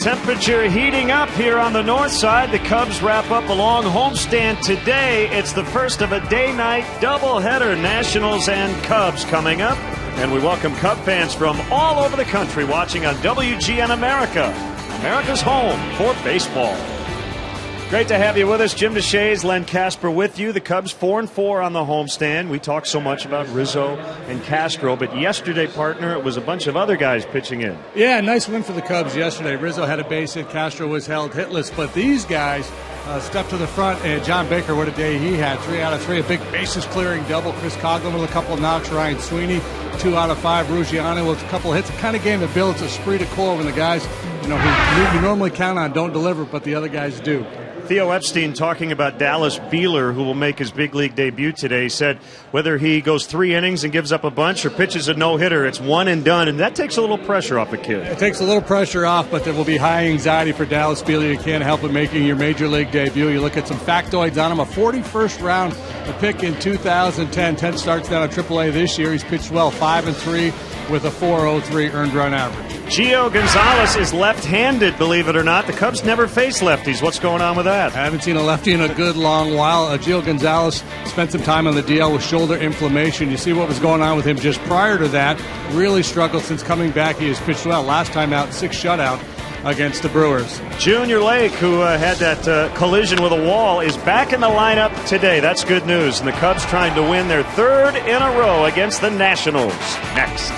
temperature heating up here on the north side. The Cubs wrap up a long homestand today. It's the first of a day-night doubleheader, Nationals and Cubs coming up. And we welcome Cub fans from all over the country watching on WGN America, America's home for baseball. Great to have you with us. Jim DeShays, Len Casper with you. The Cubs 4-4 on the homestand. We talk so much about Rizzo and Castro, but yesterday, partner, it was a bunch of other guys pitching in. Yeah, nice win for the Cubs yesterday. Rizzo had a base hit. Castro was held hitless, but these guys stepped to the front, and John Baker, what a day he had. 3 out of 3, a big bases-clearing double. Chris Coughlin with a couple of knocks. Ryan Sweeney, 2 out of 5. Ruggiano with a couple of hits. The kind of game that builds a esprit de corps when the guys who you normally count on don't deliver, but the other guys do. Theo Epstein talking about Dallas Beeler, who will make his big league debut today, said whether he goes 3 innings and gives up a bunch or pitches a no-hitter, it's one and done, and that takes a little pressure off a kid. It takes a little pressure off, but there will be high anxiety for Dallas Beeler. You can't help it making your major league debut. You look at some factoids on him, a 41st round pick in 2010, 10 starts down at AAA this year. He's pitched well, 5-3 with a 4.03 earned run average. Gio Gonzalez is left-handed, believe it or not. The Cubs never face lefties. What's going on with that? I haven't seen a lefty in a good long while. Gio Gonzalez spent some time on the DL with shoulder inflammation. You see what was going on with him just prior to that. Really struggled since coming back. He has pitched well. Last time out, 6 shutout against the Brewers. Junior Lake, who had that collision with a wall, is back in the lineup today. That's good news. And the Cubs trying to win their 3rd in a row against the Nationals. Next.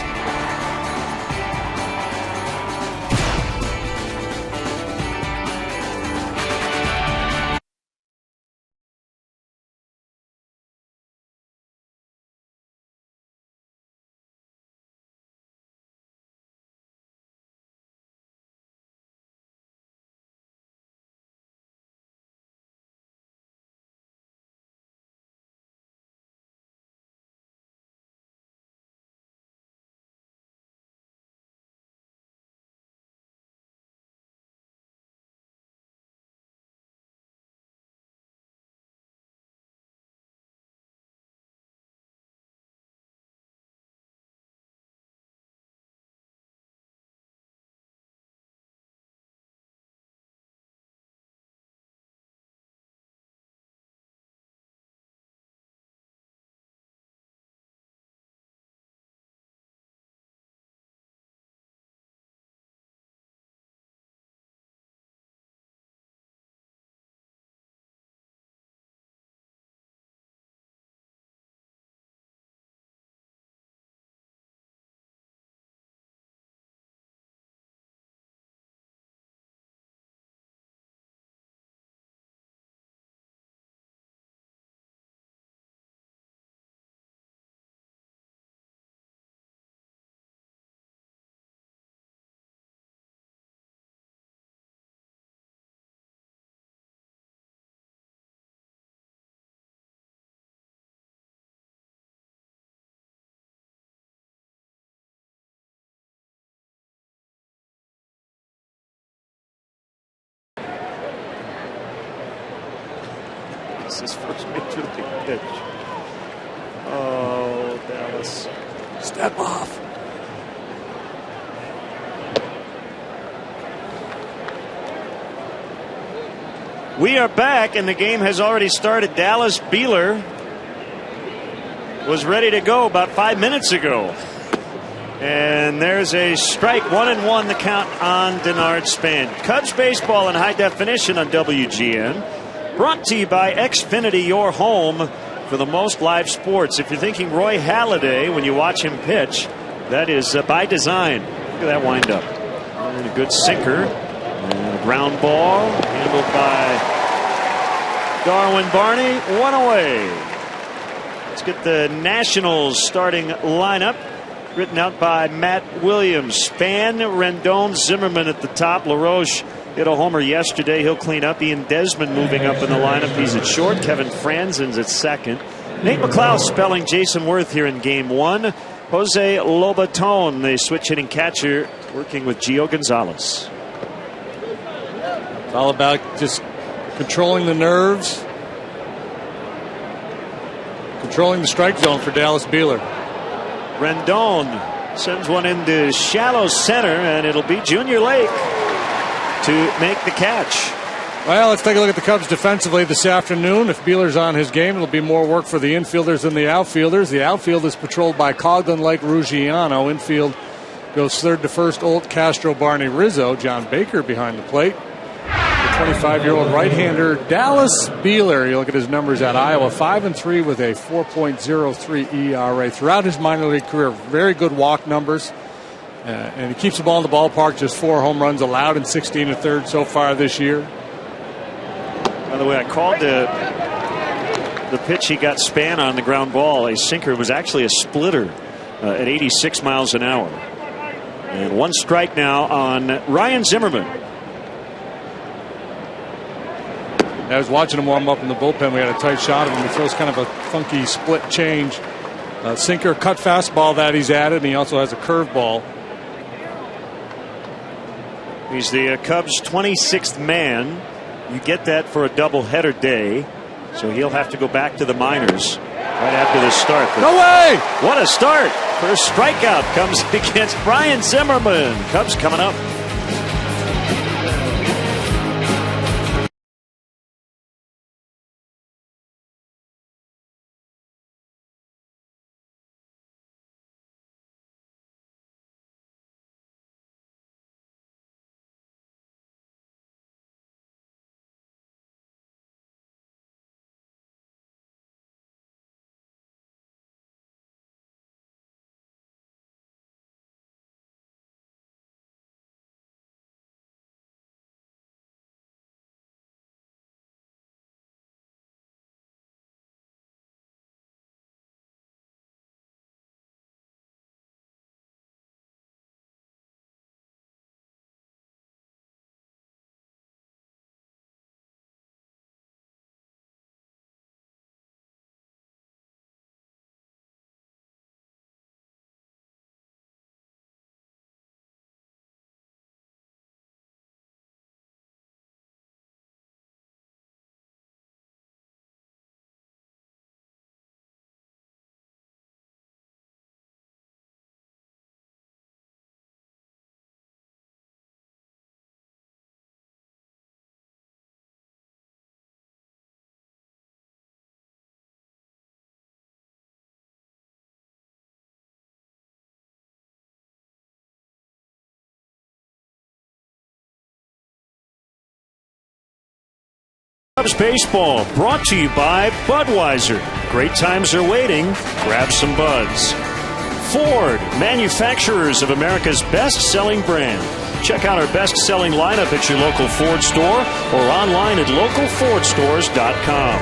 It's his first major league pitch. Oh, Dallas. Step off. We are back, and the game has already started. Dallas Beeler was ready to go about 5 minutes ago. And there's a strike, 1-1 the count on Denard Span. Cubs baseball in high definition on WGN. Brought to you by Xfinity, your home for the most live sports. If you're thinking Roy Halladay when you watch him pitch, that is by design. Look at that windup. And a good sinker. And a ground ball handled by Darwin Barney. 1 away. Let's get the Nationals starting lineup. Written out by Matt Williams. Span, Rendon, Zimmerman at the top. LaRoche hit a homer yesterday. He'll clean up. Ian Desmond moving up in the lineup. He's at short. Kevin Franzen's at second. Nate McLeod spelling Jason Worth here in game 1. Jose Lobaton, the switch hitting catcher, working with Gio Gonzalez. It's all about just controlling the nerves, controlling the strike zone for Dallas Beeler. Rendon sends one into shallow center, and it'll be Junior Lake. to make the catch. Well, let's take a look at the Cubs defensively this afternoon. If Beeler's on his game, it'll be more work for the infielders than the outfielders. The outfield is patrolled by Coghlan, Lake, Ruggiano. Infield goes third to first, Olt, Castro, Barney, Rizzo. John Baker behind the plate. The 25-year-old right-hander Dallas Beeler. You look at his numbers at Iowa, 5-3 with a 4.03 ERA. Throughout his minor league career, very good walk numbers. And he keeps the ball in the ballpark, just 4 home runs allowed in 16 1/3 so far this year. By the way, I called the pitch he got Span on, the ground ball, a sinker. It was actually a splitter at 86 miles an hour. And 1 strike now on Ryan Zimmerman. I was watching him warm up in the bullpen. We had a tight shot of him. He throws kind of a funky split change. Sinker, cut fastball that he's added, and he also has a curveball. He's the Cubs' 26th man. You get that for a doubleheader day, so he'll have to go back to the minors right after this start. But no way! What a start! First strikeout comes against Ryan Zimmerman. Cubs coming up. Cubs baseball brought to you by Budweiser. Great times are waiting. Grab some buds. Ford, manufacturers of America's best-selling brand. Check out our best-selling lineup at your local Ford store or online at localfordstores.com.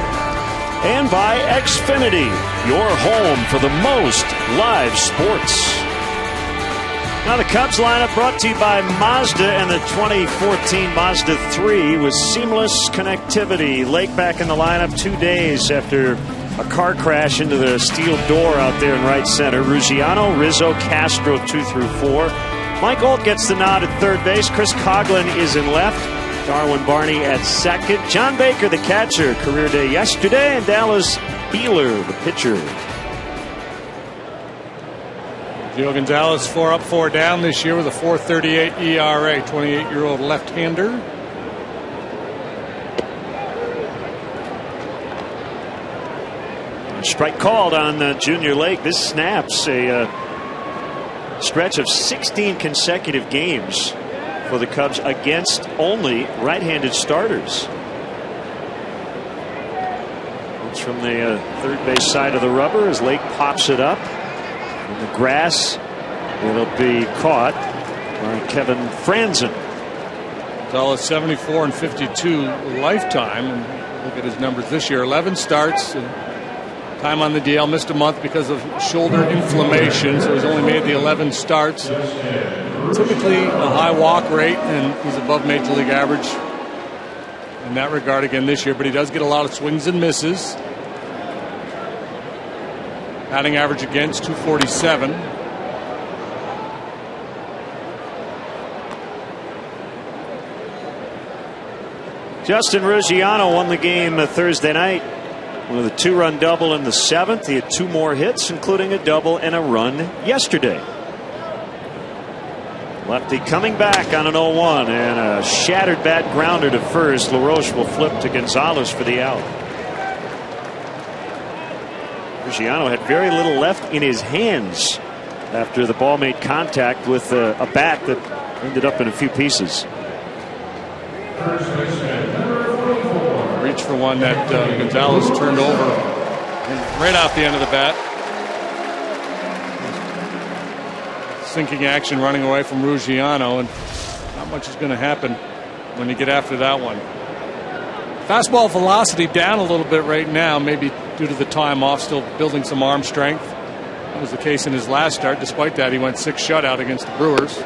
And by Xfinity, your home for the most live sports. Now the Cubs lineup brought to you by Mazda and the 2014 Mazda 3 with seamless connectivity. Lake back in the lineup 2 days after a car crash into the steel door out there in right center. Ruggiano, Rizzo, Castro 2 through 4. Mike Olt gets the nod at third base. Chris Coghlan is in left. Darwin Barney at second. John Baker, the catcher, career day yesterday. And Dallas Beeler, the pitcher. Gio Gonzalez 4 up, 4 down this year with a 4.38 ERA. 28-year-old left-hander. Strike called on Junior Lake. This snaps a stretch of 16 consecutive games for the Cubs against only right-handed starters. It's from the third base side of the rubber as Lake pops it up. In the grass, it'll be caught by Kevin Franzen. Gonzalez 74 and 52 lifetime. And look at his numbers this year. 11 starts. Time on the DL. Missed a month because of shoulder inflammation, so he's only made the 11 starts. Typically a high walk rate, and he's above Major League average in that regard again this year. But he does get a lot of swings and misses. Batting average against 247. Justin Ruggiano won the game Thursday night with a 2-run double in the 7th. He had 2 more hits, including a double and a run yesterday. Lefty coming back on an 0-1 and a shattered bat grounder to first. LaRoche will flip to Gonzalez for the out. Ruggiano had very little left in his hands after the ball made contact with a bat that ended up in a few pieces. Reach for one that Gonzalez turned over right off the end of the bat. Sinking action running away from Ruggiano, and not much is going to happen when you get after that one. Fastball velocity down a little bit right now, maybe due to the time off, still building some arm strength. That was the case in his last start. Despite that, he went 6 shutout against the Brewers.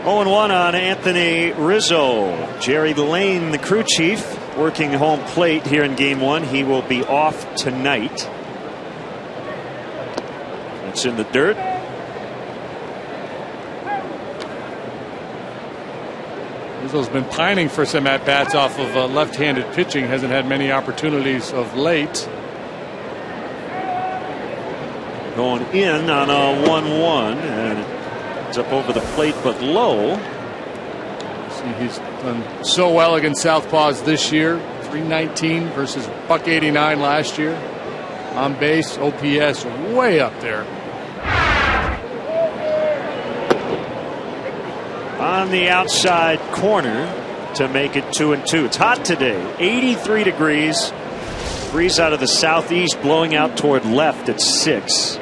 0-1 on Anthony Rizzo. Jerry Lane, the crew chief, working home plate here in game 1. He will be off tonight. It's in the dirt. Rizzo's been pining for some at-bats off of left-handed pitching. Hasn't had many opportunities of late. Going in on a 1-1, and it's up over the plate but low. See, he's done so well against southpaws this year. 319 versus .189 last year. On base, OPS way up there. On the outside corner to make it 2-2. It's hot today, 83 degrees. Breeze out of the southeast blowing out toward left at 6.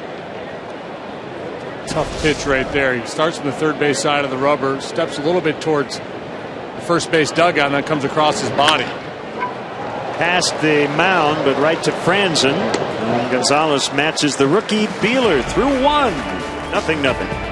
Tough pitch right there. He starts from the third base side of the rubber, steps a little bit towards the first base dugout, and then comes across his body. Past the mound, but right to Franzen. And Gonzalez matches the rookie Beeler through 1. 0-0.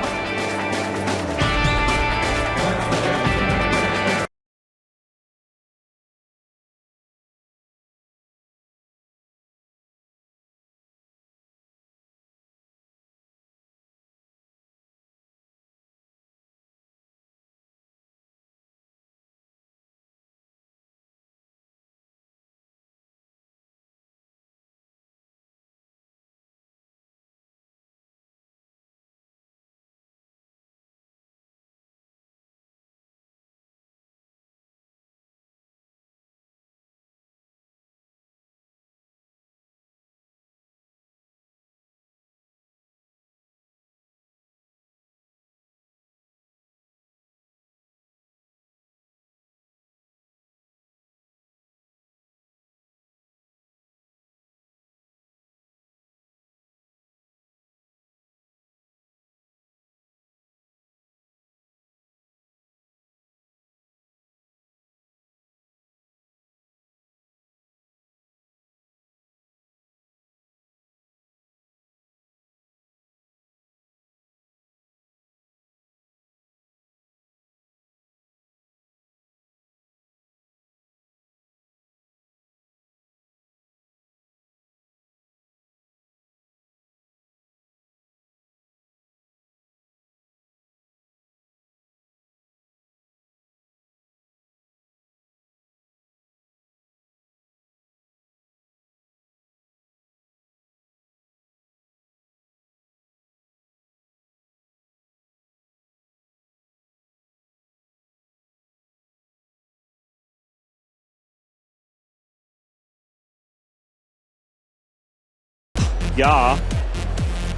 Yeah.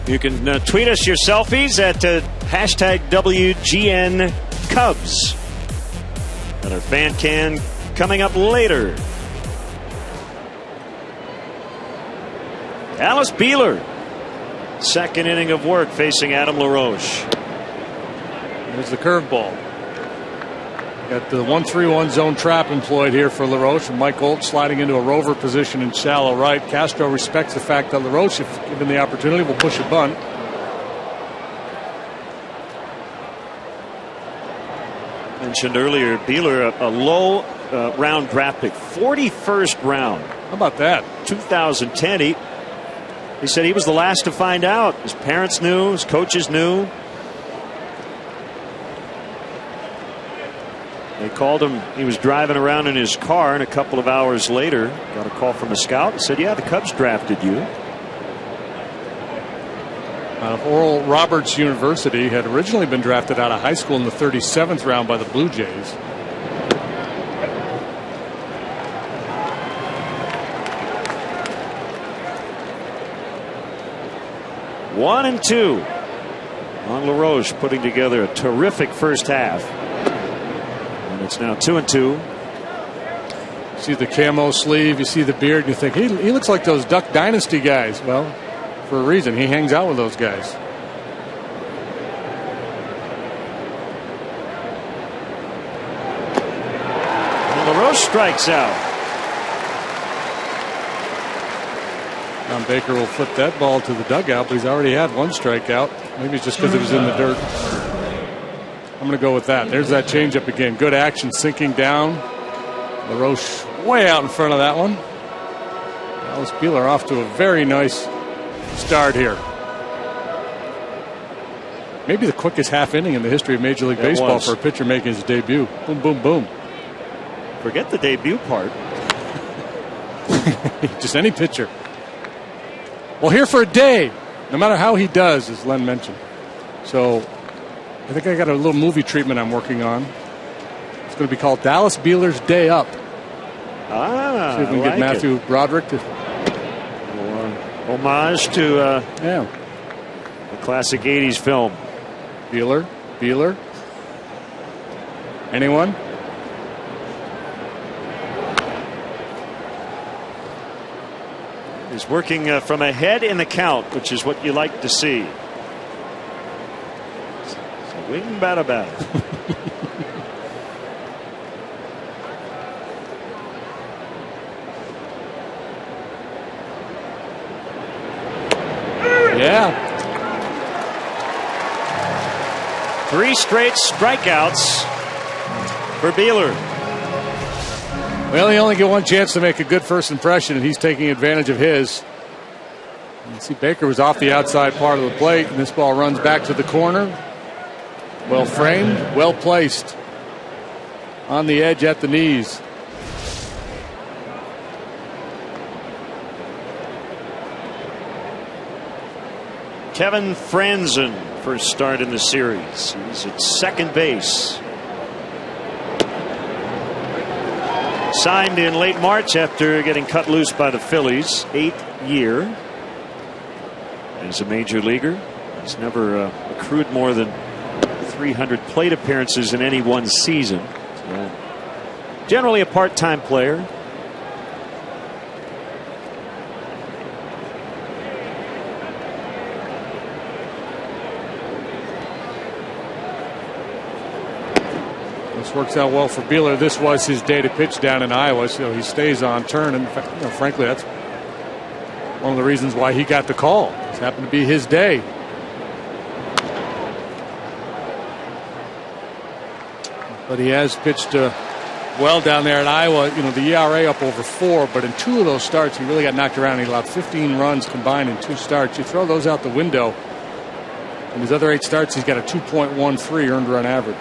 You can tweet us your selfies at hashtag WGN Cubs. And our fan can coming up later. Alice Beeler, second inning of work facing Adam LaRoche. There's the curveball. Got the 1-3-1 zone trap employed here for LaRoche, and Mike Olt sliding into a rover position in shallow right. Castro respects the fact that LaRoche, if given the opportunity, will push a bunt. Mentioned earlier, Beeler, a low round draft pick, 41st round. How about that? 2010. He said he was the last to find out. His parents knew, his coaches knew. They called him. He was driving around in his car, and a couple of hours later got a call from a scout and said, yeah, the Cubs drafted you. Out of Oral Roberts University, had originally been drafted out of high school in the 37th round by the Blue Jays. One and two. On LaRoche putting together a terrific first half. And it's now 2-2. See the camo sleeve, you see the beard, and you think he looks like those Duck Dynasty guys. Well, for a reason, he hangs out with those guys. And LaRoche strikes out. John Baker will flip that ball to the dugout, but he's already had one strikeout. Maybe it's just because it was in the dirt. I'm going to go with that. There's that changeup again. Good action, sinking down. LaRoche way out in front of that one. Dallas Beeler off to a very nice start here. Maybe the quickest half inning in the history of Major League Baseball for a pitcher making his debut. Boom, boom, boom. Forget the debut part. Just any pitcher. Well, here for a day, no matter how he does, as Len mentioned. So I think I got a little movie treatment I'm working on. It's going to be called Dallas Beeler's Day Up. See if we can get Matthew Broderick to homage to a classic 80s film. Beeler. Anyone? He's working from ahead in the count, which is what you like to see. Swing bada. Yeah. 3 straight strikeouts for Beeler. Well, he only get one chance to make a good first impression, and he's taking advantage of his. You see, Baker was off the outside part of the plate, and this ball runs back to the corner. Well framed, well placed. On the edge at the knees. Kevin Franzen, first start in the series. He's at second base. Signed in late March after getting cut loose by the Phillies. 8th year as a major leaguer. He's never accrued more than 300 plate appearances in any one season. So, generally a part-time player. This works out well for Beeler. This was his day to pitch down in Iowa, so he stays on turn. And frankly, that's one of the reasons why he got the call. It happened to be his day. But he has pitched well down there in Iowa. The ERA up over 4, but in 2 of those starts, he really got knocked around. He allowed 15 runs combined in 2 starts. You throw those out the window. In his other 8 starts, he's got a 2.13 earned run average.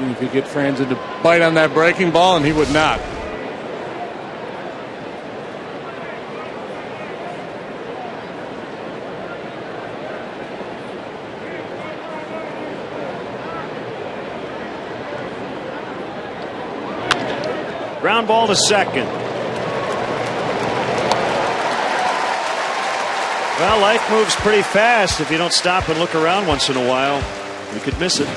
If you get Franzen to bite on that breaking ball, and he would not. Ground ball to second. Well, life moves pretty fast. If you don't stop and look around once in a while, you could miss it.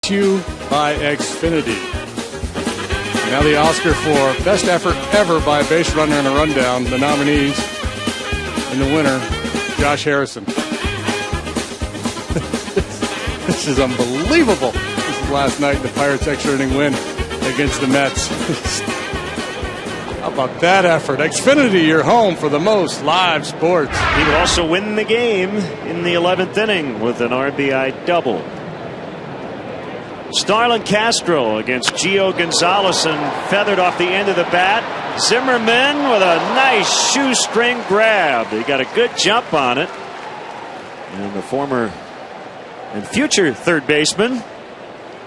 to by Xfinity. Now the Oscar for best effort ever by a base runner in a rundown. The nominees and the winner, Josh Harrison. This is unbelievable. This is last night, the Pirates' extra inning win against the Mets. How about that effort? Xfinity, your home for the most live sports. He would also win the game in the 11th inning with an RBI double. Starlin Castro against Gio Gonzalez and feathered off the end of the bat. Zimmerman with a nice shoestring grab. He got a good jump on it. And the former and future third baseman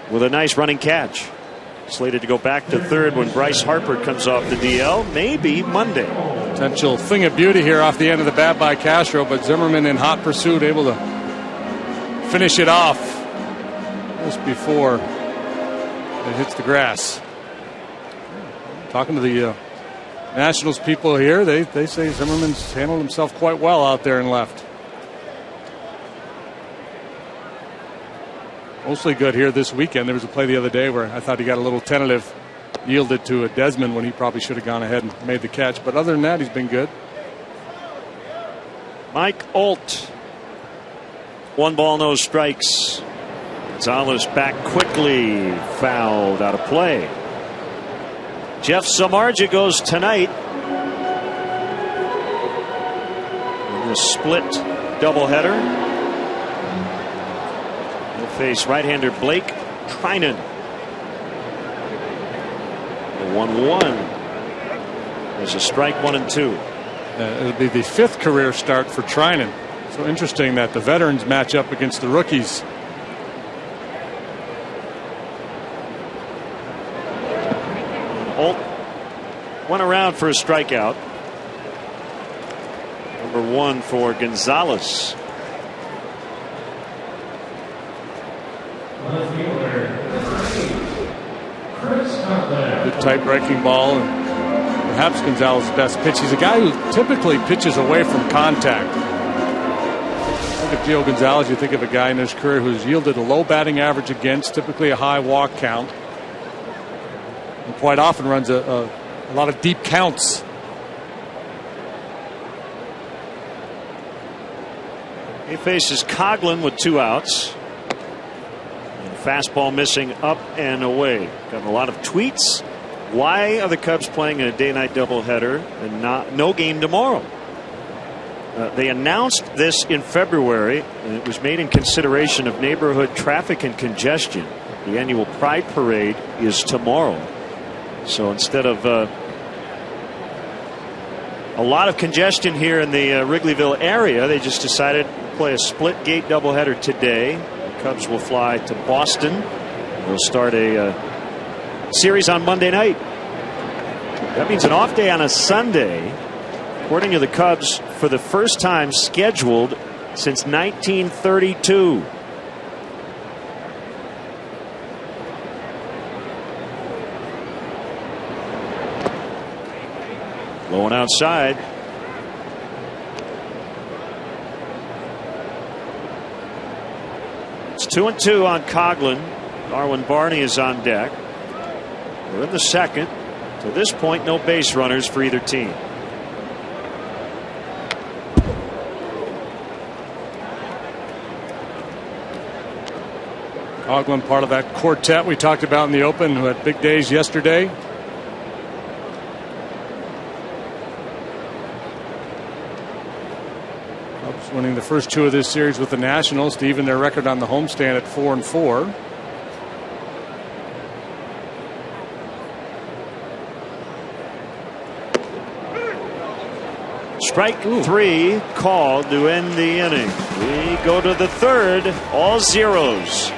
with a nice running catch. Slated to go back to third when Bryce Harper comes off the DL, maybe Monday. Potential thing of beauty here off the end of the bat by Castro, but Zimmerman in hot pursuit, able to finish it off just before it hits the grass. Talking to the Nationals people here, they say Zimmerman's handled himself quite well out there and left. Mostly good here this weekend. There was a play the other day where I thought he got a little tentative, yielded to a Desmond when he probably should have gone ahead and made the catch. But other than that, he's been good. Mike Alt. 1 ball, no strikes. Gonzalez back quickly, fouled out of play. Jeff Samardzija goes tonight in the split doubleheader. He'll face right-hander Blake Trinan. The 1-1. There's a strike, 1 and 2. It'll be the 5th career start for Trinan. So interesting that the veterans match up against the rookies. Alt went around for a strikeout. Number 1 for Gonzalez. Good tight breaking ball, and perhaps Gonzalez's best pitch. He's a guy who typically pitches away from contact. Look at Gio Gonzalez. You think of a guy in his career who's yielded a low batting average against, typically a high walk count, and quite often runs a lot of deep counts. He faces Coghlan with 2 outs. Fastball missing up and away. Got a lot of tweets. Why are the Cubs playing a day-night doubleheader and no game tomorrow? They announced this in February, and it was made in consideration of neighborhood traffic and congestion. The annual Pride Parade is tomorrow. So instead of a lot of congestion here in the Wrigleyville area, they just decided to play a split gate doubleheader today. Cubs will fly to Boston. They'll start a series on Monday night. That means an off day on a Sunday, according to the Cubs, for the first time scheduled since 1932. Low and outside. It's 2-2 on Coghlan. Darwin Barney is on deck. We're in the second. To this point, no base runners for either team. Coghlan, part of that quartet we talked about in the open, who had big days yesterday. Winning the first 2 of this series with the Nationals to even their record on the homestand at 4-4. Strike 3 called to end the inning. We go to the third, all zeros.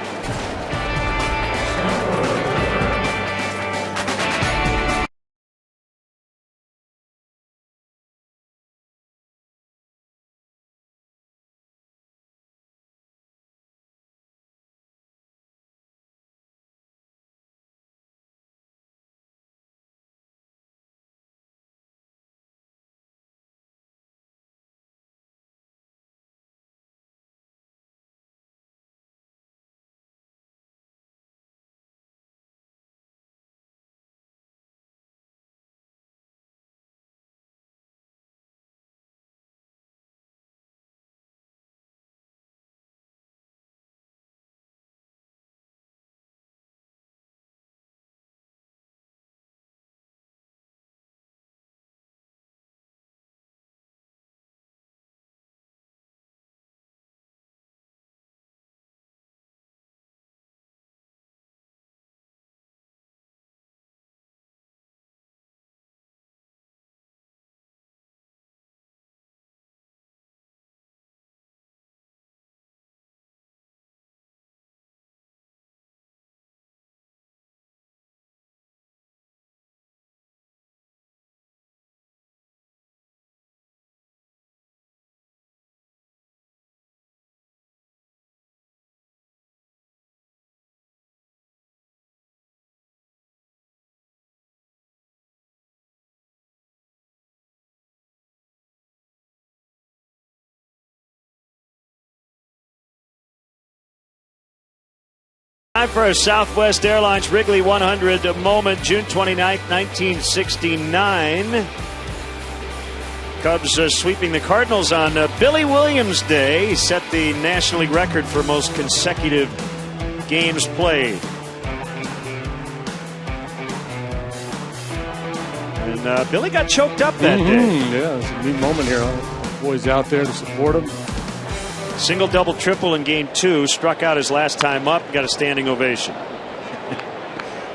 time for a Southwest Airlines Wrigley 100 moment, June 29th, 1969. Cubs sweeping the Cardinals on Billy Williams Day. He set the National League record for most consecutive games played. And Billy got choked up that day. Yeah, it's a neat moment here. Boys out there to support him. Single, double, triple in game 2. Struck out his last time up. Got a standing ovation.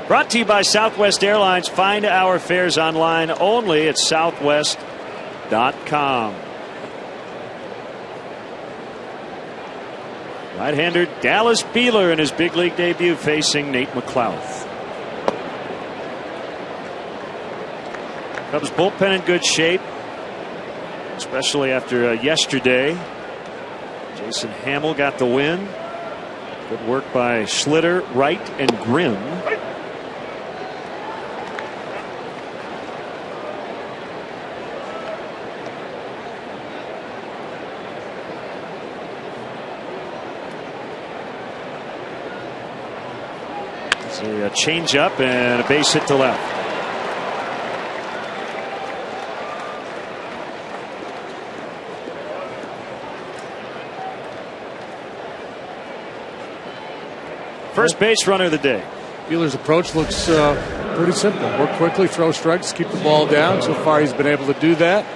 Brought to you by Southwest Airlines. Find our fares online only at southwest.com. Right-hander Dallas Beeler in his big league debut facing Nate McLouth. Cubs bullpen in good shape, especially after yesterday. Jason Hamill got the win. Good work by Schlitter, Wright, and Grimm. It's a change-up and a base hit to left. First base runner of the day. Beeler's approach looks pretty simple. Work quickly, throw strikes, keep the ball down. So far he's been able to do that.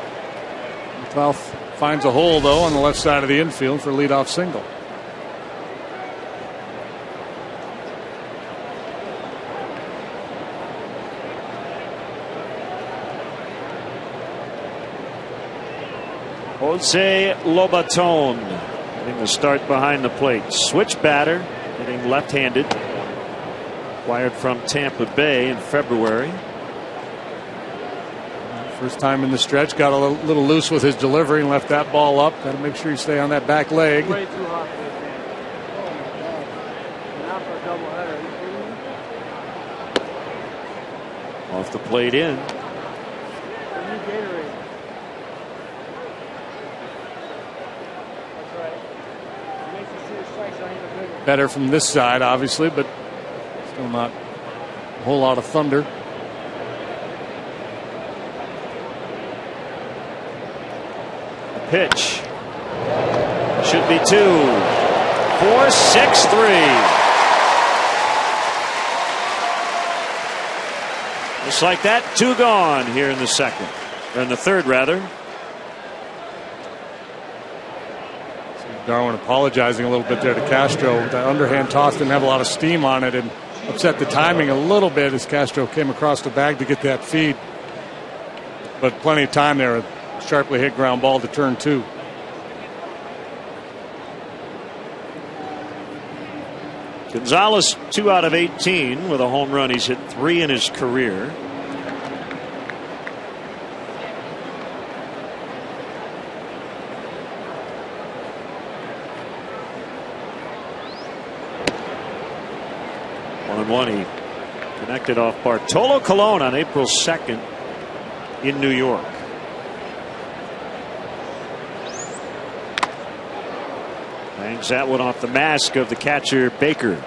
McLouth finds a hole, though, on the left side of the infield for a leadoff single. Jose Lobaton getting the start behind the plate. Switch batter. Hitting left-handed. Acquired from Tampa Bay in February. First time in the stretch. Got a little loose with his delivery and left that ball up. Got to make sure you stay on that back leg. Way too hot for this game. Now for a doubleheader. Off the plate in. Better from this side, obviously, but still not a whole lot of thunder. The pitch. Should be 2. 4, 6, 3. Just like that, 2 gone here in the second. Or in the third, rather. Darwin apologizing a little bit there to Castro. The underhand toss didn't have a lot of steam on it and upset the timing a little bit as Castro came across the bag to get that feed. But plenty of time there. A sharply hit ground ball to turn 2. Gonzalez 2 out of 18 with a home run. He's hit 3 in his career. He connected off Bartolo Colon on April 2nd in New York. Bangs that one off the mask of the catcher Baker.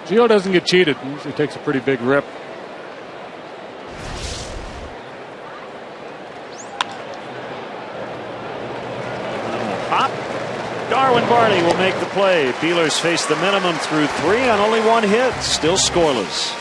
Gio doesn't get cheated. He usually takes a pretty big rip. Darwin Barney will make the play. Beeler's faced the minimum through 3 on only 1 hit. Still scoreless.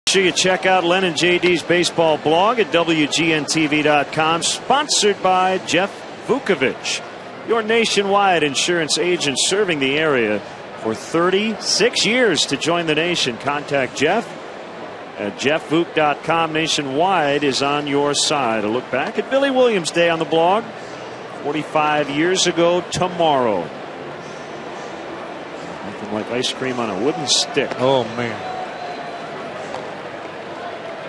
Sure you check out Len and JD's baseball blog at WGNTV.com. Sponsored by Jeff Vukovich, your nationwide insurance agent serving the area for 36 years. To join the nation, contact Jeff at jeffvuk.com. Nationwide is on your side. A look back at Billy Williams Day on the blog 45 years ago tomorrow. Nothing like ice cream on a wooden stick. Oh, man.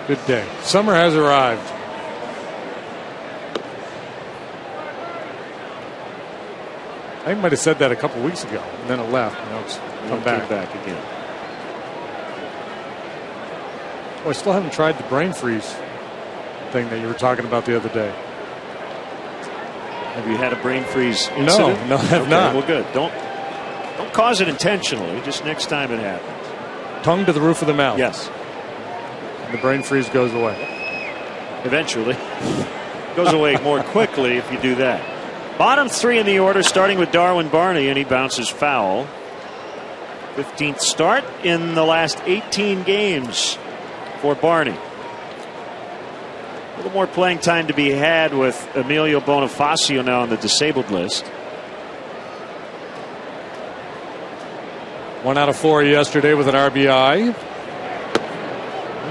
Good day. Summer has arrived. I think I might have said that a couple weeks ago, and then it left. Now it's come back again. Oh, I still haven't tried the brain freeze thing that you were talking about the other day. Have you had a brain freeze incident? No, I have not. Well, good. Don't cause it intentionally. Just next time it happens. Tongue to the roof of the mouth. Yes. And the brain freeze goes away. Eventually. Goes away more quickly if you do that. Bottom three in the order, starting with Darwin Barney, and he bounces foul. 15th start in the last 18 games for Barney. A little more playing time to be had with Emilio Bonifacio now on the disabled list. 1 out of 4 yesterday with an RBI.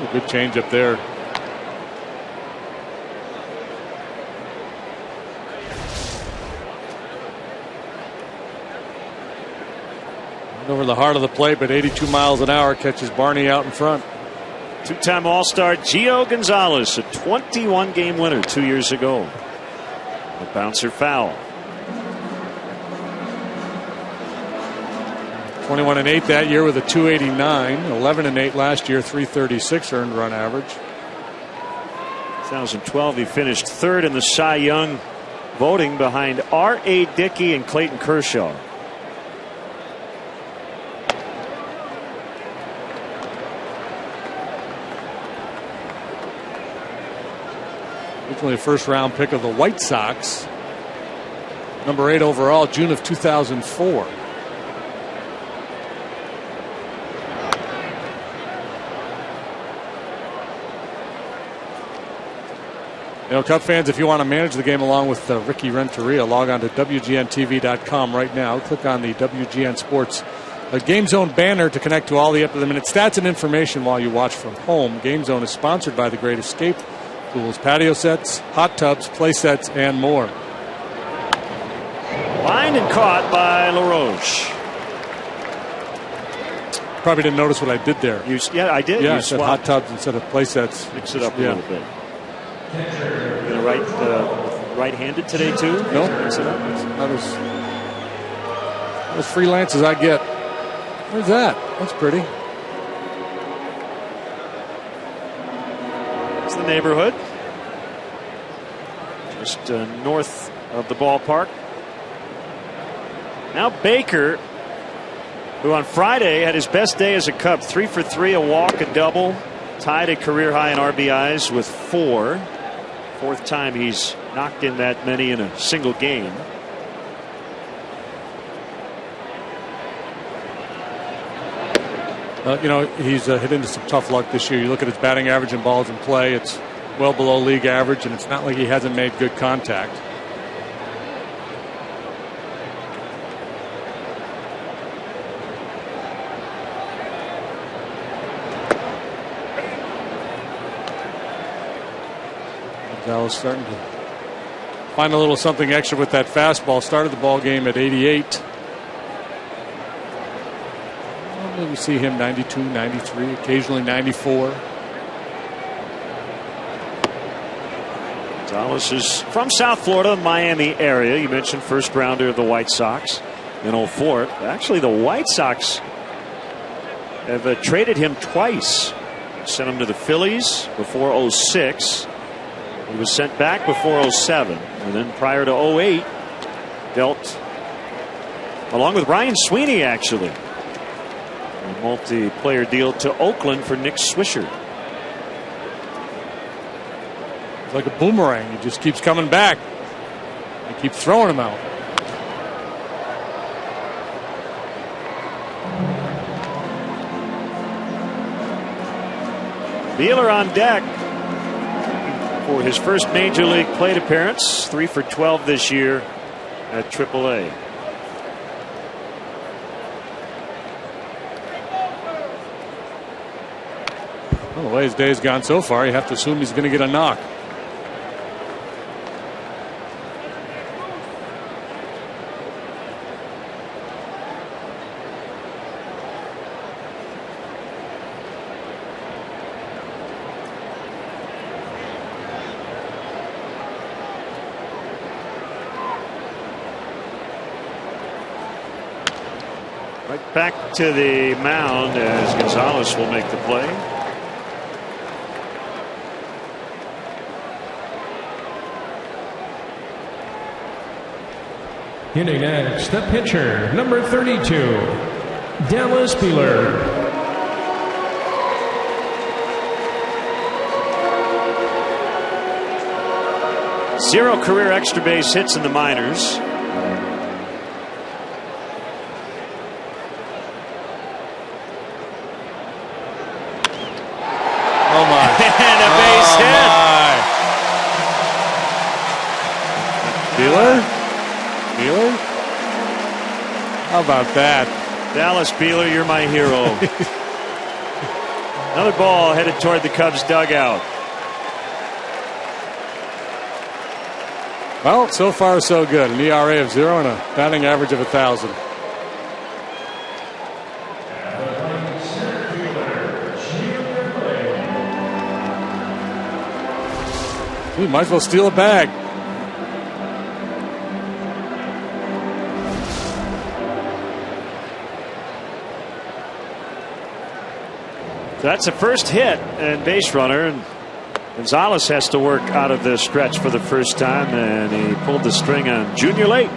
Ooh, good change up there. Over the heart of the plate, but 82 miles an hour catches Barney out in front. Two-time All-Star Gio Gonzalez, a 21-game winner 2 years ago. A bouncer foul. 21-8 that year with a 289. 11-8 last year, 336 earned run average. 2012, he finished third in the Cy Young voting behind R.A. Dickey and Clayton Kershaw. Originally a first-round pick of the White Sox. Number 8 overall, June of 2004. You know, Cub fans, if you want to manage the game along with Ricky Renteria, log on to WGNTV.com right now. Click on the WGN Sports Game Zone banner to connect to all the up-to-the-minute stats and information while you watch from home. Game Zone is sponsored by The Great Escape. Pools, patio sets, hot tubs, play sets, and more. Lined and caught by LaRoche. Probably didn't notice what I did there. Yeah, I did. Yeah, I said hot tubs instead of play sets. Mix it up a little bit. You're going to right-handed today, too? No. Mix it up. Not as freelance as I get. Where's that? That's pretty. The neighborhood just north of the ballpark. Now Baker, who on Friday had his best day as a Cub, 3 for 3, a walk, a double, tied a career high in RBIs with 4. Fourth time he's knocked in that many in a single game. You know, he's hit into some tough luck this year. You look at his batting average and balls in play, it's well below league average, and it's not like he hasn't made good contact. Gonzalez starting to find a little something extra with that fastball. Started the ball game at 88. We see him 92, 93, occasionally 94. Gonzalez is from South Florida, Miami area. You mentioned first rounder of the White Sox in 04. Actually, the White Sox have traded him twice. Sent him to the Phillies before 06. He was sent back before 07. And then prior to 08, dealt along with Ryan Sweeney, actually. A multiplayer deal to Oakland for Nick Swisher. It's like a boomerang. He just keeps coming back. He keeps throwing him out. Beeler on deck for his first major league plate appearance. 3 for 12 this year at AAA. Well, the way his day's gone so far, you have to assume he's going to get a knock. Right back to the mound as Gonzalez will make the play. Hitting next, the pitcher, number 32, Dallas Beeler. Zero career extra base hits in the minors. Oh my! And a base hit. Beeler? Beeler? How about that? Dallas Beeler, you're my hero. Another ball headed toward the Cubs dugout. Well, so far so good. An ERA of 0 and a batting average of 1,000. You might as well steal a bag. That's a first hit and base runner, and Gonzalez has to work out of the stretch for the first time, and he pulled the string on Junior Lake.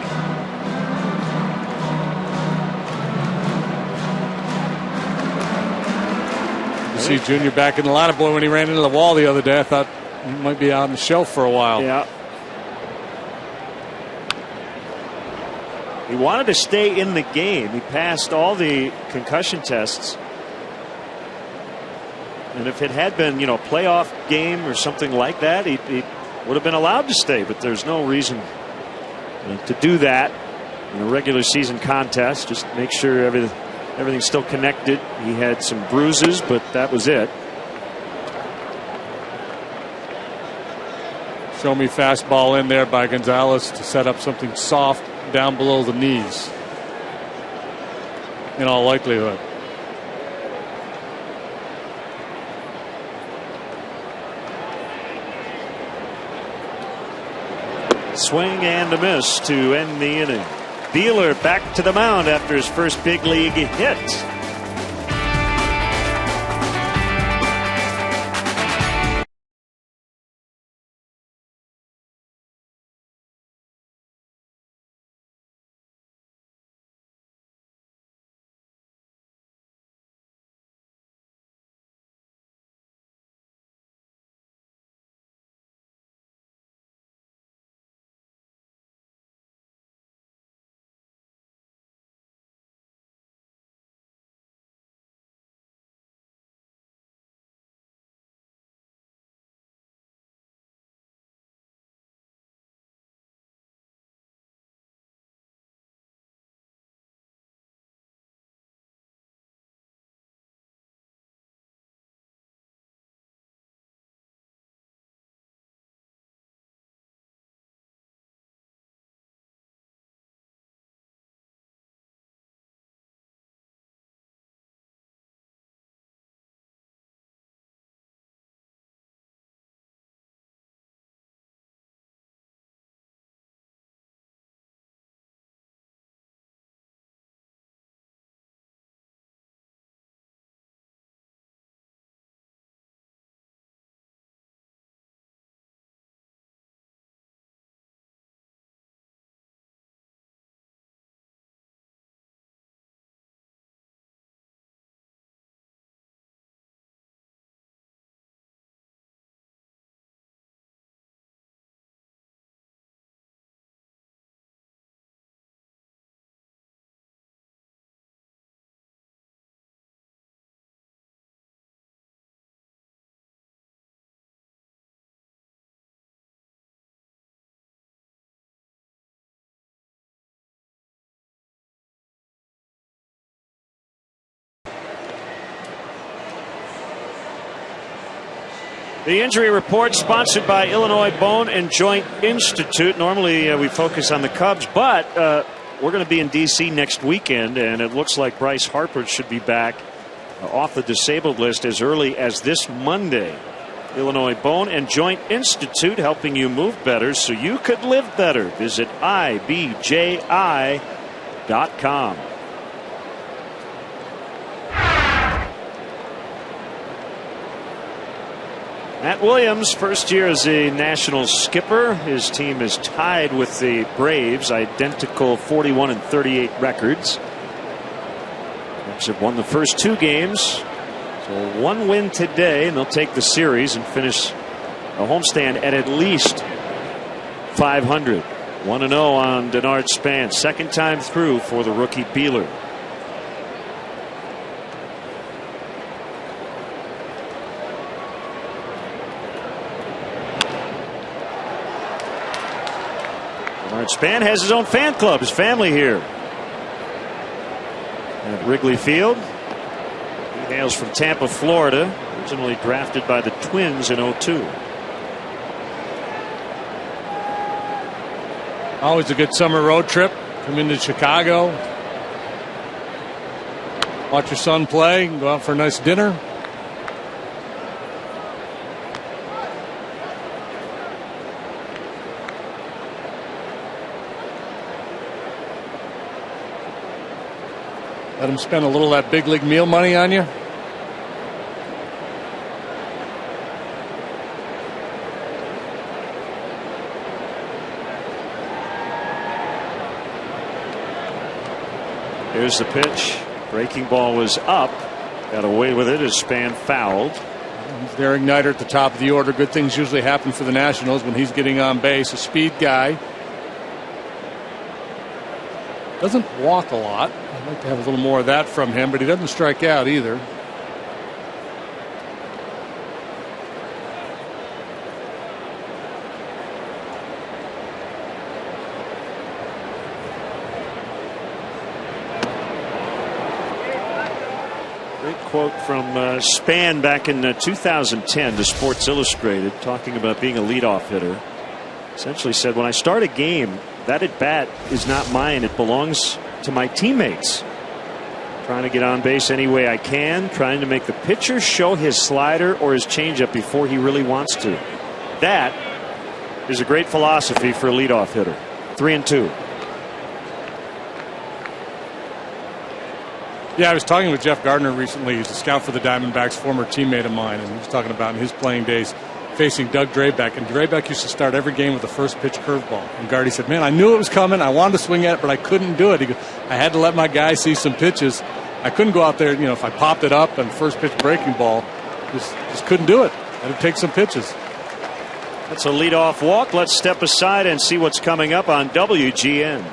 You see Junior back in the lineup. Boy, when he ran into the wall the other day, I thought he might be on the shelf for a while. Yeah. He wanted to stay in the game. He passed all the concussion tests. And if it had been, playoff game or something like that, he would have been allowed to stay. But there's no reason to do that in a regular season contest. Just make sure everything's still connected. He had some bruises, but that was it. Show me fastball in there by Gonzalez to set up something soft down below the knees. In all likelihood. Swing and a miss to end the inning. Beeler back to the mound after his first big league hit. The injury report sponsored by Illinois Bone and Joint Institute. Normally we focus on the Cubs, but we're going to be in D.C. next weekend, and it looks like Bryce Harper should be back off the disabled list as early as this Monday. Illinois Bone and Joint Institute, helping you move better so you could live better. Visit IBJI.com. Matt Williams, first year as a national skipper. His team is tied with the Braves, identical 41-38 records. Braves have won the first 2 games. So 1 win today, and they'll take the series and finish a homestand at least 500. 1-0 on Denard Span. Second time through for the rookie Beeler. Span has his own fan club, his family here at Wrigley Field. He hails from Tampa, Florida, originally drafted by the Twins in 2002. Always a good summer road trip. Come into Chicago, watch your son play, go out for a nice dinner. Let him spend a little of that big league meal money on you. Here's the pitch. Breaking ball was up. Got away with it as Span fouled. He's their igniter at the top of the order. Good things usually happen for the Nationals when he's getting on base. A speed guy. Doesn't walk a lot. I'd like to have a little more of that from him, but he doesn't strike out either. Great quote from Span back in 2010 to Sports Illustrated, talking about being a leadoff hitter. Essentially said, when I start a game, that at bat is not mine. It belongs to my teammates. Trying to get on base any way I can, trying to make the pitcher show his slider or his changeup before he really wants to. That is a great philosophy for a leadoff hitter. 3-2. Yeah, I was talking with Jeff Gardner recently. He's a scout for the Diamondbacks, former teammate of mine, and he was talking about in his playing days facing Doug Drabek, and Drabek used to start every game with the first pitch curveball. And Gardy said, man, I knew it was coming. I wanted to swing at it, but I couldn't do it. He goes, I had to let my guy see some pitches. I couldn't go out there, if I popped it up and first pitch breaking ball, just couldn't do it. I had to take some pitches. That's a leadoff walk. Let's step aside and see what's coming up on WGN.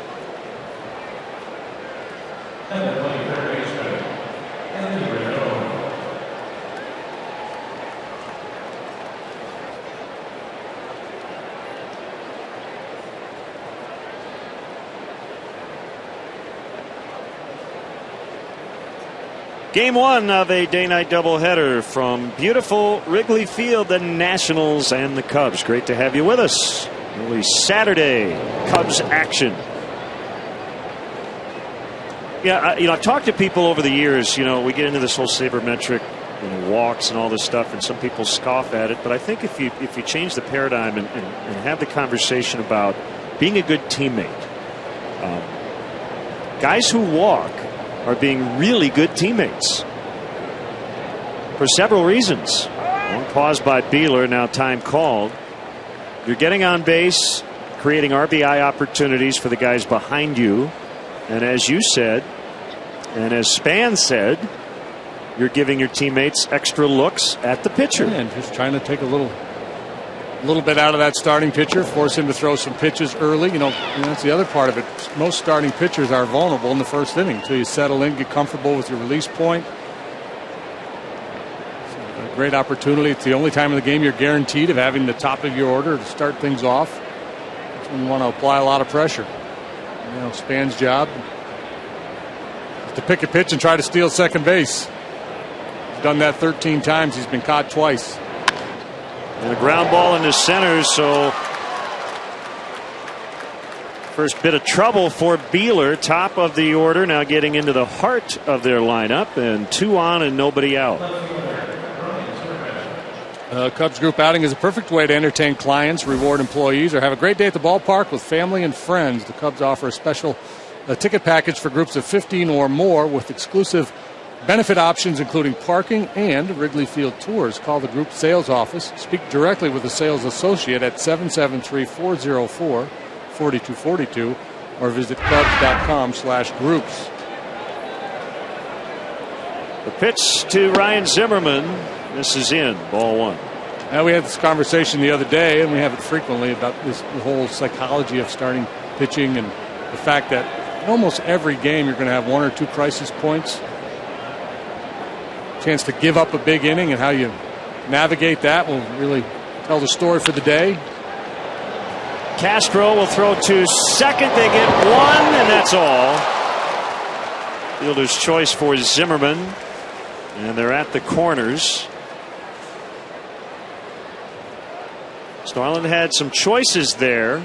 Game 1 of a day-night doubleheader from beautiful Wrigley Field, the Nationals and the Cubs. Great to have you with us. Early Saturday Cubs action. Yeah, I've talked to people over the years. We get into this whole sabermetric walks and all this stuff, and some people scoff at it. But I think if you change the paradigm and have the conversation about being a good teammate, guys who walk are being really good teammates for several reasons. Long pause by Beeler, now time called. You're getting on base, creating RBI opportunities for the guys behind you, and as you said, and as Span said, you're giving your teammates extra looks at the pitcher. And just trying to take a little bit out of that starting pitcher, force him to throw some pitches early. That's the other part of it. Most starting pitchers are vulnerable in the first inning until you settle in, get comfortable with your release point. It's a great opportunity. It's the only time in the game you're guaranteed of having the top of your order to start things off. That's when you want to apply a lot of pressure. Span's job is to pick a pitch and try to steal second base. He's done that 13 times. He's been caught twice. And a ground ball into center, so first bit of trouble for Beeler, top of the order, now getting into the heart of their lineup, and 2 on and nobody out. Cubs group outing is a perfect way to entertain clients, reward employees, or have a great day at the ballpark with family and friends. The Cubs offer a special ticket package for groups of 15 or more with exclusive benefit options including parking and Wrigley Field tours. Call the group sales office. Speak directly with a sales associate at 773-404-4242 or visit cubs.com/groups. The pitch to Ryan Zimmerman. This is in, ball 1. Now, we had this conversation the other day, and we have it frequently, about this the whole psychology of starting pitching and the fact that in almost every game you're going to have 1 or 2 crisis points. Chance to give up a big inning, and how you navigate that will really tell the story for the day. Castro will throw to second. They get 1, and that's all. Fielder's choice for Zimmerman, and they're at the corners. Starlin had some choices there.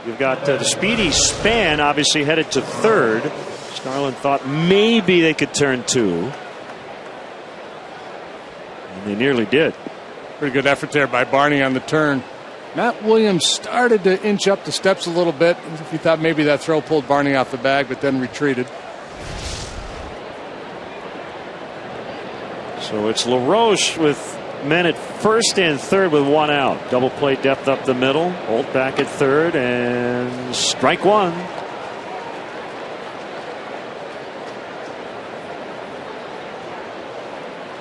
You've got the speedy Span obviously headed to third. Starlin thought maybe they could turn 2. And they nearly did. Pretty good effort there by Barney on the turn. Matt Williams started to inch up the steps a little bit. He thought maybe that throw pulled Barney off the bag, but then retreated. So it's LaRoche with men at first and third with 1 out. Double play depth up the middle. Holt back at third, and strike 1.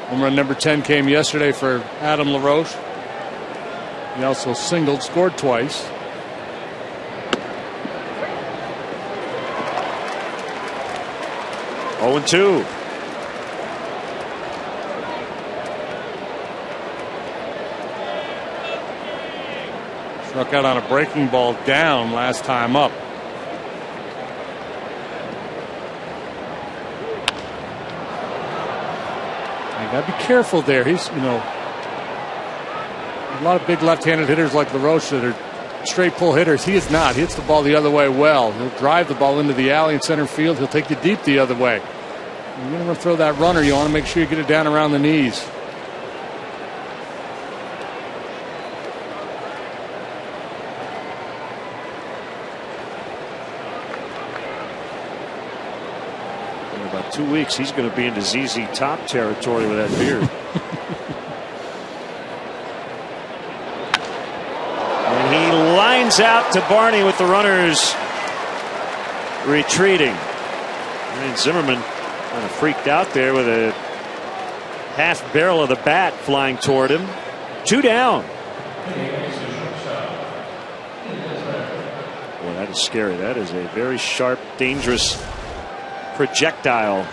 Home run number 10 came yesterday for Adam LaRoche. He also singled, scored twice. Oh, 2. Struck out on a breaking ball down last time up. You got to be careful there. He's, a lot of big left-handed hitters like LaRoche that are straight pull hitters. He is not. He hits the ball the other way well. He'll drive the ball into the alley in center field. He'll take you deep the other way. You're going to throw that runner. You want to make sure you get it down around the knees. In about 2 weeks, he's going to be into ZZ Top territory with that beard. And he lines out to Barney with the runners retreating. And Zimmerman kind of freaked out there with a half barrel of the bat flying toward him. 2 down. Boy, that is scary. That is a very sharp, dangerous projectile.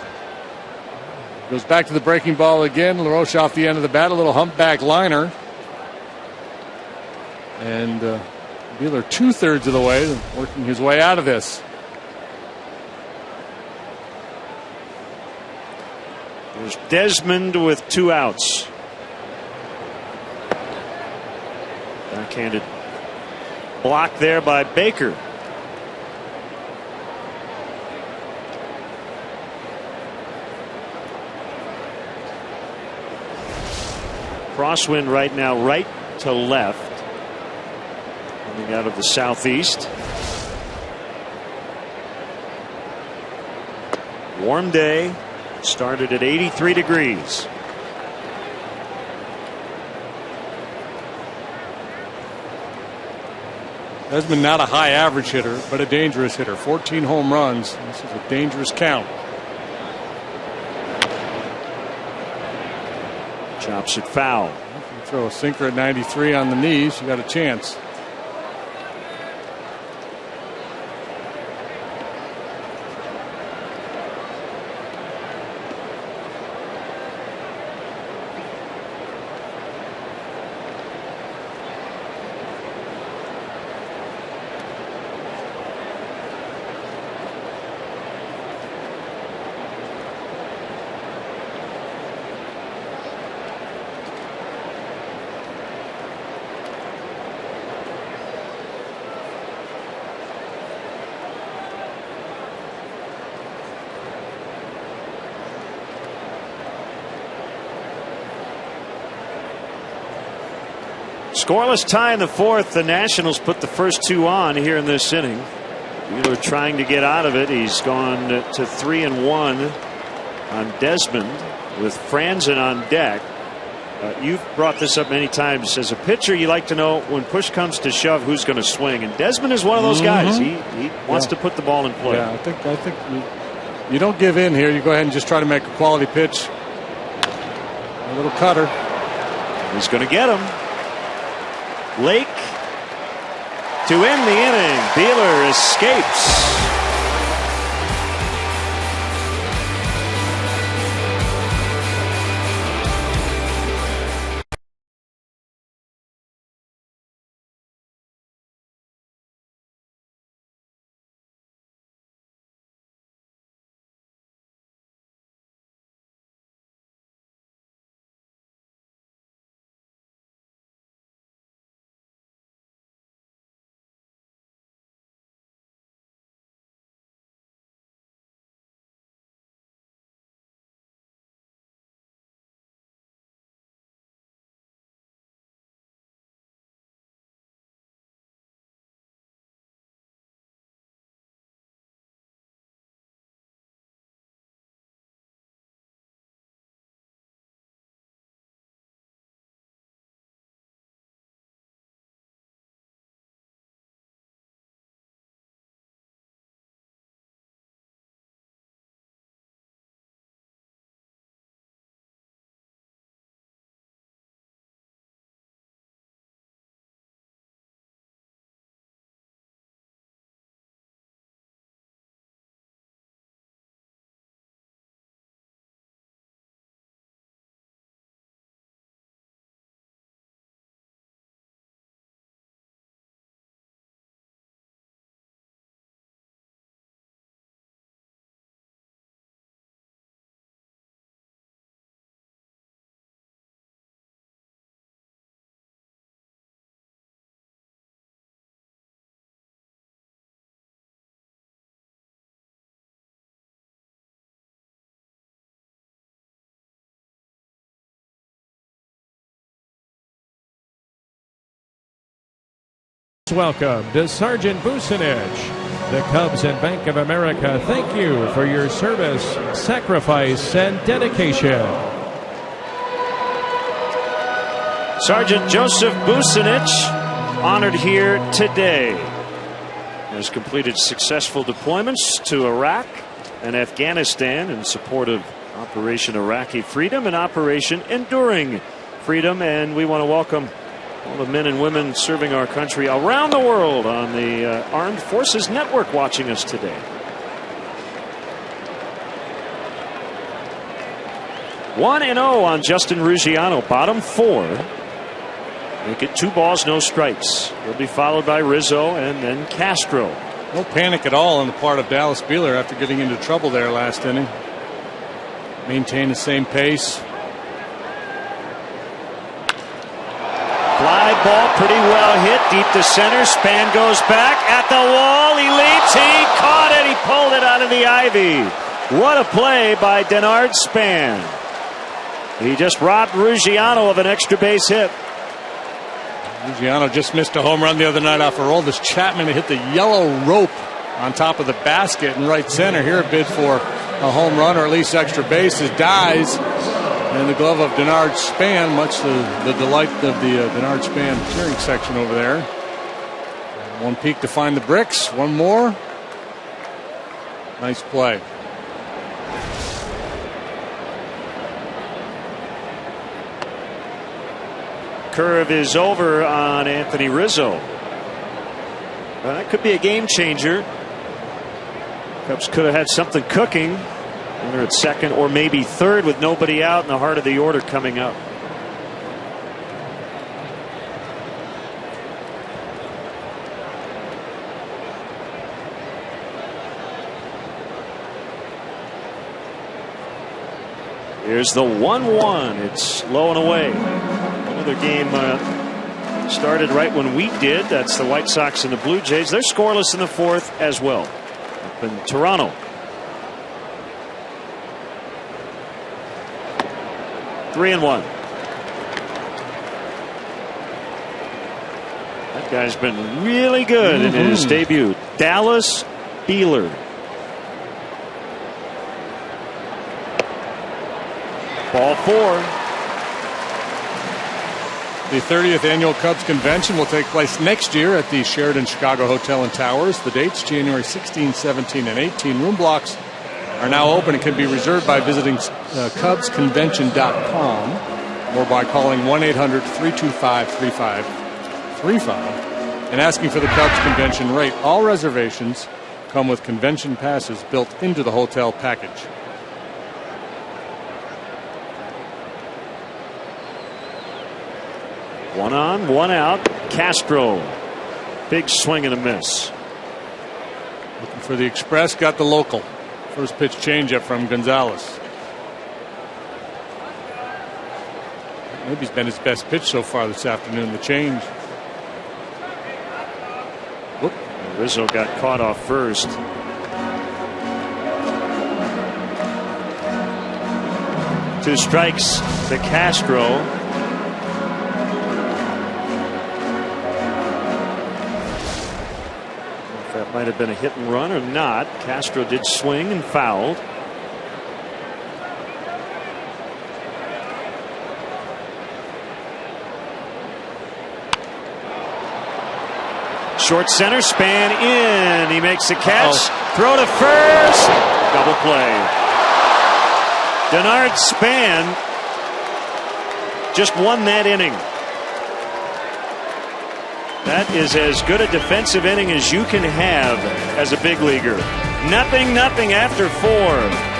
Goes back to the breaking ball again. LaRoche off the end of the bat, a little humpback liner. And Beeler 2/3 of the way, working his way out of this. There's Desmond with 2 outs. Backhanded block there by Baker. Crosswind right now, right to left. Coming out of the southeast. Warm day. Started at 83 degrees. Desmond not a high average hitter, but a dangerous hitter. 14 home runs. This is a dangerous count. Chops it foul. If you throw a sinker at 93 on the knees, you got a chance. Scoreless tie in the fourth. The Nationals put the first two on here in this inning. Wheeler trying to get out of it. He's gone to 3-1 on Desmond with Franzen on deck. You've brought this up many times. As a pitcher, you like to know when push comes to shove who's going to swing, and Desmond is one of those guys. He wants to put the ball in play. Yeah, I think you don't give in here. You go ahead and just try to make a quality pitch. A little cutter. He's going to get him. Lake to end the inning. Beeler escapes. Welcome to Sergeant Vucinich. The Cubs and Bank of America thank you for your service, sacrifice, and dedication. Sergeant Joseph Vucinich honored here today. Has completed successful deployments to Iraq and Afghanistan in support of Operation Iraqi Freedom and Operation Enduring Freedom. And we want to welcome all the men and women serving our country around the world on the Armed Forces Network watching us today. One and 0 on Justin Ruggiano, bottom four. Make it 2 balls, no strikes. He'll be followed by Rizzo and then Castro. No panic at all on the part of Dallas Beeler after getting into trouble there last inning. Maintain the same pace. Fly ball pretty well hit deep to center. Span goes back at the wall. He leaps. He caught it. He pulled it out of the ivy. What a play by Denard Span. He just robbed Ruggiano of an extra base hit. Ruggiano just missed a home run the other night off a roll. This Chapman hit the yellow rope on top of the basket in right center. Here a bid for a home run or at least extra bases. Dies. And the glove of Denard Span, much to the delight of the Denard Span cheering section over there. One peek to find the bricks. One more. Nice play. Curve is over on Anthony Rizzo. Well, that could be a game changer. Cubs could have had something cooking. They're at second or maybe third with nobody out in the heart of the order coming up. Here's the 1-1. It's low and away. Another game started right when we did. That's the White Sox and the Blue Jays. They're scoreless in the fourth as well. Up in Toronto. 3-1. Guy's been really good in his debut. Dallas Beeler. Ball 4. The 30th annual Cubs convention will take place next year at the Sheraton Chicago Hotel and Towers. The dates January 16, 17, and 18. Room blocks are now open and can be reserved by visiting CubsConvention.com or by calling 1-800-325-3535 and asking for the Cubs convention rate. All reservations come with convention passes built into the hotel package. One on, one out. Castro. Big swing and a miss. Looking for the express, got the local. First pitch changeup from Gonzalez. Maybe it's been his best pitch so far this afternoon, the change. Whoop. Rizzo got caught off first. Two strikes to Castro. That might have been a hit and run or not. Castro did swing and fouled. Short center, span in. He makes the catch. Throw to first. Double play. Denard Span just won that inning. That is as good a defensive inning as you can have as a big leaguer. 0-0 after 4.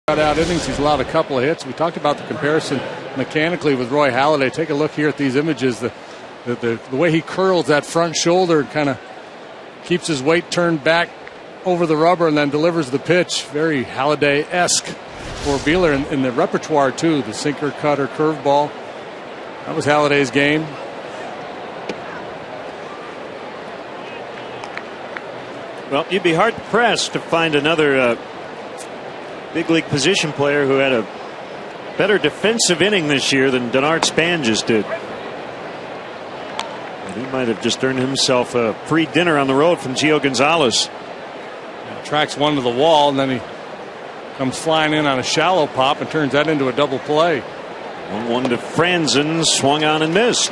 Out innings, he's allowed a couple of hits. We talked about the comparison mechanically with Roy Halladay. Take a look here at these images. The way he curls that front shoulder and kind of keeps his weight turned back over the rubber and then delivers the pitch. Very Halladay-esque for Beeler in the repertoire too. The sinker, cutter, curveball. That was Halladay's game. Well, you'd be hard pressed to find another big league position player who had a better defensive inning this year than Denard Span just did. And he might have just earned himself a free dinner on the road from Gio Gonzalez. Tracks one to the wall, and then he comes flying in on a shallow pop and turns that into a double play. 1-1 to Franzen, swung on and missed.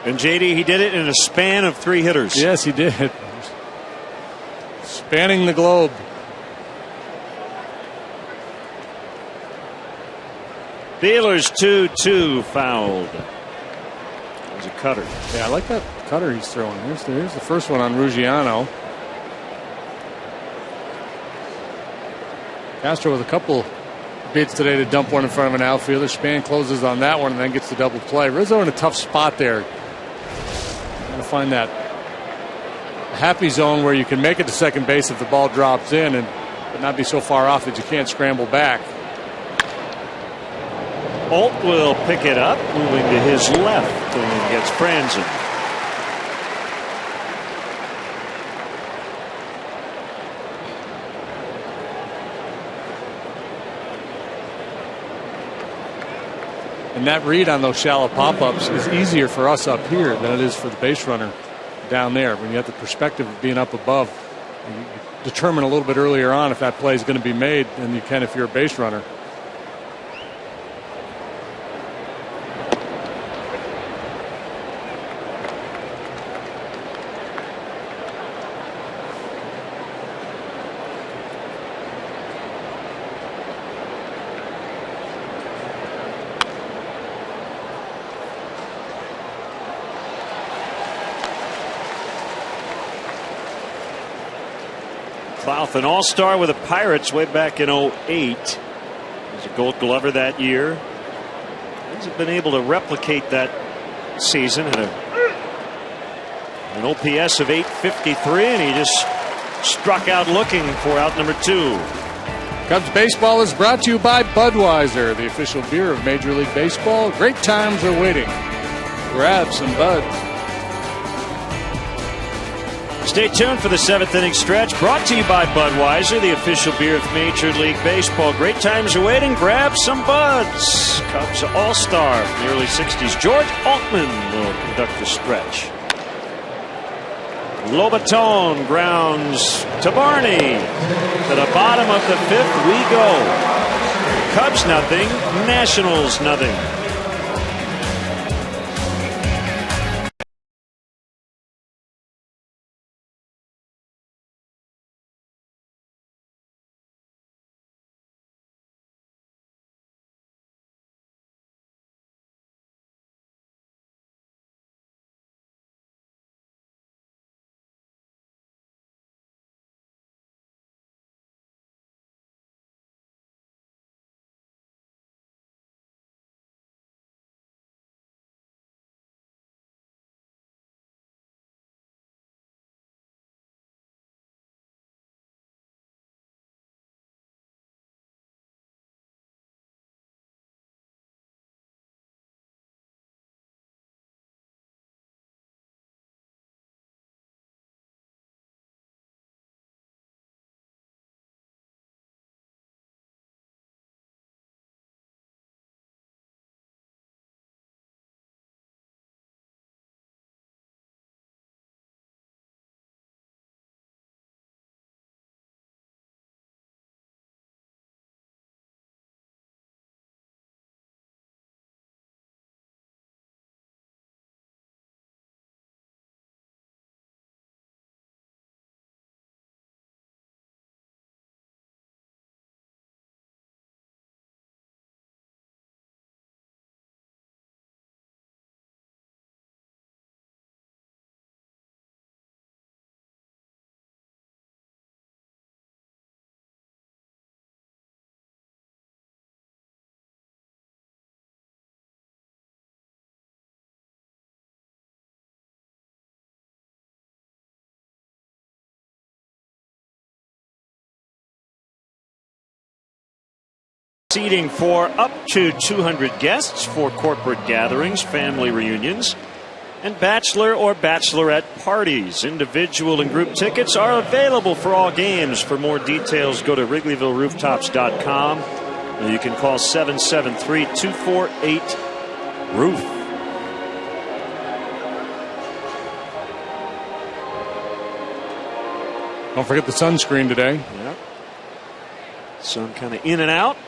And JD, he did it in a span of 3 hitters. Yes, he did. Spanning the globe. Beeler's 2-2 fouled. There's a cutter. Yeah, I like that cutter he's throwing. Here's the first one on Ruggiano. Castro with a couple bids today to dump one in front of an outfielder. Span closes on that one and then gets the double play. Rizzo in a tough spot there. Got to find that happy zone where you can make it to second base if the ball drops in, but not be so far off that you can't scramble back. Alt will pick it up, moving to his left, and gets Franzen. And that read on those shallow pop-ups is easier for us up here than it is for the base runner down there. When you have the perspective of being up above, you determine a little bit earlier on if that play is going to be made than you can if you're a base runner. Clouth, an all-star with the Pirates way back in 08. He was a Gold Glover that year. Hasn't been able to replicate that season. Had an OPS of 853, and he just struck out looking for out number 2. Cubs baseball is brought to you by Budweiser, the official beer of Major League Baseball. Great times are waiting. Grab some Buds. Stay tuned for the 7th inning stretch, brought to you by Budweiser, the official beer of Major League Baseball. Great times are waiting. Grab some Buds. Cubs all-star from the early 60s. George Altman will conduct the stretch. Lobaton grounds to Barney. To the bottom of the 5th we go. Cubs nothing, Nationals nothing. Seating for up to 200 guests for corporate gatherings, family reunions, and bachelor or bachelorette parties. Individual and group tickets are available for all games. For more details, go to WrigleyvilleRooftops.com. Or you can call 773-248-ROOF. Don't forget the sunscreen today. Yep. Sun kind of in and out.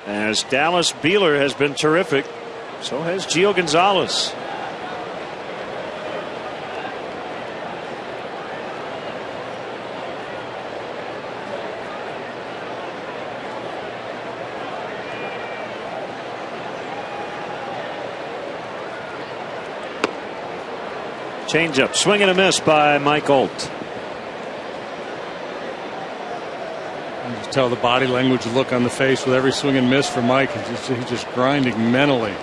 As Dallas Beeler has been terrific, so has Gio Gonzalez. Changeup, swing and a miss by Mike Olt. You just tell the body language, look on the face with every swing and miss for Mike. He's just grinding mentally.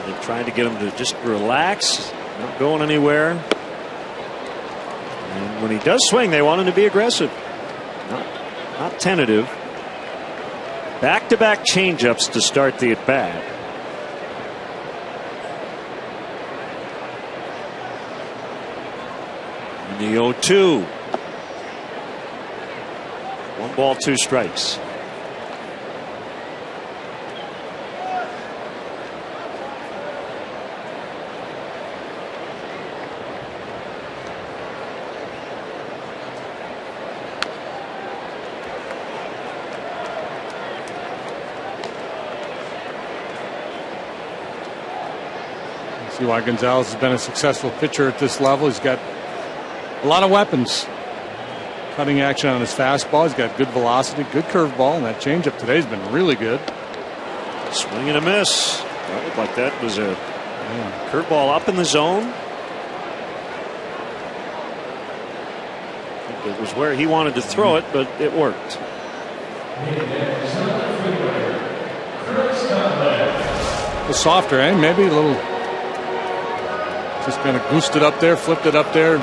They're trying to get him to just relax, not going anywhere. And when he does swing, they want him to be aggressive, not tentative. Back-to-back changeups to start the at-bat. And the 0-2. 1 ball, 2 strikes. See why Gonzalez has been a successful pitcher at this level. He's got a lot of weapons. Cutting action on his fastball. He's got good velocity, good curveball, and that changeup today has been really good. Swing and a miss. That looked like that was a curveball up in the zone. It was where he wanted to throw it, but it worked. A little softer, eh? Maybe a little. Just kind of goosed it up there, flipped it up there.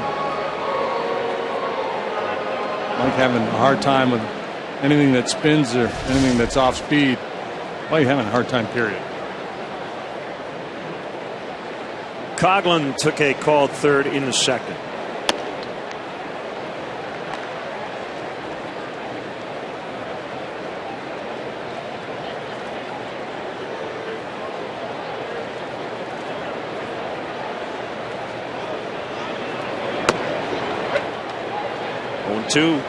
Mike having a hard time with anything that spins or anything that's off speed. Mike having a hard time, period. Coghlan took a called third in the second. Two.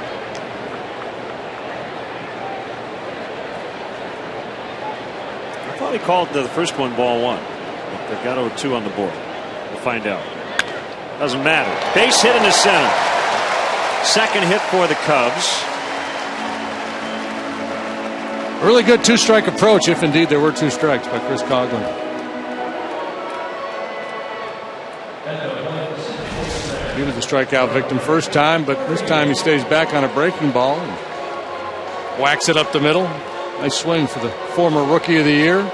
I thought he called the first one ball 1. But they've got 0-2 on the board. We'll find out. Doesn't matter. Base hit in the center. Second hit for the Cubs. Really good 2-strike approach, if indeed there were 2 strikes by Chris Coghlan. He was the strikeout victim first time, but this time he stays back on a breaking ball and whacks it up the middle. Nice swing for the former Rookie of the Year.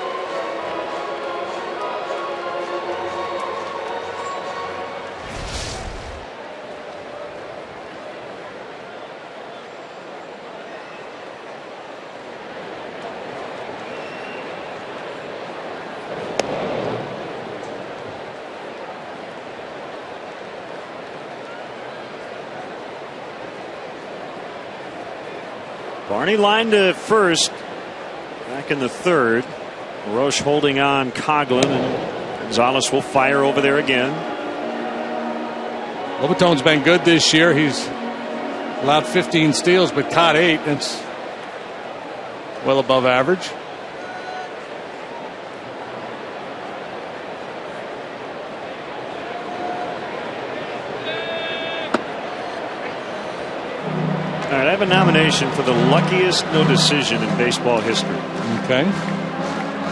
Barney lined to first back in the third. Roche holding on Coghlan, and Gonzalez will fire over there again. Lobaton's been good this year. He's allowed 15 steals but caught 8. That's well above average. All right, I have a nomination for the luckiest no decision in baseball history. Okay.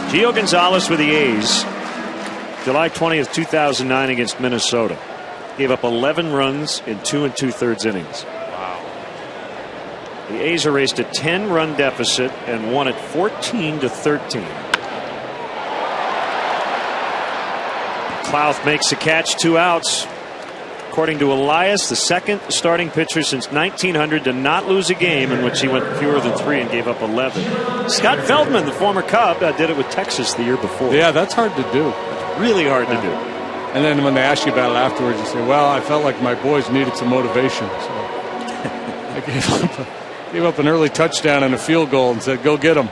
Gio Gonzalez with the A's, July 20th, 2009 against Minnesota. Gave up 11 runs in 2 2/3 innings. Wow. The A's erased a 10-run deficit and won it 14-13. Clouth makes the catch, 2 outs. According to Elias, the second starting pitcher since 1900 to not lose a game in which he went fewer than 3 and gave up 11. Scott Feldman, the former Cub, did it with Texas the year before. Yeah, that's hard to do. Really hard to do. And then when they ask you about it afterwards, you say, well, I felt like my boys needed some motivation. So I gave up an early touchdown and a field goal and said, go get them.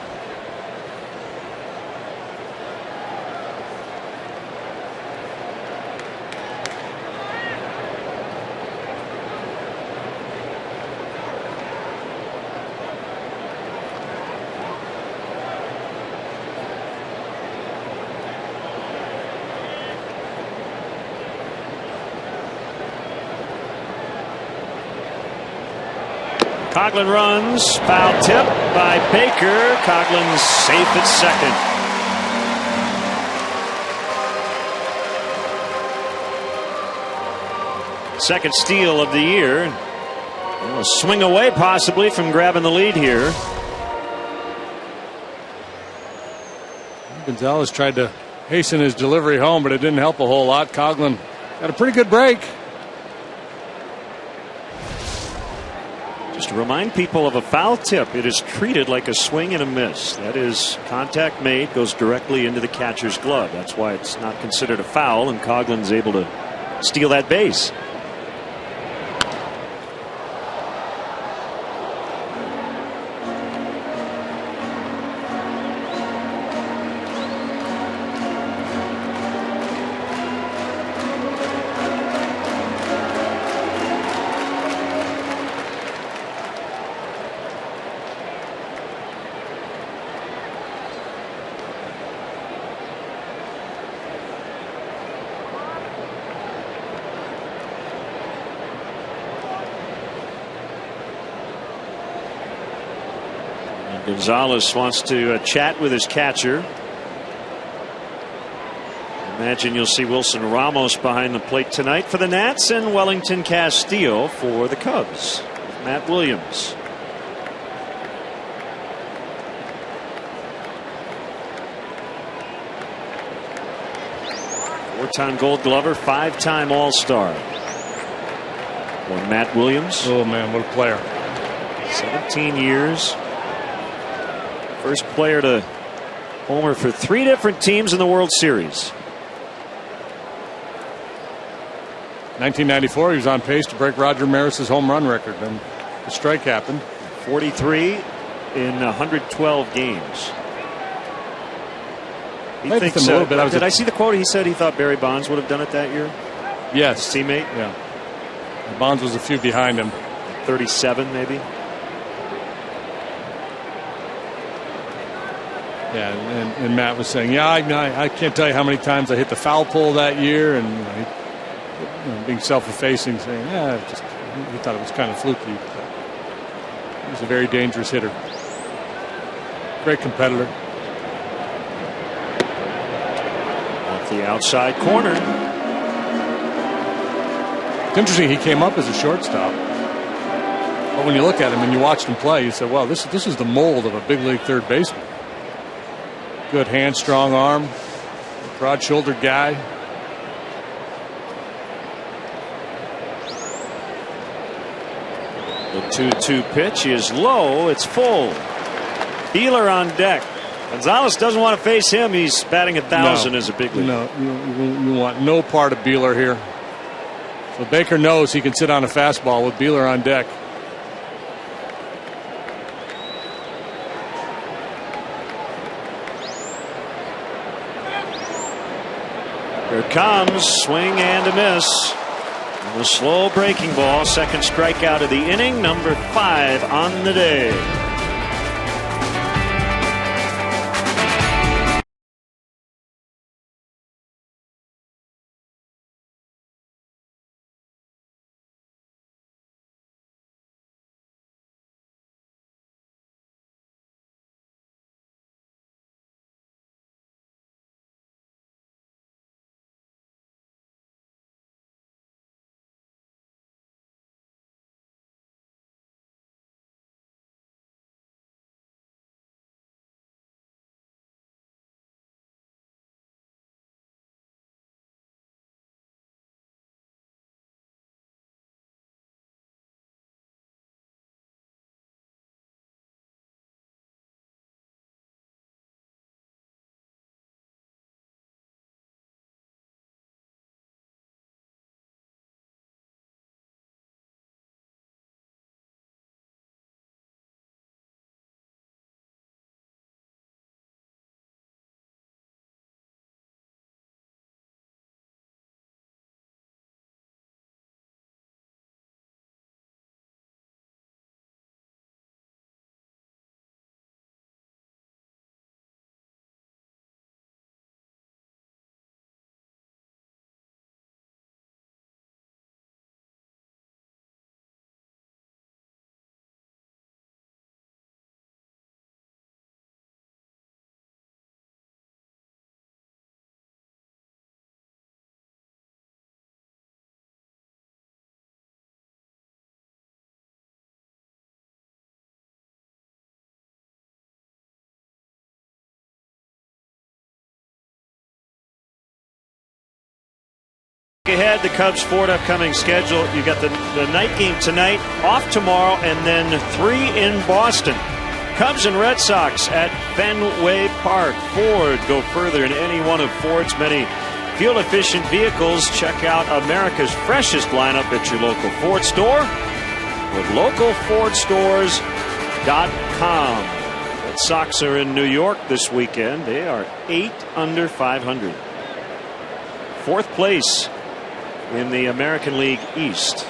Coghlan runs, foul tip by Baker. Coghlan's safe at second. Second steal of the year. A swing away possibly from grabbing the lead here. Gonzalez tried to hasten his delivery home, but it didn't help a whole lot. Coughlin got a pretty good break. Just to remind people of a foul tip, it is treated like a swing and a miss. That is, contact made, goes directly into the catcher's glove. That's why it's not considered a foul, and Coughlin's able to steal that base. Gonzalez wants to chat with his catcher. Imagine you'll see Wilson Ramos behind the plate tonight for the Nats, and Wellington Castillo for the Cubs. Matt Williams. Four-time Gold Glover, five-time All-Star. Matt Williams. Oh man, what a player! 17 years. First player to homer for three different teams in the World Series. 1994, he was on pace to break Roger Maris's home run record, and the strike happened. 43 in 112 games. He thinks a little bit. Did I see the quote? He said he thought Barry Bonds would have done it that year. Yes, his teammate. Yeah, Bonds was a few behind him. 37 maybe. Yeah, and Matt was saying, yeah, I can't tell you how many times I hit the foul pole that year, and being self-effacing, saying, yeah, he thought it was kind of fluky. He was a very dangerous hitter, great competitor. Off the outside corner. It's interesting, he came up as a shortstop, but when you look at him and you watched him play, you say, well, this is the mold of a big league third baseman. Good hand, strong arm, broad-shouldered guy. The 2-2 pitch is low. It's full. Beeler on deck. Gonzalez doesn't want to face him. He's batting 1,000 as a big league. No, you want no part of Beeler here. So Baker knows he can sit on a fastball with Beeler on deck. Here comes, swing and a miss. And a slow breaking ball, second strikeout of the inning, number 5 on the day. Ahead, the Cubs' 4 upcoming schedule. You got the night game tonight, off tomorrow, and then 3 in Boston. Cubs and Red Sox at Fenway Park. Ford, go further in any one of Ford's many fuel-efficient vehicles. Check out America's freshest lineup at your local Ford store with localfordstores.com. Red Sox are in New York this weekend. They are 8 under 500. 4th place in the American League East.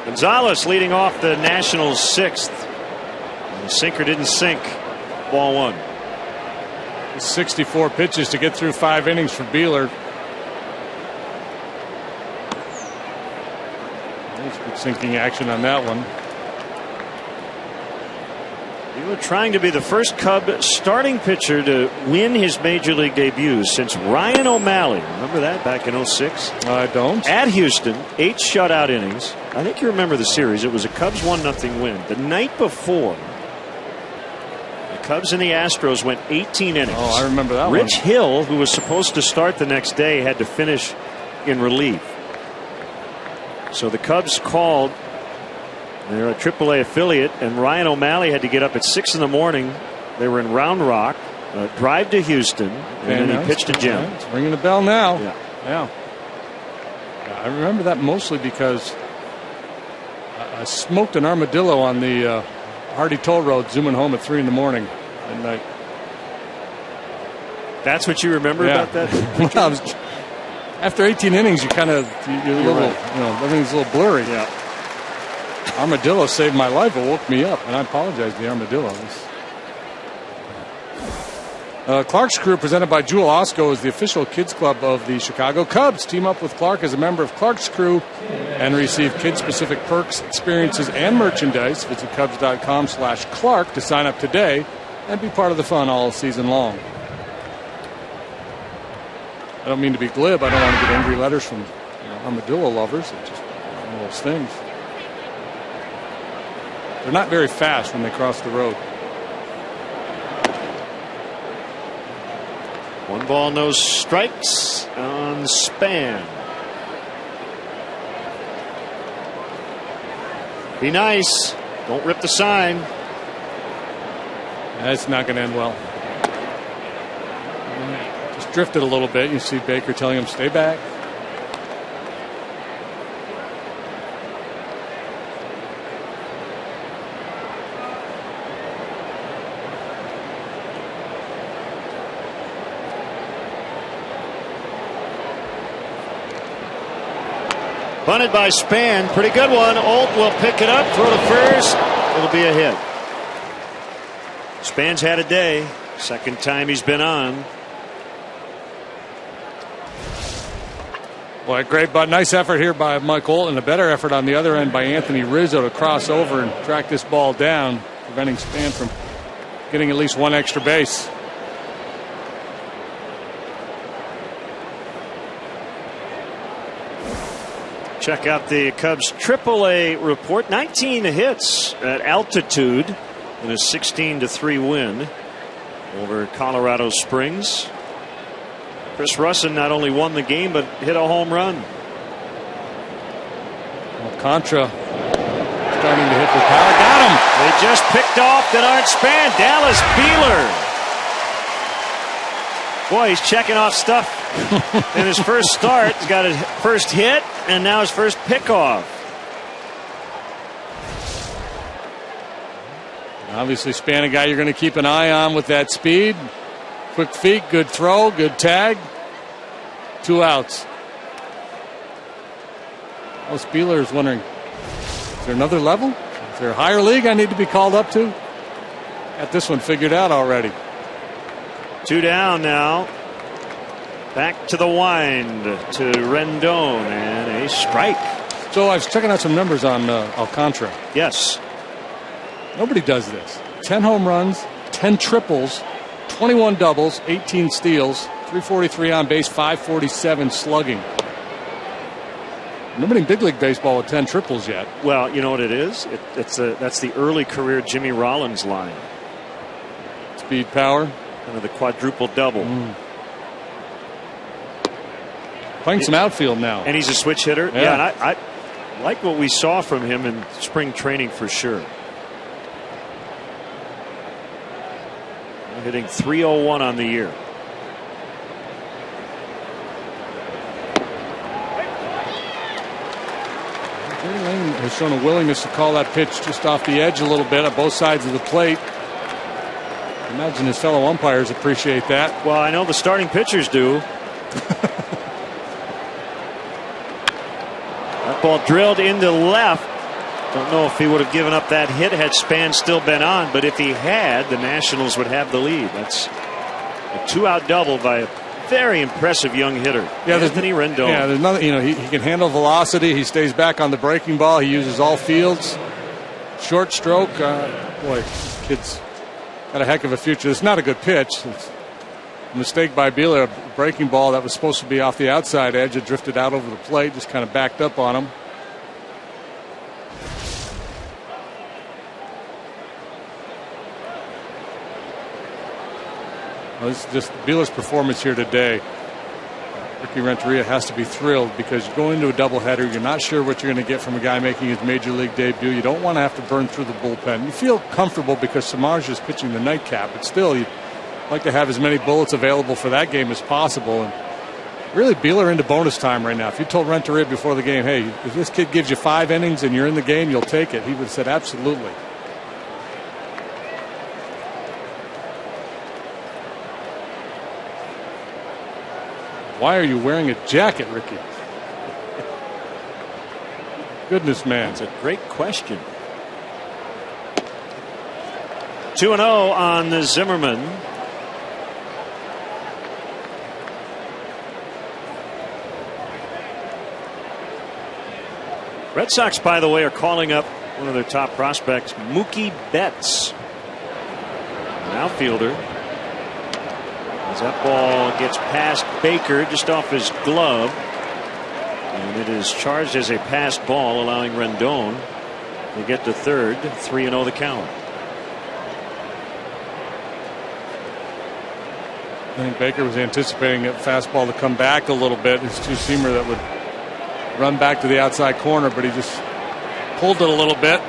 Gonzalez leading off the Nationals 6th. The sinker didn't sink. Ball 1. 64 pitches to get through 5 innings for Beeler. Nice good sinking action on that one. Beeler trying to be the first Cub starting pitcher to win his major league debut since Ryan O'Malley. Remember that back in 06? I don't. At Houston, 8 shutout innings. I think you remember the series. It was a Cubs 1-0 win. The night before, the Cubs and the Astros went 18 innings. Oh, I remember that one. Rich Hill, who was supposed to start the next day, had to finish in relief. So the Cubs called. They're a AAA affiliate, and Ryan O'Malley had to get up at 6 in the morning. They were in Round Rock, drive to Houston, and then he pitched to Jim. It's ringing the bell now. Yeah. I remember that mostly because I smoked an armadillo on the Hardy Toll Road, zooming home at 3 in the morning at night. That's what you remember about that? After 18 innings, you're a little, right. Everything's a little blurry. Yeah. Armadillo saved my life. It woke me up, and I apologize to the armadillo. Clark's Crew, presented by Jewel Osco, is the official kids club of the Chicago Cubs. Team up with Clark as a member of Clark's Crew and receive kid-specific perks, experiences, and merchandise. Visit Cubs.com/Clark to sign up today and be part of the fun all season long. I don't mean to be glib. I don't want to get angry letters from armadillo lovers. It's just one of those things. They're not very fast when they cross the road. 1 ball, no strikes on Span. Be nice. Don't rip the sign. That's not going to end well. Just drifted a little bit. You see Baker telling him, stay back. Bunted by Span. Pretty good one. Olt will pick it up, throw to first. It'll be a hit. Span's had a day. Second time he's been on. Boy, great, but nice effort here by Mike Olt, and a better effort on the other end by Anthony Rizzo to cross over and track this ball down, preventing Span from getting at least 1 extra base. Check out the Cubs AAA report. 19 hits at altitude in a 16-3 win over Colorado Springs. Chris Russin not only won the game but hit a home run. Alcantara starting to hit with power. Got him. They just picked off Denard Span. Dallas Beeler. Boy, he's checking off stuff in his first start. He's got his first hit and now his first pickoff. Obviously, Span, a guy you're going to keep an eye on with that speed. Quick feet, good throw, good tag. 2 outs. Well, Spieler is wondering, is there another level? Is there a higher league I need to be called up to? Got this one figured out already. 2 down now. Back to the wind to Rendon, and a strike. So I was checking out some numbers on Alcantara. Yes. Nobody does this. 10 home runs, 10 triples, 21 doubles, 18 steals, 343 on base, 547 slugging. Nobody in big league baseball with 10 triples yet. Well, you know what it is? That's the early career Jimmy Rollins line. Speed, power. Kind of the quadruple double. Playing some outfield now. And he's a switch hitter. Yeah, and I like what we saw from him in spring training for sure. Hitting .301 on the year. Jerry Lane has shown a willingness to call that pitch just off the edge a little bit on both sides of the plate. I imagine his fellow umpires appreciate that. Well, I know the starting pitchers do. That ball drilled into left. Don't know if he would have given up that hit had Span still been on, but if he had, the Nationals would have the lead. That's a 2-out double by a very impressive young hitter. Yeah, Anthony Rendon. Yeah, there's nothing. He can handle velocity. He stays back on the breaking ball. He uses all fields. Short stroke. Boy, kid's got a heck of a future. It's not a good pitch. It's a mistake by Beeler. A breaking ball that was supposed to be off the outside edge. It drifted out over the plate. Just kind of backed up on him. Well, this is just Beeler's performance here today. Ricky Renteria has to be thrilled because you go into a doubleheader, you're not sure what you're going to get from a guy making his major league debut. You don't want to have to burn through the bullpen. You feel comfortable because Samardzija is pitching the nightcap, but still you'd like to have as many bullets available for that game as possible. And really, Beeler into bonus time right now. If you told Renteria before the game, hey, if this kid gives you 5 innings and you're in the game, you'll take it, he would have said absolutely. Why are you wearing a jacket, Ricky? Goodness, man. That's a great question. 2-0 on the Zimmerman. Red Sox, by the way, are calling up one of their top prospects, Mookie Betts, an outfielder. As that ball gets past Baker just off his glove, and it is charged as a passed ball, allowing Rendon to get to third. 3-0 the count. I think Baker was anticipating a fastball to come back a little bit. His two-seamer that would run back to the outside corner, but he just pulled it a little bit.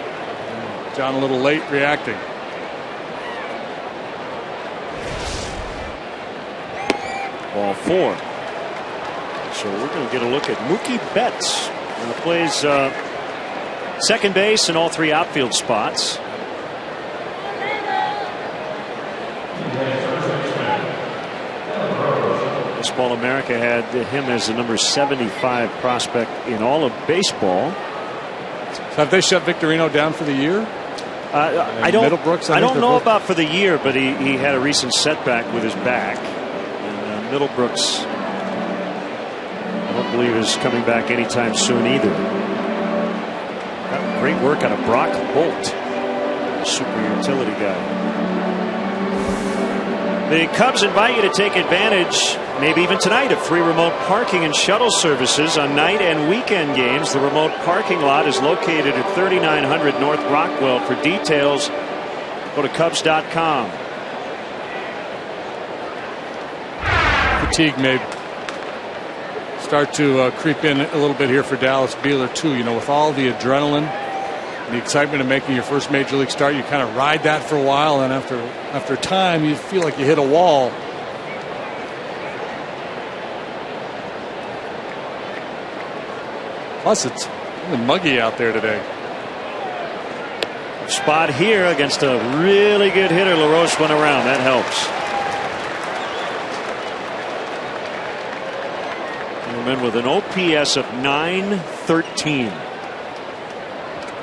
John a little late reacting. Ball 4. So we're going to get a look at Mookie Betts, who plays second base and all 3 outfield spots. Baseball America had him as the number 75 prospect in all of baseball. So have they shut Victorino down for the year? I don't know about for the year, but he had a recent setback with his back. And Middlebrooks, I don't believe, is coming back anytime soon either. Got great work out of Brock Holt, super utility guy. The Cubs invite you to take advantage, maybe even tonight, of free remote parking and shuttle services on night and weekend games. The remote parking lot is located at 3900 North Rockwell. For details, go to Cubs.com. Fatigue may start to creep in a little bit here for Dallas Beeler, too. You know, with all the adrenaline and the excitement of making your first major league start, you kind of ride that for a while, and after time, you feel like you hit a wall. Plus, it's really muggy out there today. Spot here against a really good hitter. LaRoche went around. That helps. Zimmerman with an OPS of .913.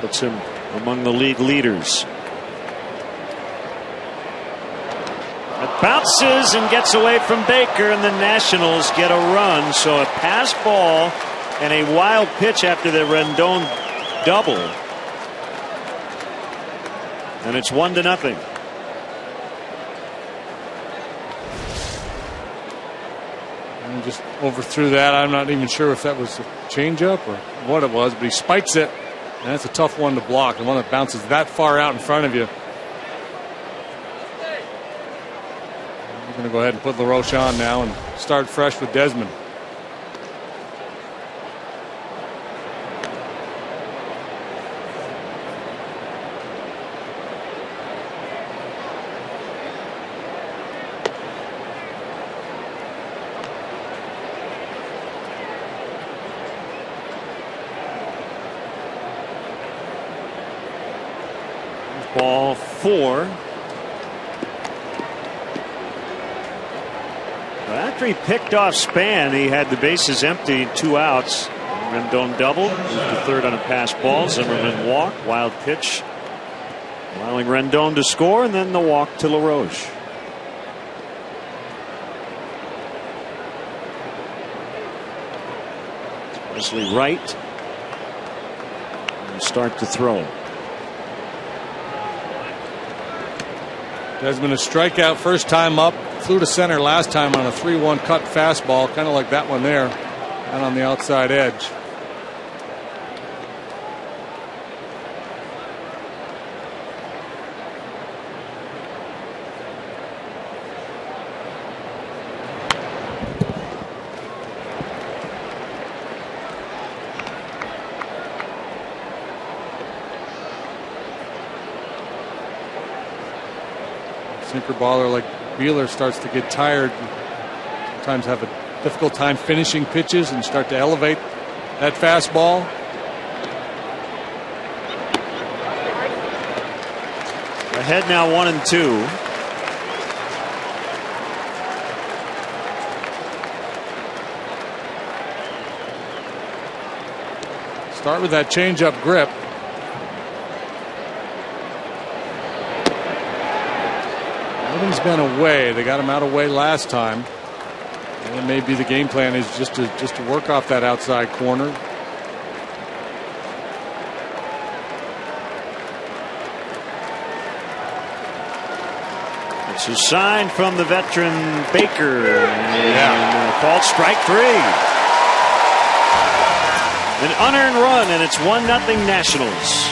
Puts him among the league leaders. It bounces and gets away from Baker, and the Nationals get a run. So a pass ball and a wild pitch after the Rendon double. And it's 1-0. And just overthrew that. I'm not even sure if that was a changeup or what it was, but he spikes it. And that's a tough one to block, the one that bounces that far out in front of you. going to go ahead and put LaRoche on now and start fresh with Desmond. Ball 4. After he picked off Span, he had the bases empty, 2 outs. Rendon doubled, moved to third on a pass ball. Zimmerman walked, wild pitch, allowing Rendon to score, and then the walk to LaRoche. Wesley right. And start to throw. Desmond a strikeout first time up, flew to center last time on a 3-1 cut fastball, kind of like that one there, and on the outside edge. Sinker baller like Beeler starts to get tired. Sometimes have a difficult time finishing pitches and start to elevate that fastball. Ahead now 1-2. Start with that changeup grip. He's been away. They got him out away last time. And it may be the game plan is just to work off that outside corner. It's a sign from the veteran Baker. Yeah. Called strike 3. An unearned run, and it's 1-0 Nationals.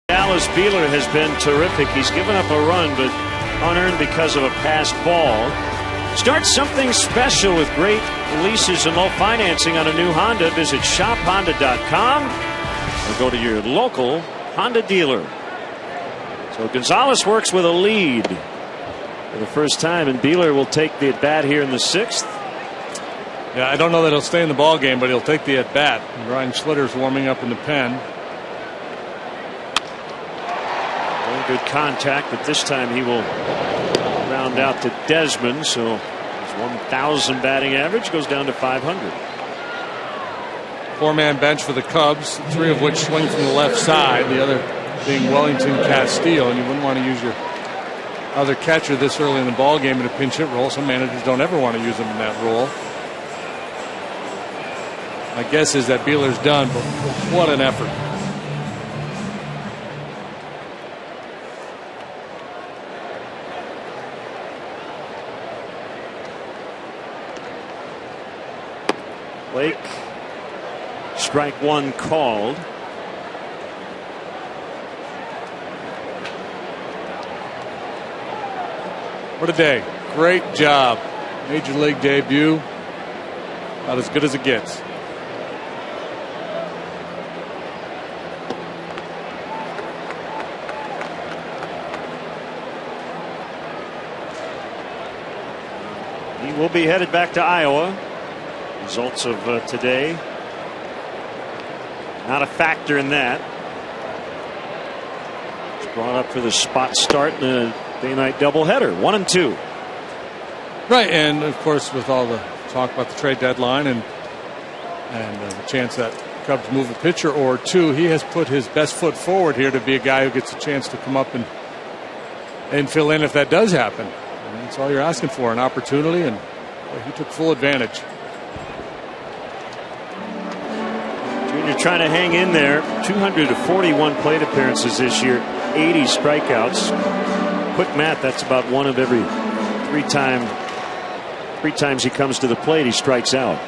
Dallas Beeler has been terrific. He's given up a run, but unearned because of a passed ball. Start something special with great leases and low financing on a new Honda. Visit shophonda.com or go to your local Honda dealer. So Gonzalez works with a lead for the first time, and Beeler will take the at-bat here in the 6th. Yeah, I don't know that he'll stay in the ball game, but he'll take the at-bat. Ryan Schlitter's warming up in the pen. Good contact, but this time he will round out to Desmond, so his 1,000 batting average goes down to 500. Four-man bench for the Cubs, 3 of which swing from the left side, the other being Wellington Castillo, and you wouldn't want to use your other catcher this early in the ball game in a pinch hit role. Some managers don't ever want to use him in that role. My guess is that Beeler's done, but what an effort. Blake, strike 1 called. What a day. Great job. Major league debut. About as good as it gets. He will be headed back to Iowa. Results of today not a factor in that. It's brought up for the spot start in the day-night doubleheader. 1-2. Right, and of course with all the talk about the trade deadline and the chance that Cubs move a pitcher or two, he has put his best foot forward here to be a guy who gets a chance to come up and fill in if that does happen. And that's all you're asking for, an opportunity, and he took full advantage. Junior trying to hang in there. 241 plate appearances this year, 80 strikeouts. Quick math, that's about one of every three times he comes to the plate, he strikes out.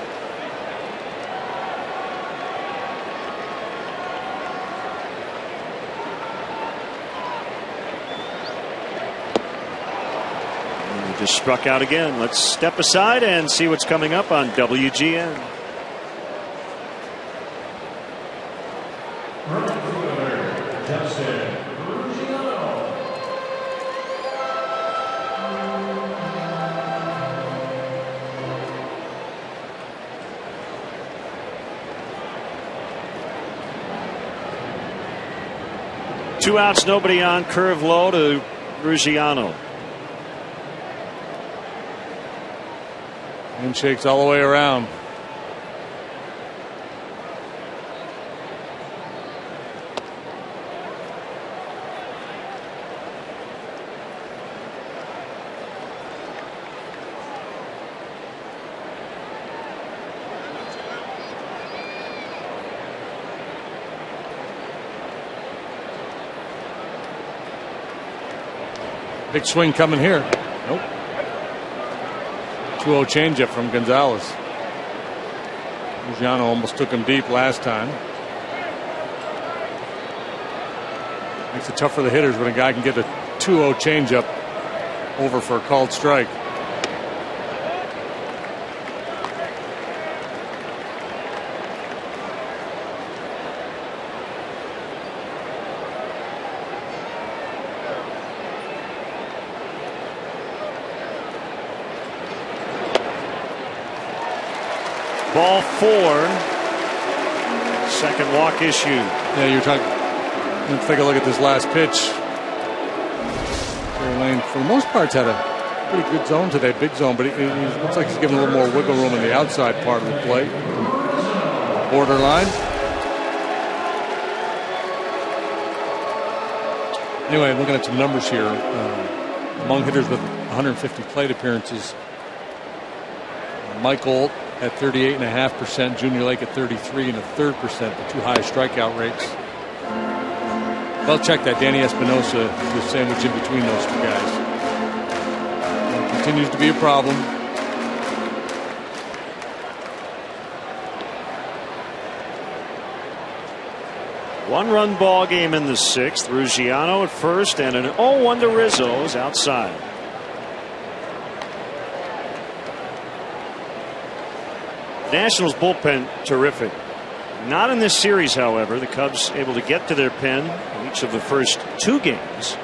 And he just struck out again. Let's step aside and see what's coming up on WGN. Two outs, nobody on. Curve low to Ruggiano. Handshakes all the way around. Big swing coming here. Nope. 2-0 changeup from Gonzalez. Ruggiano almost took him deep last time. Makes it tough for the hitters when a guy can get a 2-0 changeup over for a called strike. Ball 4. Second walk issued. Yeah, you're talking. Let's take a look at this last pitch. Jerry Lane, for the most part, had a pretty good zone today, big zone, but he looks like he's giving a little more wiggle room in the outside part of the plate. Borderline. Anyway, looking at some numbers here. Among hitters with 150 plate appearances, Mike Olt at 38.5%, Junior Lake at 33 1/3%, the two highest strikeout rates. Well, check that. Danny Espinosa was sandwiched in between those two guys. It continues to be a problem. One-run ball game in the 6th. Ruggiano at first, and an 0-1 to Rizzo is outside. Nationals bullpen terrific. Not in this series, however. The Cubs able to get to their pen in each of the first 2 games.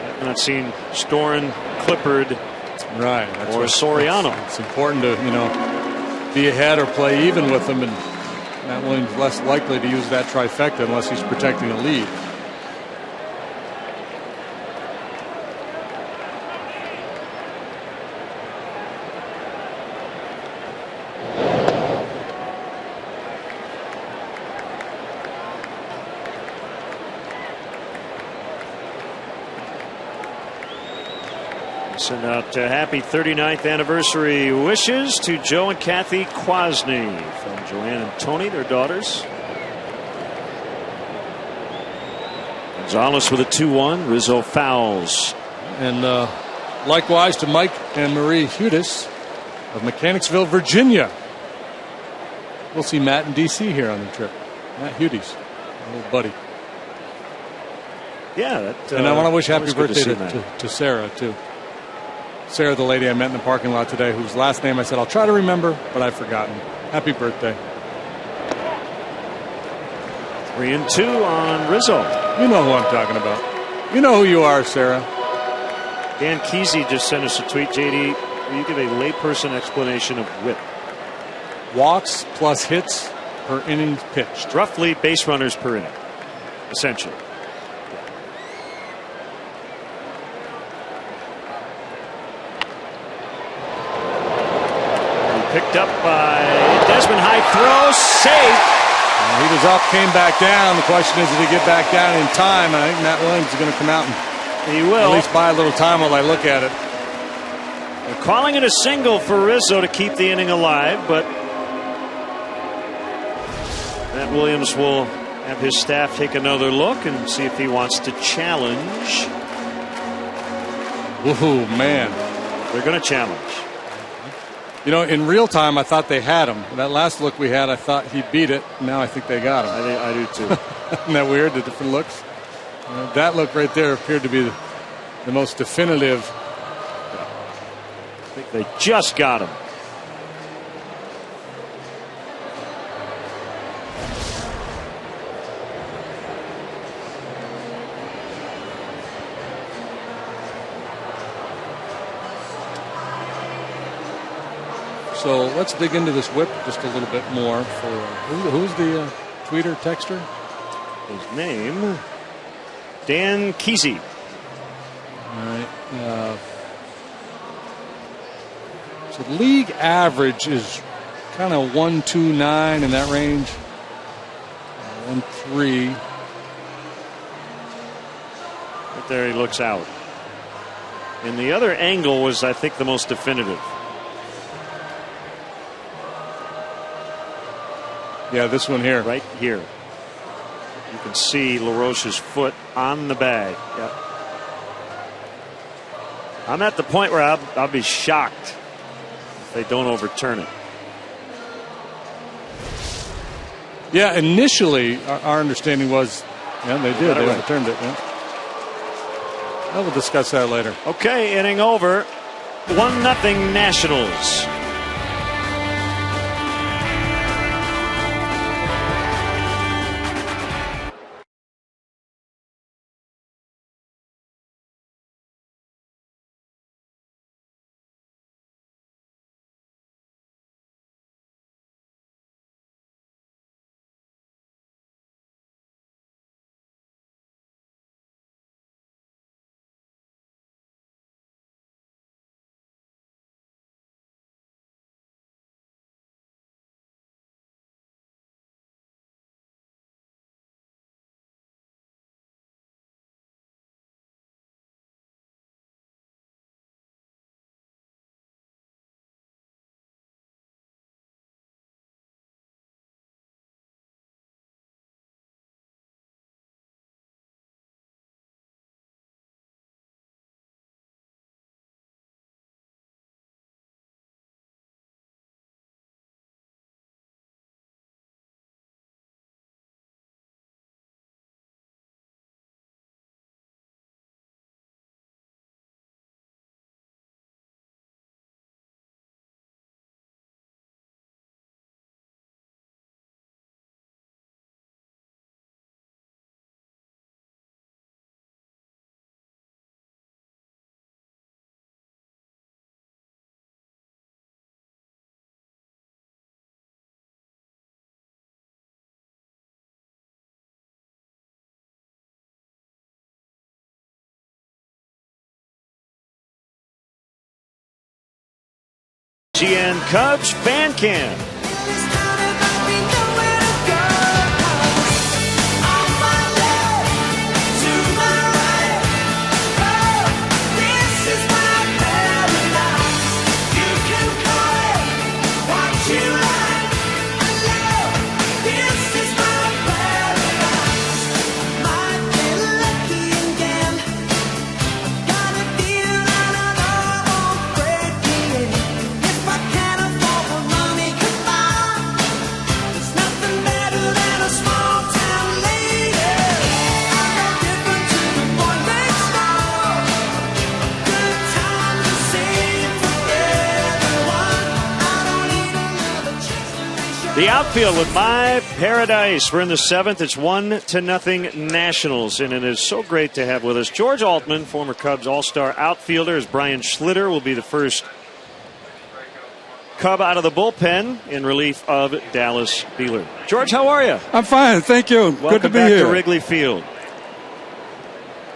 I've not seen Storen, Clippard, right, or Soriano. It's important to be ahead or play even with them, and Matt Williams less likely to use that trifecta unless he's protecting a lead. Send out happy 39th anniversary wishes to Joe and Kathy Kwasny from Joanne and Tony, their daughters. Gonzalez with a 2-1. Rizzo fouls. And likewise to Mike and Marie Hudis of Mechanicsville, Virginia. We'll see Matt in D.C. here on the trip. Matt Hudis, my little buddy. Yeah, and I want to wish happy birthday to Sarah, too. Sarah, the lady I met in the parking lot today, whose last name I said I'll try to remember, but I've forgotten. Happy birthday. 3-2 on Rizzo. You know who I'm talking about. You know who you are, Sarah. Dan Kesey just sent us a tweet. JD, will you give a layperson explanation of WHIP? Walks plus hits per inning pitched. Roughly base runners per inning, essentially. Picked up by Desmond. High throw, safe. He was up, came back down. The question is, did he get back down in time? I think Matt Williams is going to come out and he will at least buy a little time while I look at it. They're calling it a single for Rizzo to keep the inning alive, but Matt Williams will have his staff take another look and see if he wants to challenge. Ooh, man. They're going to challenge. You know, in real time, I thought they had him. That last look we had, I thought he beat it. Now I think they got him. I do too. Isn't that weird, the different looks? That look right there appeared to be the most definitive. I think they just got him. So let's dig into this whip just a little bit more. For who's the tweeter, texter? His name, Dan Kesey. All right. So the league average is kind of 1.29 in that range. 1.3. Right there, he looks out. And the other angle was, I think, the most definitive. Yeah, this one here. Right here. You can see LaRoche's foot on the bag. Yep. I'm at the point where I'll be shocked if they don't overturn it. Yeah, initially our understanding was, yeah, they did. They overturned it. Yeah. We'll discuss that later. Okay, inning over. 1-0 Nationals. GN Cubs Fan Cam. The outfield with My Paradise. We're in the 7th. It's 1-0 Nationals, and it is so great to have with us George Altman, former Cubs All-Star outfielder, as Brian Schlitter will be the first Cub out of the bullpen in relief of Dallas Beeler. George, how are you? I'm fine, thank you. Welcome Good to be back here. to Wrigley Field.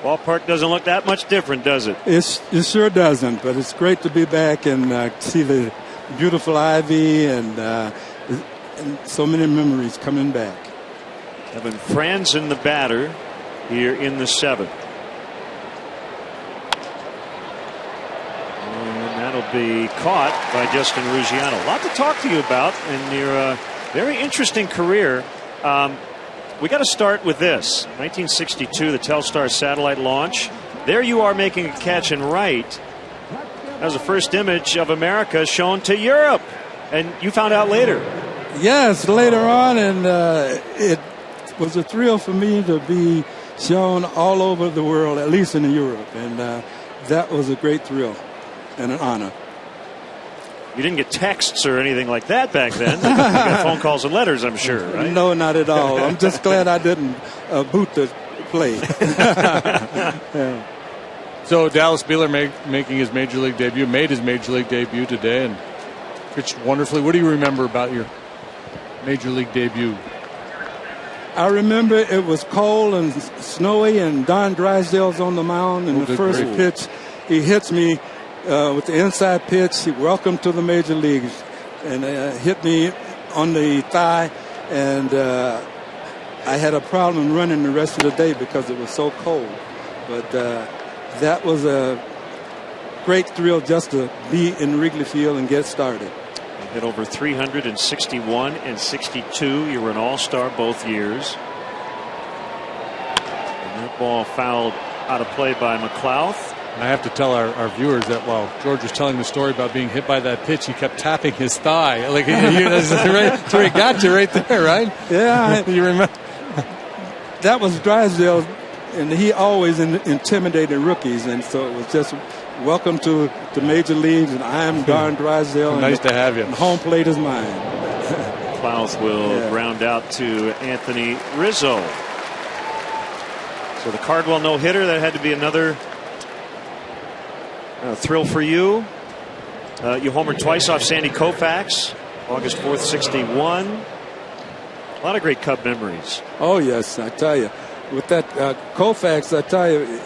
Ballpark doesn't look that much different, does it? It sure doesn't, but it's great to be back and see the beautiful ivy and so many memories coming back. Kevin Franzen, the batter, here in the 7th. And that'll be caught by Justin Ruggiano. A lot to talk to you about in your very interesting career. We got to start with this. 1962, the Telstar satellite launch. There you are making a catch in right. That was the first image of America shown to Europe. And you found out later. Yes, later on, and it was a thrill for me to be shown all over the world, at least in Europe. And that was a great thrill and an honor. You didn't get texts or anything like that back then. You got phone calls and letters, I'm sure, right? No, not at all. I'm just glad I didn't boot the play. Yeah. So Dallas Beeler making his major league debut, made his major league debut today, and pitched wonderfully. What do you remember about your major league debut? I remember it was cold and snowy, and Don Drysdale's on the mound. And the first pitch, he hits me with the inside pitch. He welcome to the major leagues, and hit me on the thigh, and I had a problem running the rest of the day because it was so cold. But that was a great thrill just to be in Wrigley Field and get started. You hit over 361 and 62. You were an all-star both years. And that ball fouled out of play by McLouth. And I have to tell our viewers that while George was telling the story about being hit by that pitch, he kept tapping his thigh. Like that's where he got you right there, right? Yeah. You remember? That was Drysdale, and he always intimidated rookies, and so it was just welcome to the major leagues, and I am Don Drysdale. Nice to have you. And home plate is mine. McLouth will ground out to Anthony Rizzo. So the Cardwell no-hitter, that had to be another thrill for you. You homered twice off Sandy Koufax, August 4th, 61. A lot of great Cub memories. Oh, yes, I tell you. With that Koufax, I tell you,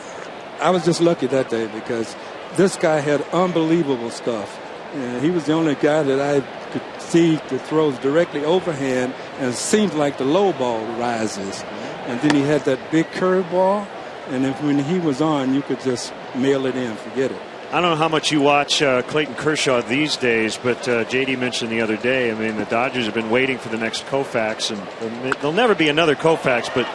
I was just lucky that day because this guy had unbelievable stuff. And he was the only guy that I could see that throws directly overhand, and it seemed like the low ball rises. And then he had that big curveball, and then when he was on, you could just mail it in, forget it. I don't know how much you watch Clayton Kershaw these days, but JD mentioned the other day, I mean, the Dodgers have been waiting for the next Koufax, and there'll never be another Koufax, but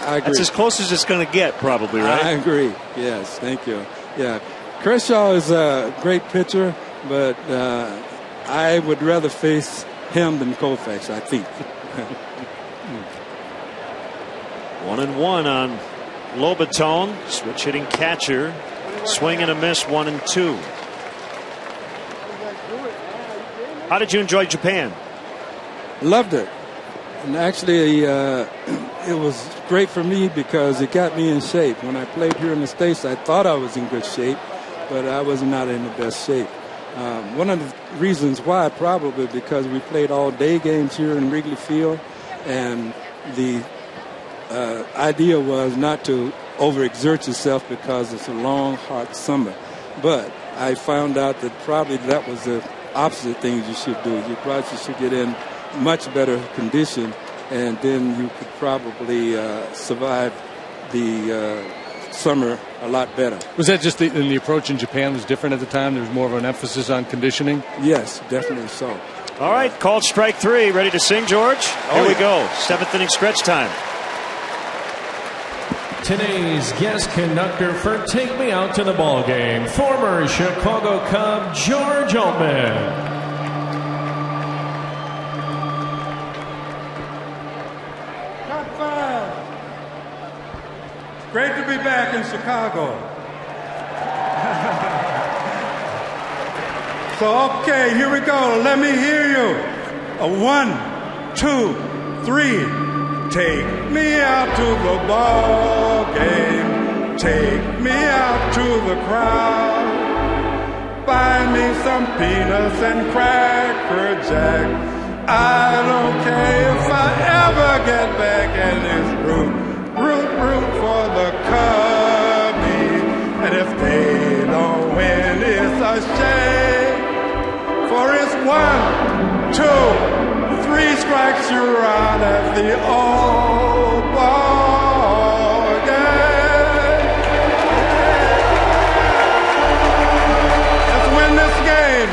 I agree. That's as close as it's going to get, probably, right? I agree. Yes, thank you. Yeah, Kershaw is a great pitcher, but I would rather face him than Koufax, I think. 1-1 on Lobaton, switch hitting catcher. Swing and a miss, 1-2. How did you enjoy Japan? Loved it. And actually, it was great for me because it got me in shape. When I played here in the States, I thought I was in good shape, but I was not in the best shape. One of the reasons why, probably because we played all day games here in Wrigley Field, and the idea was not to overexert yourself because it's a long, hot summer. But I found out that probably that was the opposite thing you should do. You probably should get in much better condition, and then you could probably survive the summer a lot better. Was that just the approach in Japan was different at the time? There was more of an emphasis on conditioning? Yes, definitely so. All right, called strike 3. Ready to sing, George? Here we go. 7th inning stretch time. Today's guest conductor for Take Me Out to the Ball Game, former Chicago Cub George Altman. Top 5. Great to be back in Chicago. So, okay, here we go. Let me hear you. A 1, 2, 3. Take me out to the ball game. Take me out to the crowd. Buy me some peanuts and Cracker Jack. I don't care if I ever get back, and it's root for the Cubbies. And if they don't win, it's a shame. For it's 1, 2, 3 strikes, you're out at the old ball game. Let's win this game.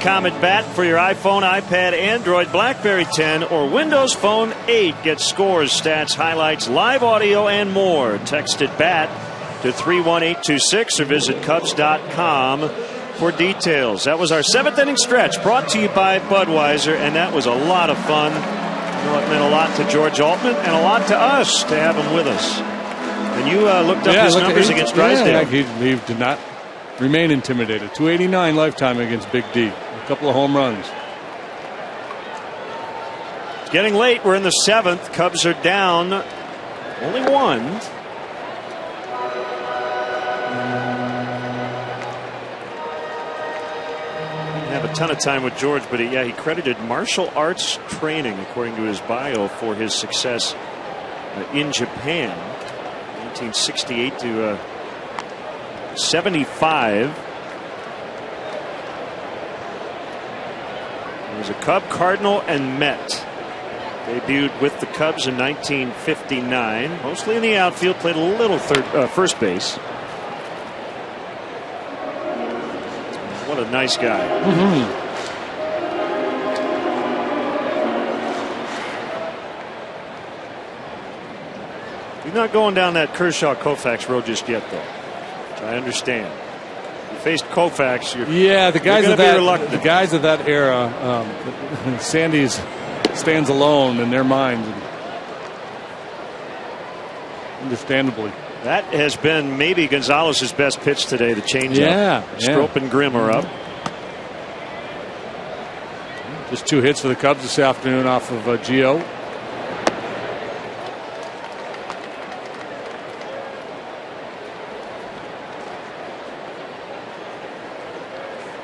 Comet Bat for your iPhone, iPad, Android, BlackBerry 10, or Windows Phone 8. Get scores, stats, highlights, live audio, and more. Text it BAT to 31826 or visit Cubs.com for details. That was our 7th inning stretch brought to you by Budweiser, and that was a lot of fun. You know, it meant a lot to George Altman and a lot to us to have him with us. And you looked up his numbers against Drysdale. He did not remain intimidated. 289 lifetime against Big D. A couple of home runs. It's getting late. We're in the 7th. Cubs are down only 1. Didn't have a ton of time with George, but he credited martial arts training, according to his bio, for his success in Japan, 1968 to 75. He was a Cub, Cardinal, and Met. Debuted with the Cubs in 1959, mostly in the outfield, played a little first base. What a nice guy. He's not going down that Kershaw-Koufax road just yet, though, which I understand. You faced Koufax, the guys of that era, Sandy's stands alone in their minds, understandably. That has been maybe Gonzalez's best pitch today, the changeup. Strop and Grimm are up. Just 2 hits for the Cubs this afternoon off of Gio.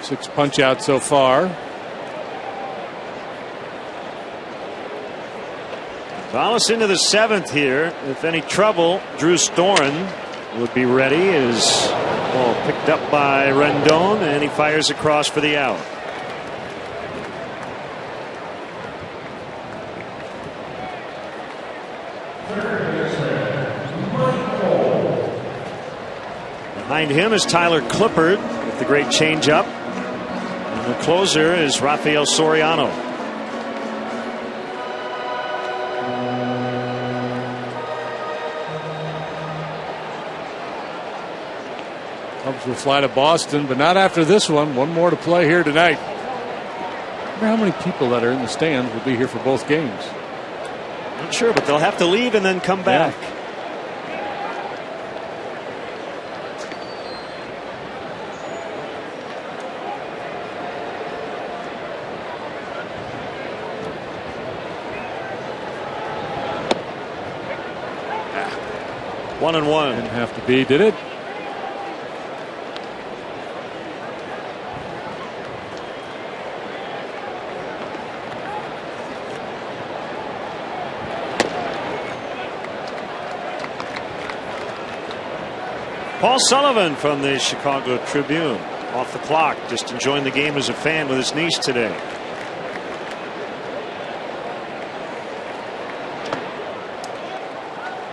Six punch out so far. Gonzalez into the 7th here. If any trouble, Drew Storen would be ready. Is ball picked up by Rendon, and he fires across for the out. Behind him is Tyler Clippard with the great changeup. And the closer is Rafael Soriano. Cubs will fly to Boston, but not after this one. One more to play here tonight. I wonder how many people that are in the stands will be here for both games. Not sure, but they'll have to leave and then come back. 1-1. Didn't have to be, did it? Paul Sullivan from the Chicago Tribune off the clock, just enjoying the game as a fan with his niece today.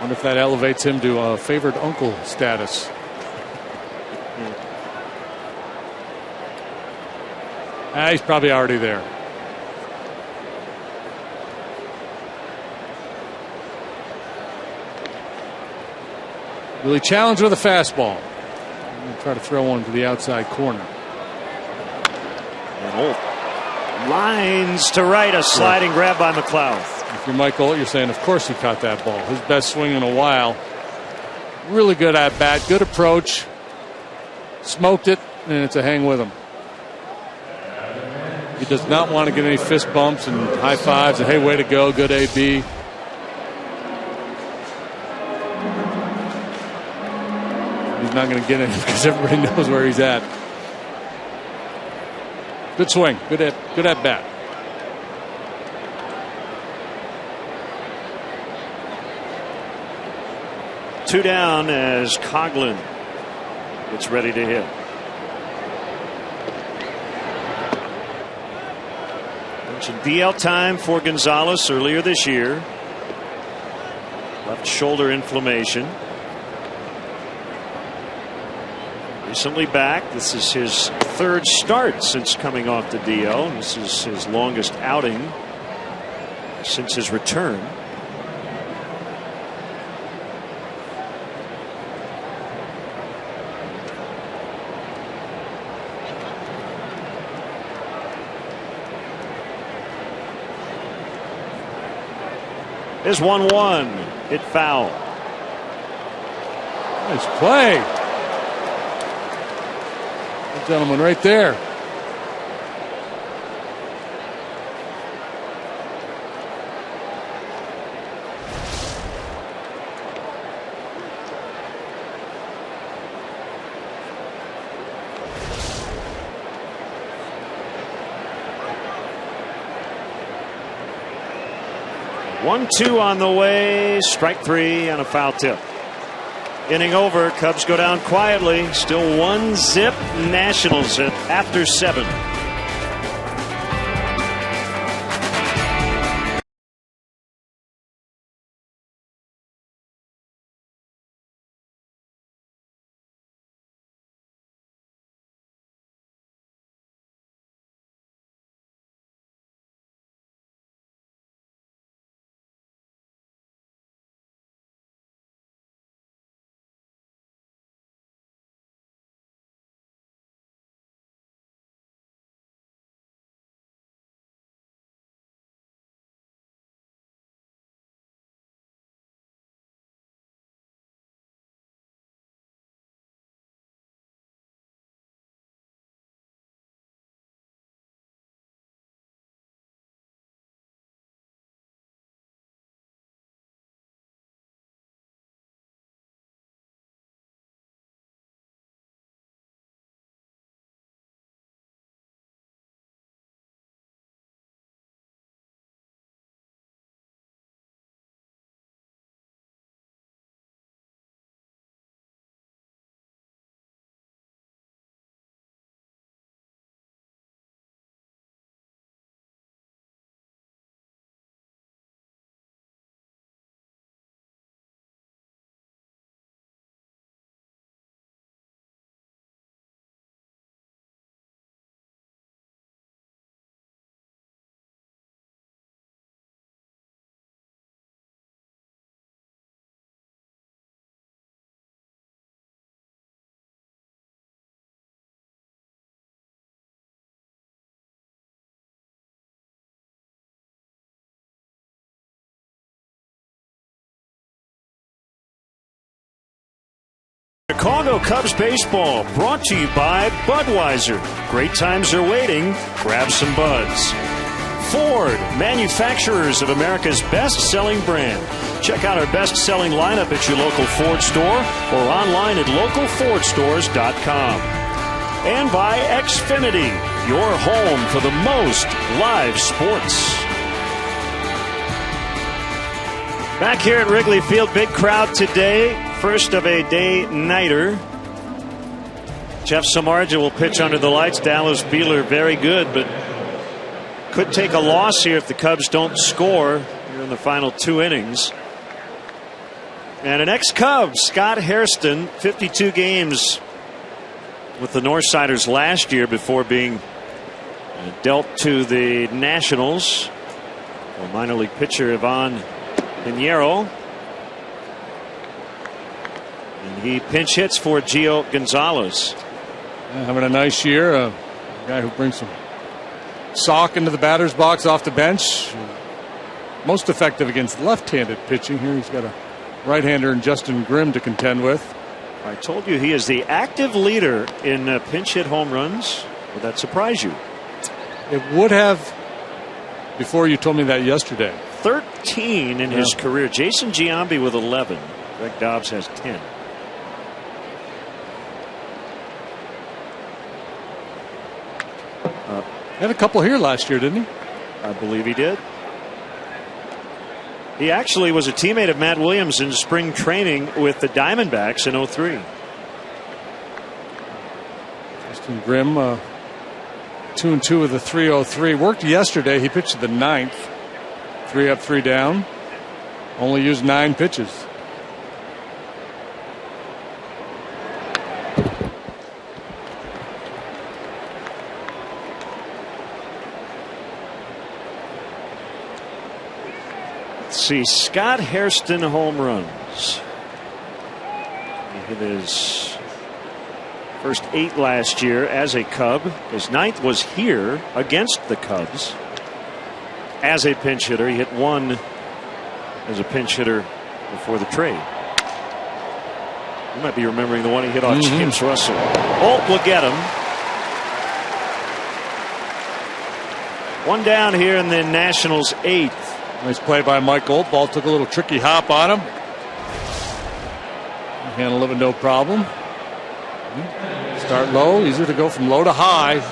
Wonder if that elevates him to a favored uncle status. He's probably already there. Really challenge with a fastball. Try to throw one to the outside corner. And Holt lines to right, a sliding grab by McLeod. If you're Mike Holt, you're saying, of course he caught that ball. His best swing in a while. Really good at bat, good approach. Smoked it, and it's a hang with him. He does not want to get any fist bumps and high fives and hey, way to go, good AB. He's not going to get it because everybody knows where he's at. Good swing. Good at bat. Two down as Coughlin gets ready to hit. Mentioned DL time for Gonzalez earlier this year. Left shoulder inflammation. Recently back. This is his third start since coming off the DL. This is his longest outing since his return. There's 1-1. Hit foul. Nice play. Gentleman right there. One-two on the way. Strike three on a foul tip. Inning over. Cubs go down quietly. Still 1-zip. Nationals after 7. Chicago Cubs baseball brought to you by Budweiser. Great times are waiting. Grab some buds. Ford, manufacturers of America's best-selling brand. Check out our best-selling lineup at your local Ford store or online at localfordstores.com. And by Xfinity, your home for the most live sports. Back here at Wrigley Field, big crowd today. First of a day-nighter. Jeff Samardzija will pitch under the lights. Dallas Beeler, very good, but could take a loss here if the Cubs don't score here in the final 2 innings. And an ex-Cub, Scott Hairston, 52 games with the Northsiders last year before being dealt to the Nationals. Minor league pitcher Ivan Pinheiro. And he pinch hits for Gio Gonzalez. Yeah, having a nice year. A guy who brings some sock into the batter's box off the bench. Most effective against left-handed pitching. Here he's got a right-hander in Justin Grimm to contend with. I told you he is the active leader in pinch hit home runs. Would that surprise you? It would have before you told me that yesterday. 13 in his career. Jason Giambi with 11. Greg Dobbs has 10. Had a couple here last year, didn't he? I believe he did. He actually was a teammate of Matt Williams in spring training with the Diamondbacks in 03. Justin Grimm, 2-2 with a 3.03. Worked yesterday. He pitched the 9th. 3 up, 3 down. Only used 9 pitches. See, Scott Hairston home runs. He hit his first 8 last year as a Cub. His 9th was here against the Cubs as a pinch hitter. He hit 1 as a pinch hitter before the trade. You might be remembering the one he hit on James Russell. Holt will get him. 1 down here in the Nationals' 8th. Nice play by Mike Olt. Ball took a little tricky hop on him. Handled it with no problem. Start low. Easier to go from low to high.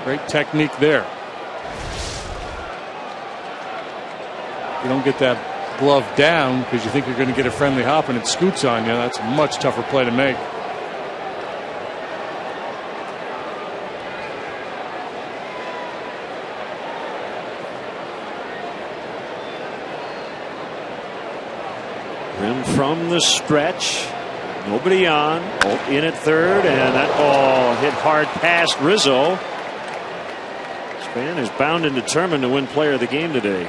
Great technique there. You don't get that glove down because you think you're going to get a friendly hop and it scoots on you. That's a much tougher play to make. From the stretch, nobody on. Holt in at third, and that ball hit hard past Rizzo. Span is bound and determined to win player of the game today.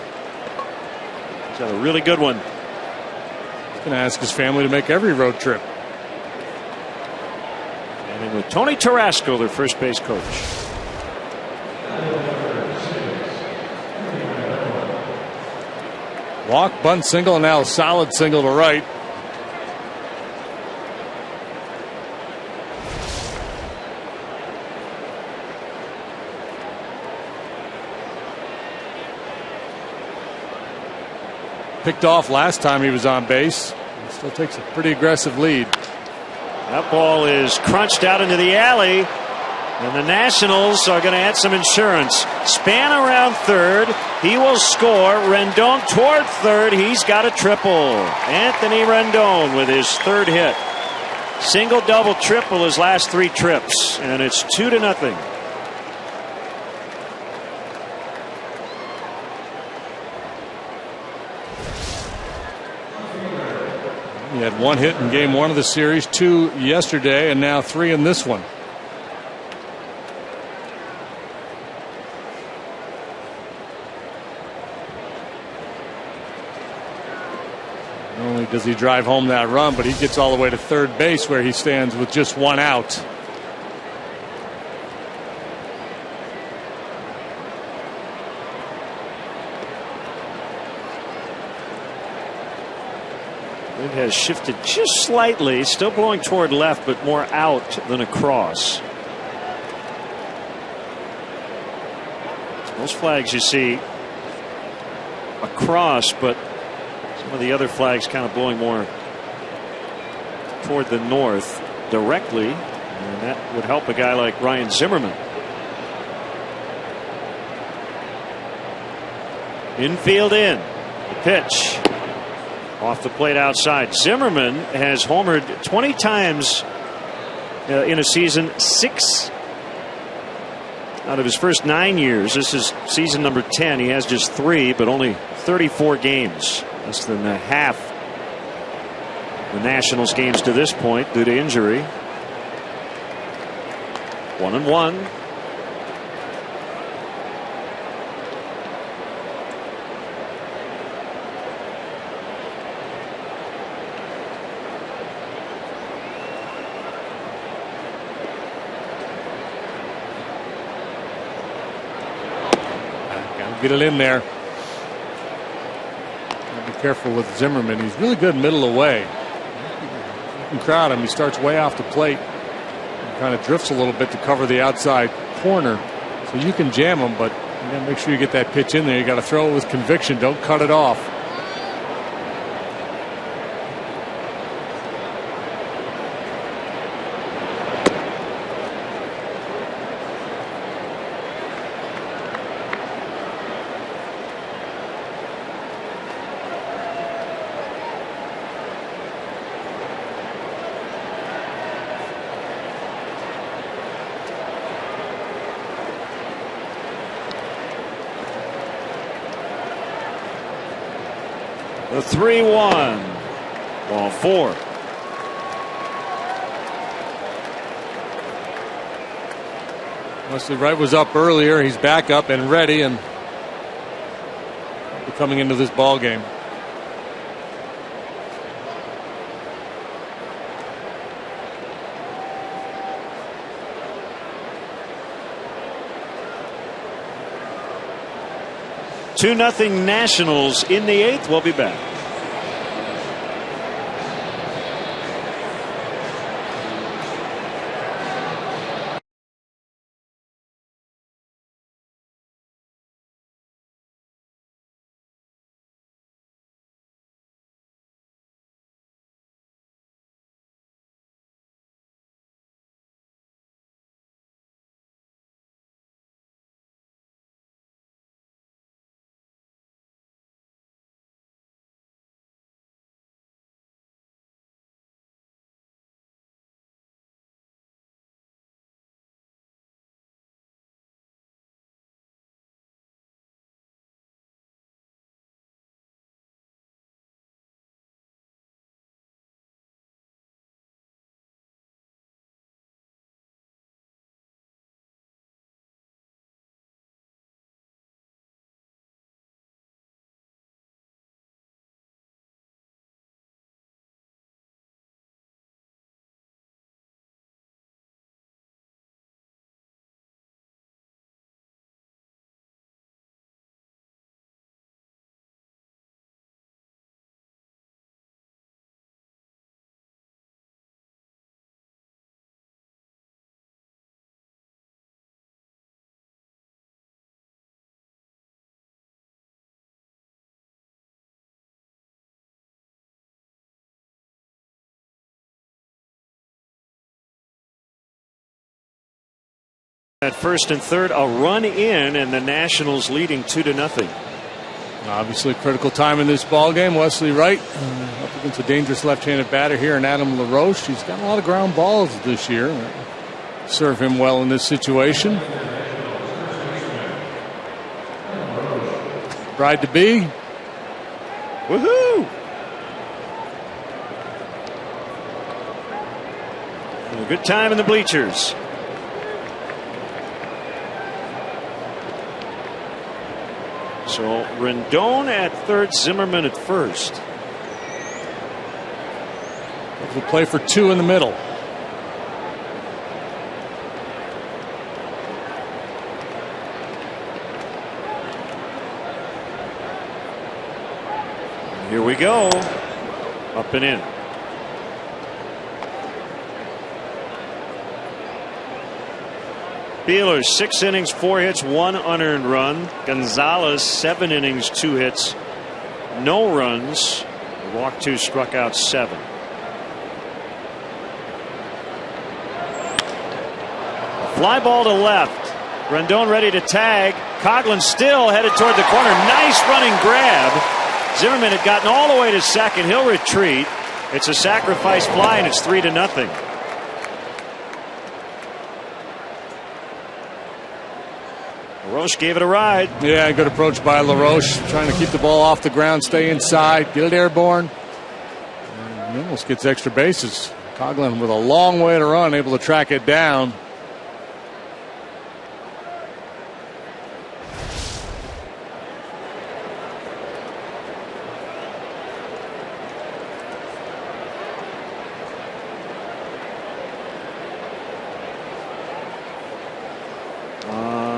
He's got a really good one. He's going to ask his family to make every road trip. And with Tony Tarasco, their first base coach. Walk, bunt, single, and now a solid single to right. Picked off last time he was on base. He still takes a pretty aggressive lead. That ball is crunched out into the alley, and the Nationals are going to add some insurance. Span around third. He will score. Rendon toward third. He's got a triple. Anthony Rendon with his 3rd hit. Single, double, triple his last 3 trips, and it's 2-0. He had 1 hit in game 1 of the series, 2 yesterday, and now 3 in this one. Not only does he drive home that run, but he gets all the way to third base where he stands with just 1 out. It has shifted just slightly, still blowing toward left, but more out than across. Most flags you see across, but Some of the other flags kind of blowing more toward the north directly, and that would help a guy like Ryan Zimmerman. Infield in. The pitch. Off the plate outside. Zimmerman has homered 20 times in a season, 6 out of his first 9 years. This is season number 10. He has just 3, but only 34 games. Less than half the Nationals games to this point due to injury. 1-1. Get it in there. Be careful with Zimmerman. He's really good middle away. You can crowd him. He starts way off the plate. He kind of drifts a little bit to cover the outside corner. So you can jam him, but you got to make sure you get that pitch in there. You got to throw it with conviction. Don't cut it off. The 3-1. Ball 4. Wesley Wright was up earlier. He's back up and ready and coming into this ball game. Two 2-0 Nationals in the 8th. We'll be back. At first and third, a run in, and the Nationals leading 2-0. Obviously, critical time in this ball game. Wesley Wright up against a dangerous left-handed batter here in Adam LaRoche. He's got a lot of ground balls this year. Serve him well in this situation. Bride to be. Woohoo! A good time in the bleachers. So Rendon at third, Zimmerman at first. We'll play for 2 in the middle. Here we go. Up and in. Beeler 6 innings, 4 hits, 1 unearned run. Gonzalez 7 innings, 2 hits, no runs. walked 2, struck out 7. Fly ball to left. Rendon ready to tag. Coghlan still headed toward the corner. Nice running grab. Zimmerman had gotten all the way to second. He'll retreat. It's a sacrifice fly, and it's 3-0. LaRoche gave it a ride. Yeah, good approach by LaRoche, trying to keep the ball off the ground, stay inside, get it airborne. And he almost gets extra bases. Coghlan with a long way to run, able to track it down.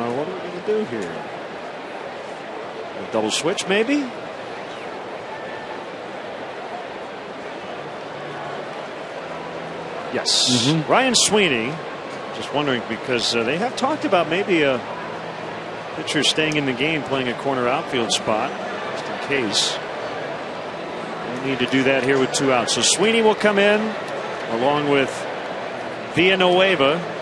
What are we going to do here? A double switch, maybe? Yes. Ryan Sweeney. Just wondering because they have talked about maybe a pitcher staying in the game, playing a corner outfield spot, just in case. They need to do that here with 2 outs. So Sweeney will come in along with Villanueva.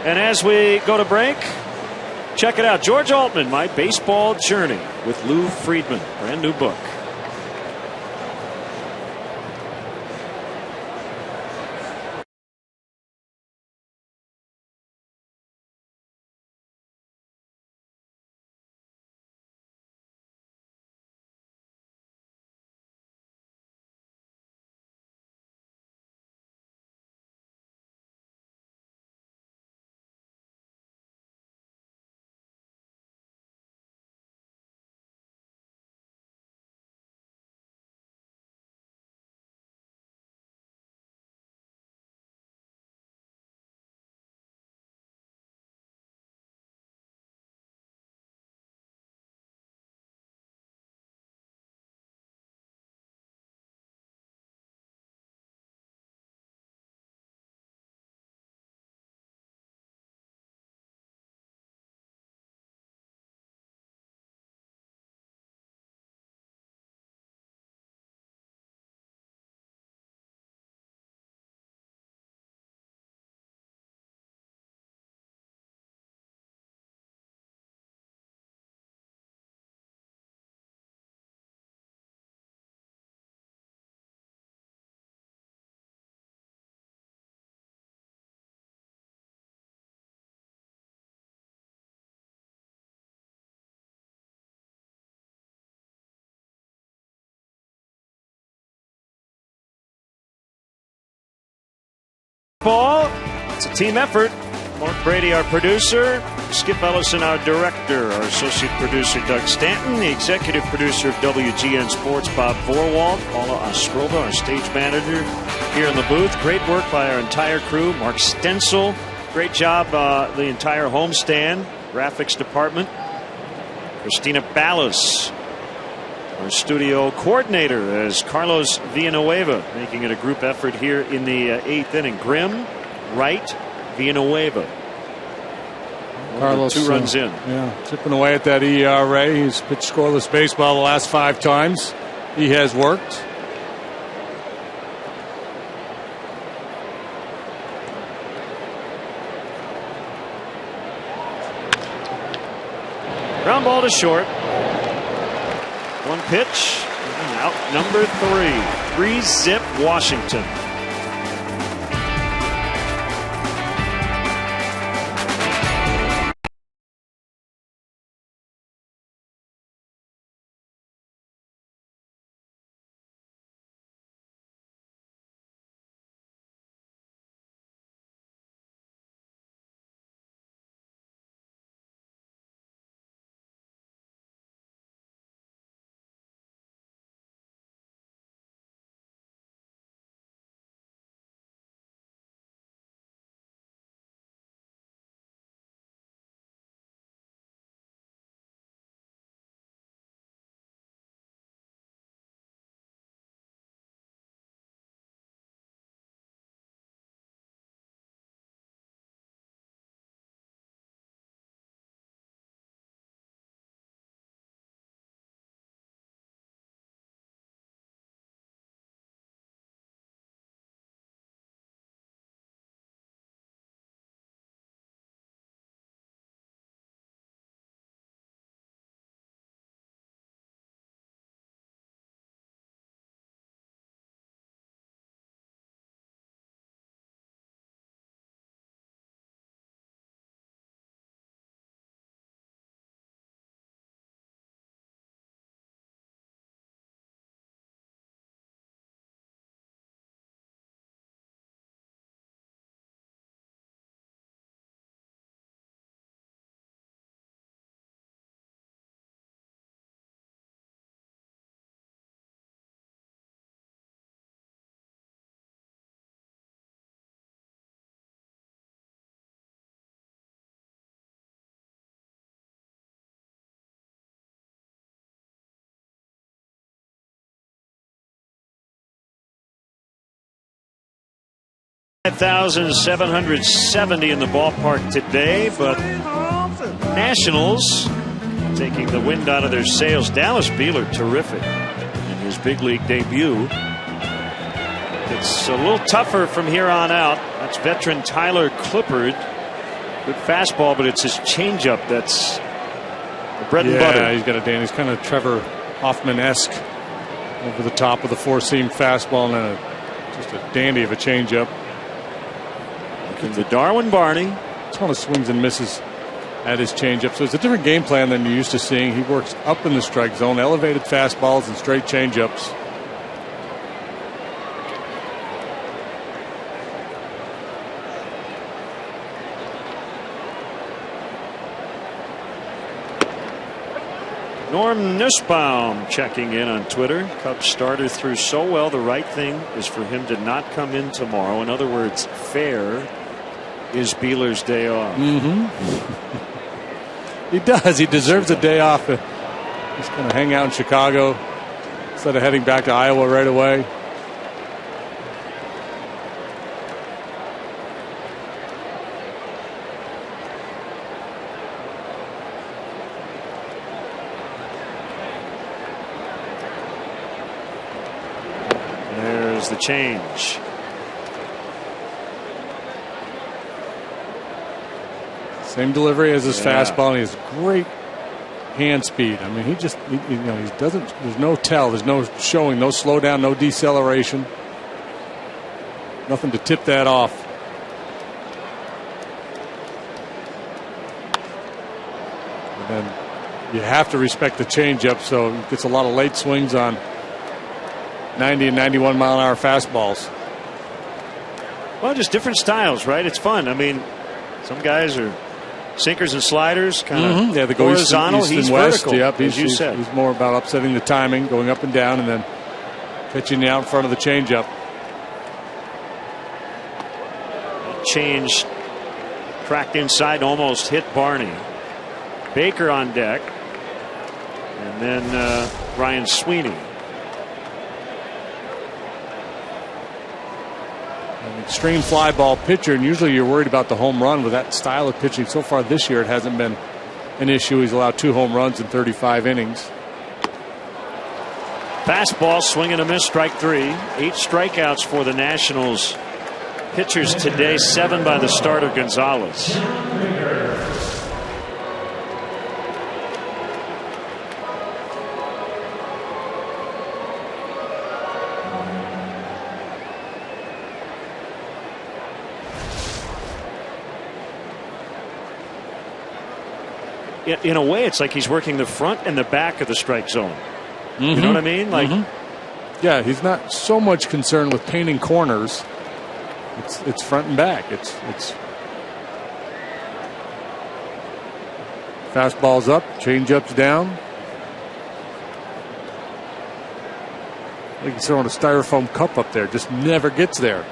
And as we go to break, check it out. George Altman, My Baseball Journey with Lou Friedman. Brand new book. Ball. It's a team effort. Mark Brady, our producer. Skip Ellison, our director. Our associate producer, Doug Stanton. The executive producer of WGN Sports, Bob Vorwald. Paula Ostrova, our stage manager here in the booth. Great work by our entire crew. Mark Stencil. Great job, the entire homestand. Graphics department. Christina Ballas, our studio coordinator, as Carlos Villanueva, making it a group effort here in the 8th inning. Grimm, Wright, Villanueva. Carlos 2 runs in. Yeah, chipping away at that ERA. He's pitched scoreless baseball the last 5 times. He has worked. Ground ball to short. 1 pitch. Out number 3. 3-zip Washington. 5,770 in the ballpark today, but Nationals taking the wind out of their sails. Dallas Beeler, terrific in his big league debut. It's a little tougher from here on out. That's veteran Tyler Clippard. Good fastball, but it's his changeup that's the bread and butter. Yeah, he's got a Dan. He's kind of Trevor Hoffman-esque over the top of the four-seam fastball, and then just a dandy of a changeup. And the Darwin Barney. A ton of swings and misses at his changeup. So it's a different game plan than you're used to seeing. He works up in the strike zone, elevated fastballs and straight changeups. Norm Nussbaum checking in on Twitter. Cubs starter threw so well, the right thing is for him to not come in tomorrow. In other words, fair is Beeler's day off. He does. He deserves a day off. He's going to hang out in Chicago instead of heading back to Iowa right away. There's the change. Same delivery as his fastball, and he has great hand speed. I mean, he doesn't. There's no tell. There's no showing. No slowdown. No deceleration. Nothing to tip that off. And then you have to respect the changeup, so he gets a lot of late swings on 90 and 91 mile an hour fastballs. Well, just different styles, right? It's fun. I mean, some guys are sinkers and sliders, kind of they go horizontal. East He's and west. vertical, Yep, as you said. He's more about upsetting the timing, going up and down, and then pitching you out in front of the changeup. Change tracked inside, almost hit Barney. Baker on deck, and then Ryan Sweeney. An extreme fly ball pitcher, and usually you're worried about the home run with that style of pitching. So far this year, it hasn't been an issue. He's allowed 2 home runs in 35 innings. Fastball, swing and a miss, strike 3. 8 strikeouts for the Nationals pitchers today, 7 by the starter Gonzalez. In a way, it's like he's working the front and the back of the strike zone. You know what I mean? Like, yeah, he's not so much concerned with painting corners. It's front and back. It's fastballs up, changeups down. Like he's throwing a styrofoam cup up there, just never gets there.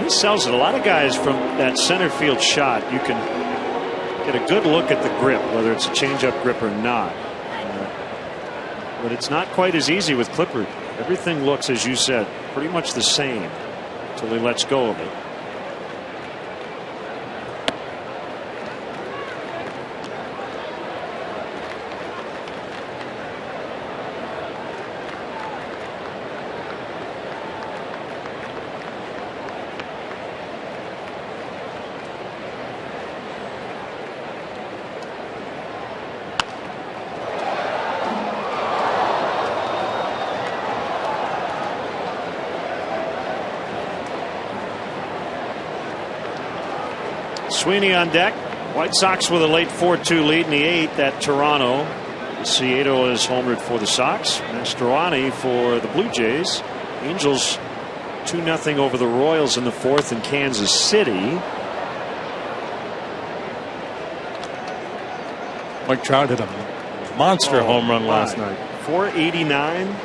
Sells it. A lot of guys from that center field shot, you can get a good look at the grip, whether it's a changeup grip or not. But it's not quite as easy with Clippard. Everything looks, as you said, pretty much the same until he lets go of it. Sweeney on deck. White Sox with a late 4-2 lead in the 8th at Toronto. Cieto is homered for the Sox. Mastroianni for the Blue Jays. Angels 2-0 over the Royals in the 4th in Kansas City. Mike Trout hit a monster home run last night. 489.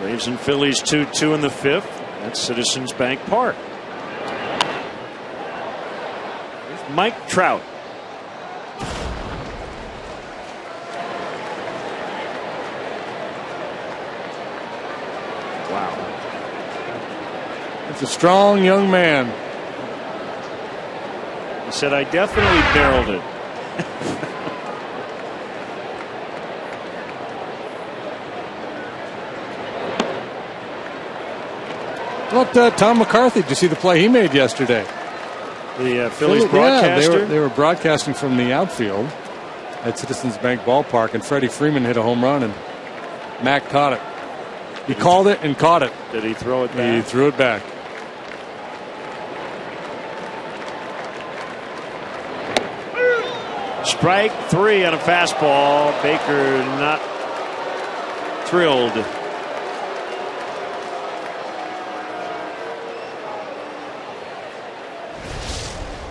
Braves and Phillies 2-2 in the 5th at Citizens Bank Park. Here's Mike Trout. Wow. It's a strong young man. He said, I definitely barreled it. How about Tom McCarthy? Did you see the play he made yesterday? The Phillies broadcaster? Yeah, they were broadcasting from the outfield at Citizens Bank Ballpark, and Freddie Freeman hit a home run, and Mac caught it. He called it and caught it. Did he throw it back? He threw it back. Strike 3 on a fastball. Baker not thrilled.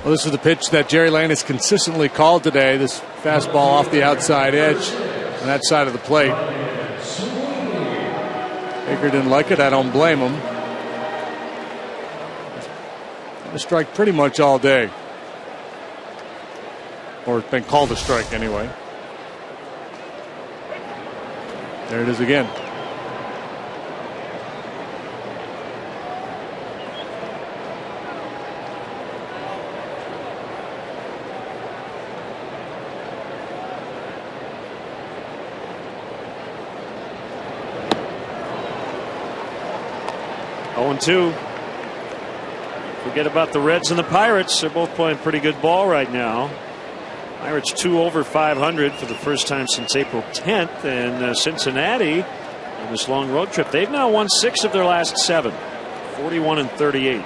Well, this is the pitch that Jerry Lane has consistently called today. This fastball off the outside edge on that side of the plate. Baker didn't like it. I don't blame him. A strike pretty much all day. Or it's been called a strike anyway. There it is again. Two. Forget about the Reds and the Pirates. They're both playing pretty good ball right now. Pirates 2 over 500 for the first time since April 10th. And Cincinnati on this long road trip, they've now won 6 of their last 7. 41 and 38.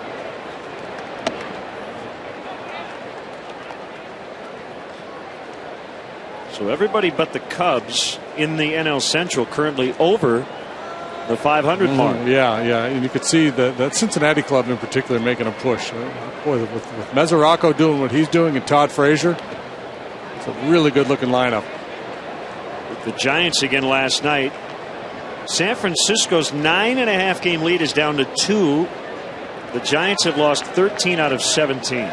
So everybody but the Cubs in the NL Central currently over the 500 mark. Yeah, and you could see that Cincinnati club in particular making a push. Boy, with Mesoraco doing what he's doing and Todd Frazier, it's a really good looking lineup. With the Giants again last night. San Francisco's 9.5 game lead is down to 2. The Giants have lost 13 out of 17.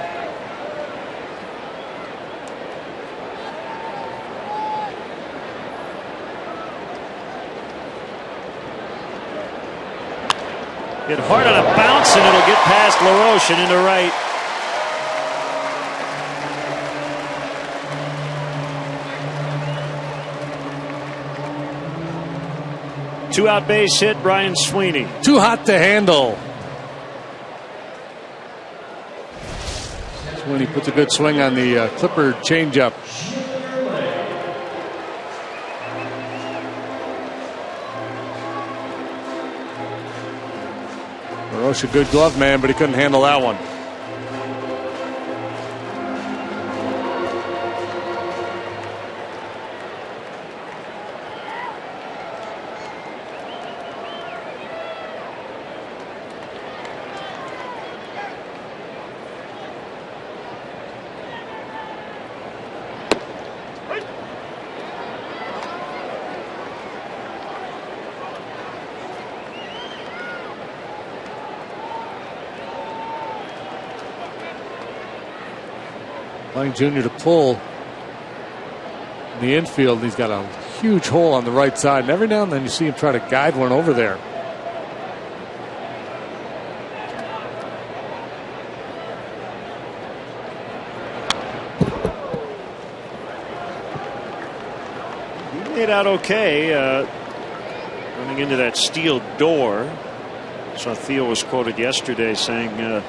Hit hard on a bounce, and it'll get past LaRoche and into right. Two-out base hit, Brian Sweeney. Too hot to handle. Sweeney puts a good swing on the Clipper changeup. LaRoche, a good glove man, but he couldn't handle that one. Jr. to pull in the infield. He's got a huge hole on the right side, and every now and then you see him try to guide one over there. He made out okay running into that steel door. So Theo was quoted yesterday saying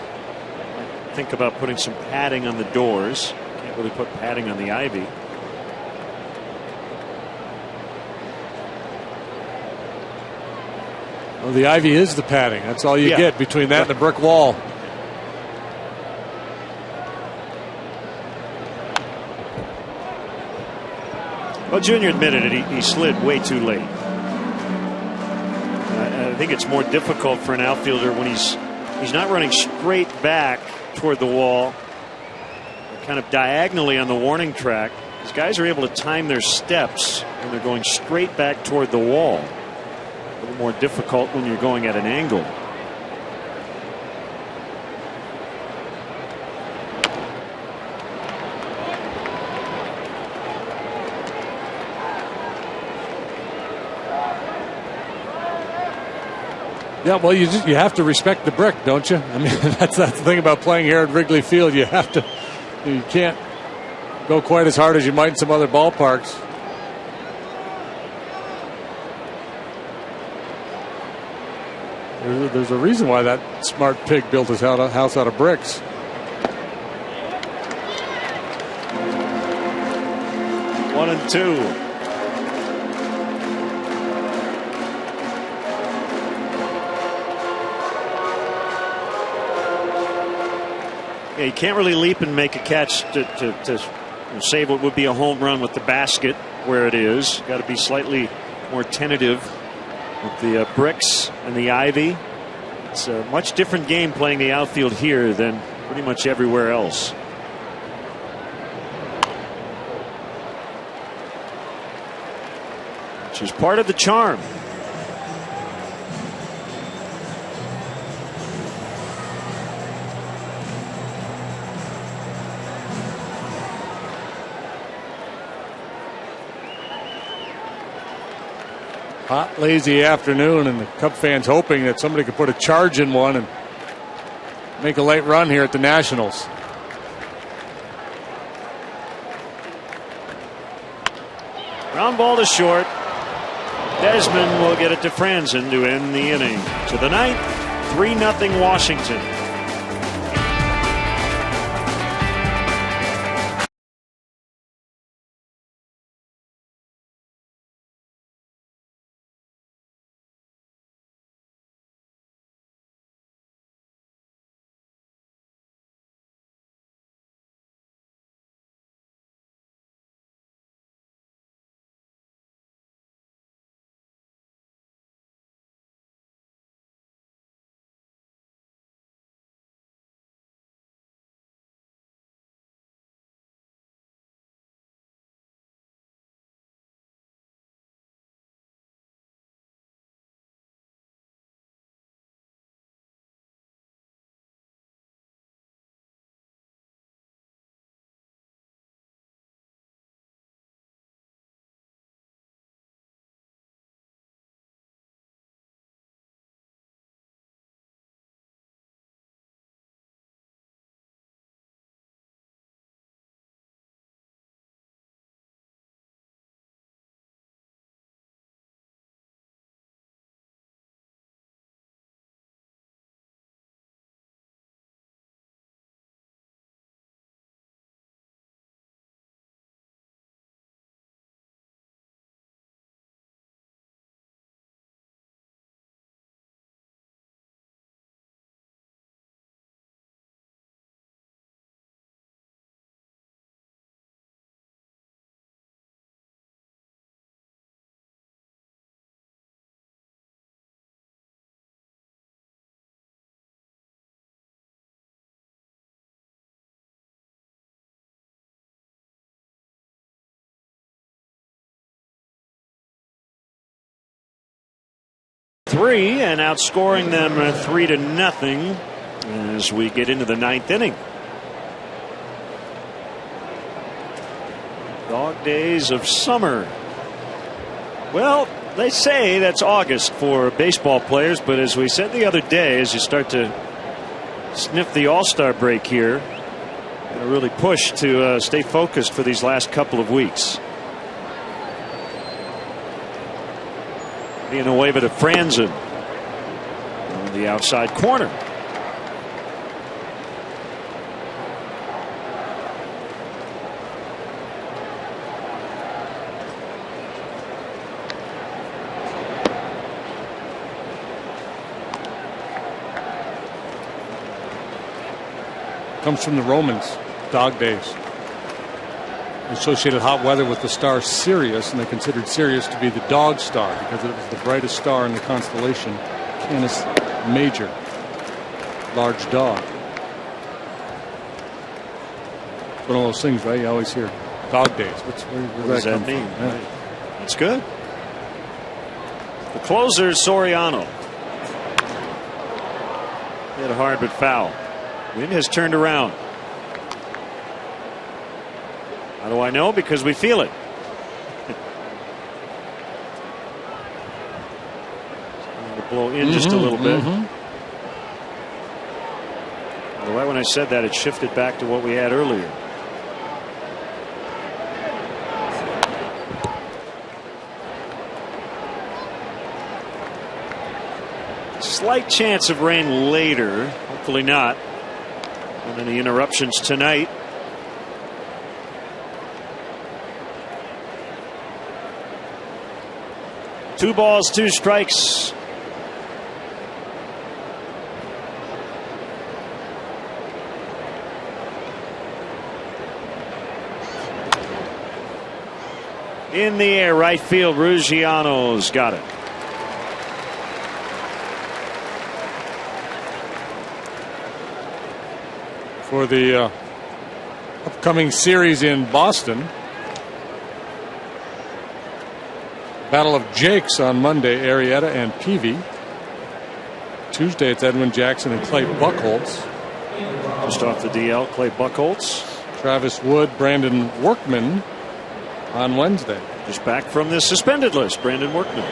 think about putting some padding on the doors. Can't really put padding on the ivy. Well, the ivy is the padding. That's all you get between that and the brick wall. Well, Junior admitted it. He slid way too late. I think it's more difficult for an outfielder when he's not running straight back toward the wall, kind of diagonally on the warning track. These guys are able to time their steps when they're going straight back toward the wall. A little more difficult when you're going at an angle. Yeah, well, you have to respect the brick, don't you? I mean, that's the thing about playing here at Wrigley Field. You can't go quite as hard as you might in some other ballparks. There's a reason why that smart pig built his house out of bricks. One and two. Yeah, you can't really leap and make a catch to save what would be a home run with the basket where it is. Got to be slightly more tentative with the bricks and the ivy. It's a much different game playing the outfield here than pretty much everywhere else. Which is part of the charm. Hot, lazy afternoon, and the Cub fans hoping that somebody could put a charge in one and make a late run here at the Nationals. Ground ball to short. Desmond will get it to Franzen to end the inning. To the ninth, 3-0 Washington. Three and outscoring them 3-0 as we get into the ninth inning. Dog days of summer. Well, they say that's August for baseball players, but as we said the other day, as you start to sniff the All-Star break here, really push to stay focused for these last couple of weeks. Being away to Franzen on the outside corner. Comes from the Romans, dog days. associated hot weather with the star Sirius, and they considered Sirius to be the dog star because it was the brightest star in the constellation Canis Major, large dog. One of those things, right? You always hear dog days. What does that mean? Yeah. That's good. The closer, Soriano. Hit hard but foul. Wind has turned around. How do I know? Because we feel it. To blow in just a little bit. Right when I said that, it shifted back to what we had earlier. Slight chance of rain later. Hopefully not. And any interruptions tonight. Two balls, two strikes. In the air, right field. Ruggiano's got it. For the upcoming series in Boston, Battle of Jakes on Monday, Arrieta and Peavy. Tuesday, it's Edwin Jackson and Clay Buchholz. Just off the DL, Clay Buchholz. Travis Wood, Brandon Workman on Wednesday. Just back from the suspended list, Brandon Workman.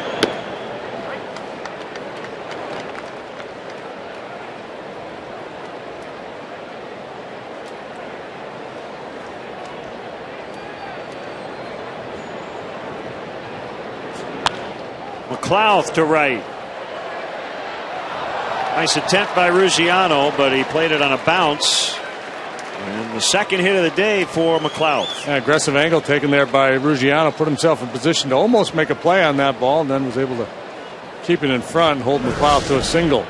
McLeod to right. Nice attempt by Ruggiano, but he played it on a bounce. And the second hit of the day for McLeod. Aggressive angle taken there by Ruggiano. Put himself in position to almost make a play on that ball, and then was able to keep it in front and hold McLeod to a single.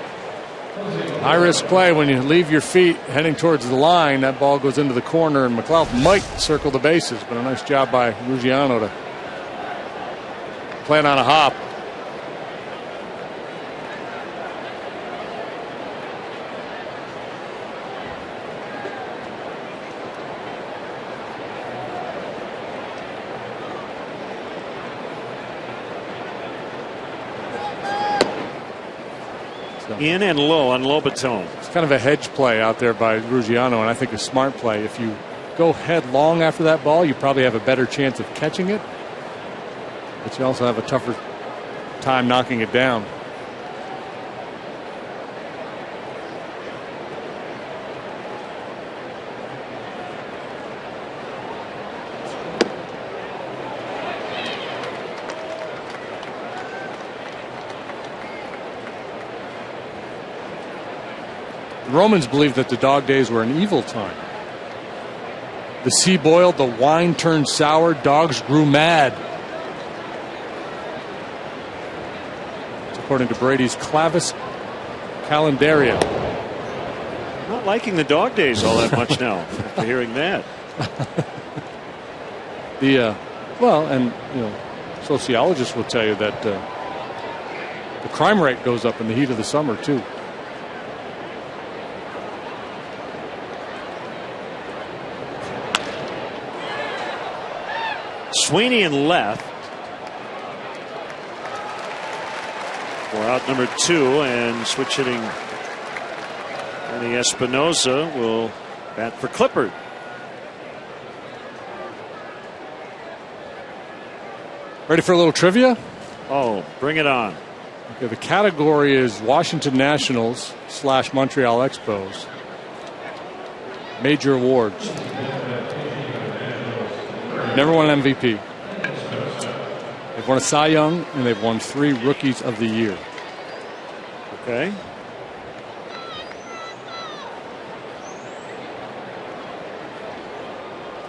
High risk play when you leave your feet heading towards the line. That ball goes into the corner, and McLeod might circle the bases, but a nice job by Ruggiano to play it on a hop. In and low on Lobaton. It's kind of a hedge play out there by Ruggiano, and I think a smart play. If you go headlong after that ball, you probably have a better chance of catching it, but you also have a tougher time knocking it down. The Romans believed that the dog days were an evil time. The sea boiled, the wine turned sour, dogs grew mad. It's according to Brady's Clavis Calendaria. Not liking the dog days all that much now after hearing that. Well, and sociologists will tell you that the crime rate goes up in the heat of the summer too. Sweeney in left for out number 2, and switch hitting Danny Espinosa will bat for Clippard. Ready for a little trivia? Oh, bring it on. Okay, the category is Washington Nationals / Montreal Expos. Major awards. Never won an MVP. They've won a Cy Young, and they've won 3 Rookies of the Year. Okay.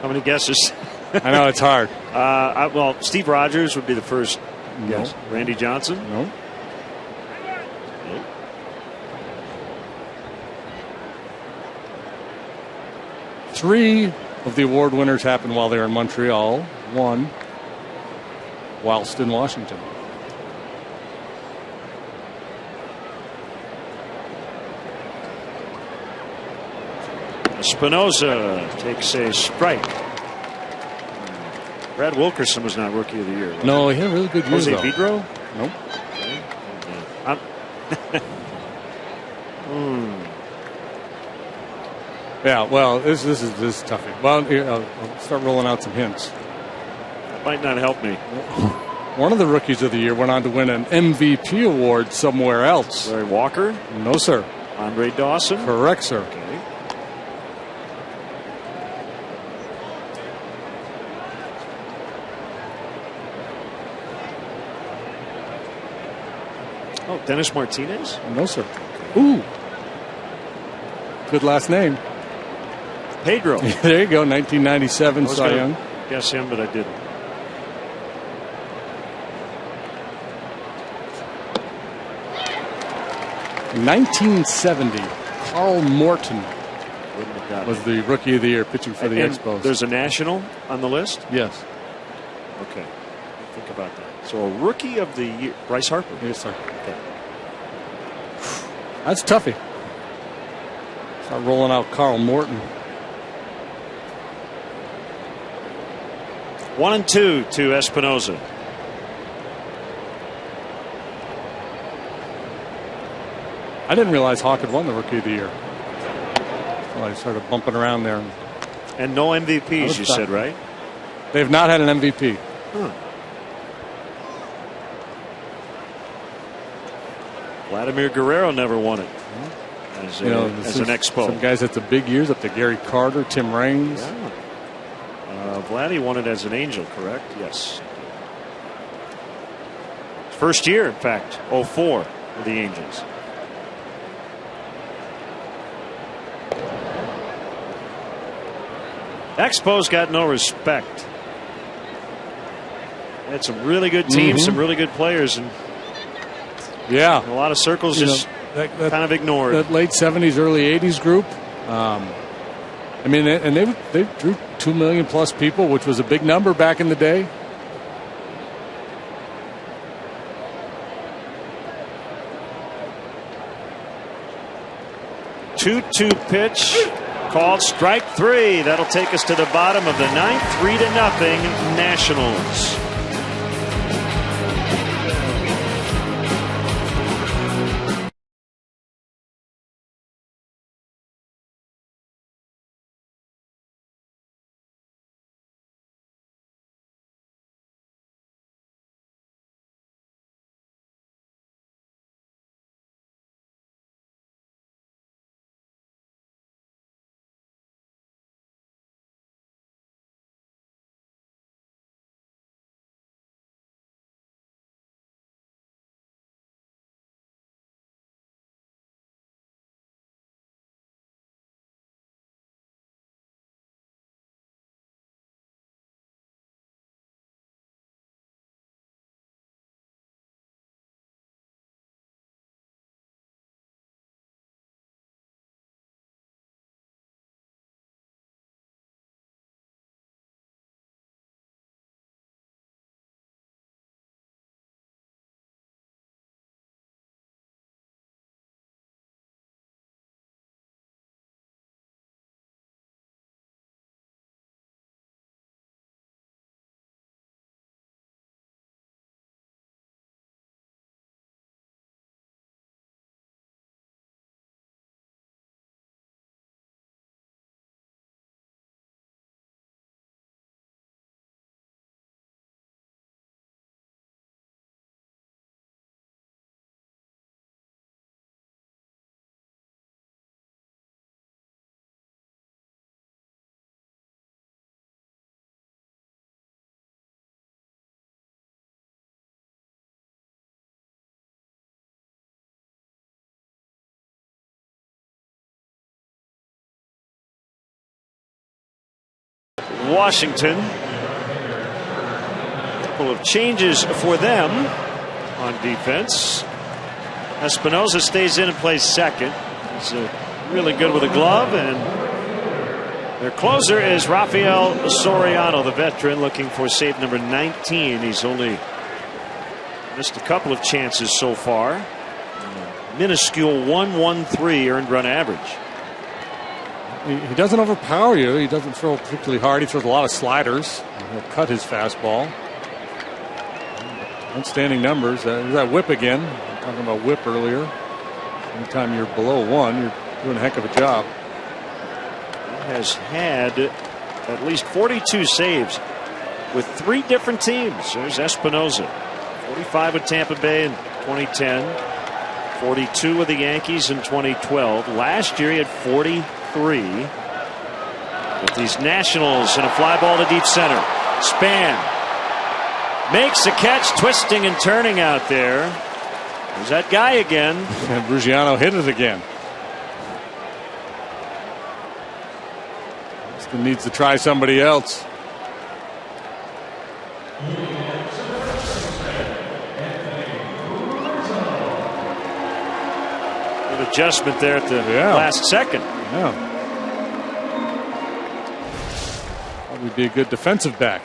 How many guesses? I know it's hard. Well, Steve Rogers would be the first guess. No. Randy Johnson? No. Nope. 3 of the award winners happened while they were in Montreal. One whilst in Washington. Espinosa takes a strike. Brad Wilkerson was not Rookie of the Year. No, he had a really good year. Jose though. Vidro? Nope. Yeah, well, this is tough. Well, I'll start rolling out some hints. That might not help me. One of the Rookies of the Year went on to win an MVP award somewhere else. Larry Walker? No, sir. Andre Dawson? Correct, sir. Okay. Oh, Dennis Martinez? No, sir. Ooh. Good last name. Pedro. There you go, 1997 Cy Young. Guess him, but I didn't. In 1970, Carl Morton Wouldn't have got was it. the Rookie of the Year pitching for the And Expos. There's a national on the list? Yes. Okay. Think about that. So a Rookie of the Year. Bryce Harper? Yes, sir. Okay. That's toughy. Start rolling out Carl Morton. 1-2 to Espinosa. I didn't realize Hawk had won the Rookie of the Year. Well, I started bumping around there. And no MVPs, you said, right? They have not had an MVP. Huh. Vladimir Guerrero never won it as, as an Expo. Some guys had the big years up to Gary Carter, Tim Raines. Yeah. Vladdy won it as an Angel, correct? Yes. First year, in fact, 04 for the Angels. Expos got no respect. They had some really good teams, some really good players, and yeah, a lot of circles just kind of ignored. That late 70s, early 80s group. I mean, and they drew 2 million plus people, which was a big number back in the day. Two pitch called strike three. That'll take us to the bottom of the ninth. 3-0 Nationals. Washington. A couple of changes for them on defense. Espinosa stays in and plays second. He's really good with a glove, and Their closer is Rafael Soriano, the veteran, looking for save number 19. He's only missed a couple of chances so far. Minuscule 1.13 earned run average. He doesn't overpower you. He doesn't throw particularly hard. He throws a lot of sliders. He'll cut his fastball. Outstanding numbers. There's that whip again. Talking about whip earlier. Anytime you're below 1, you're doing a heck of a job. He has had at least 42 saves with 3 different teams. There's Espinosa. 45 with Tampa Bay in 2010. 42 with the Yankees in 2012. Last year he had 43 with these Nationals, and a fly ball to deep center. Span makes a catch, twisting and turning out there. There's that guy again. And Brugiano hit it again. Still needs to try somebody else. Good adjustment there at the last second. Yeah. Probably be a good defensive back.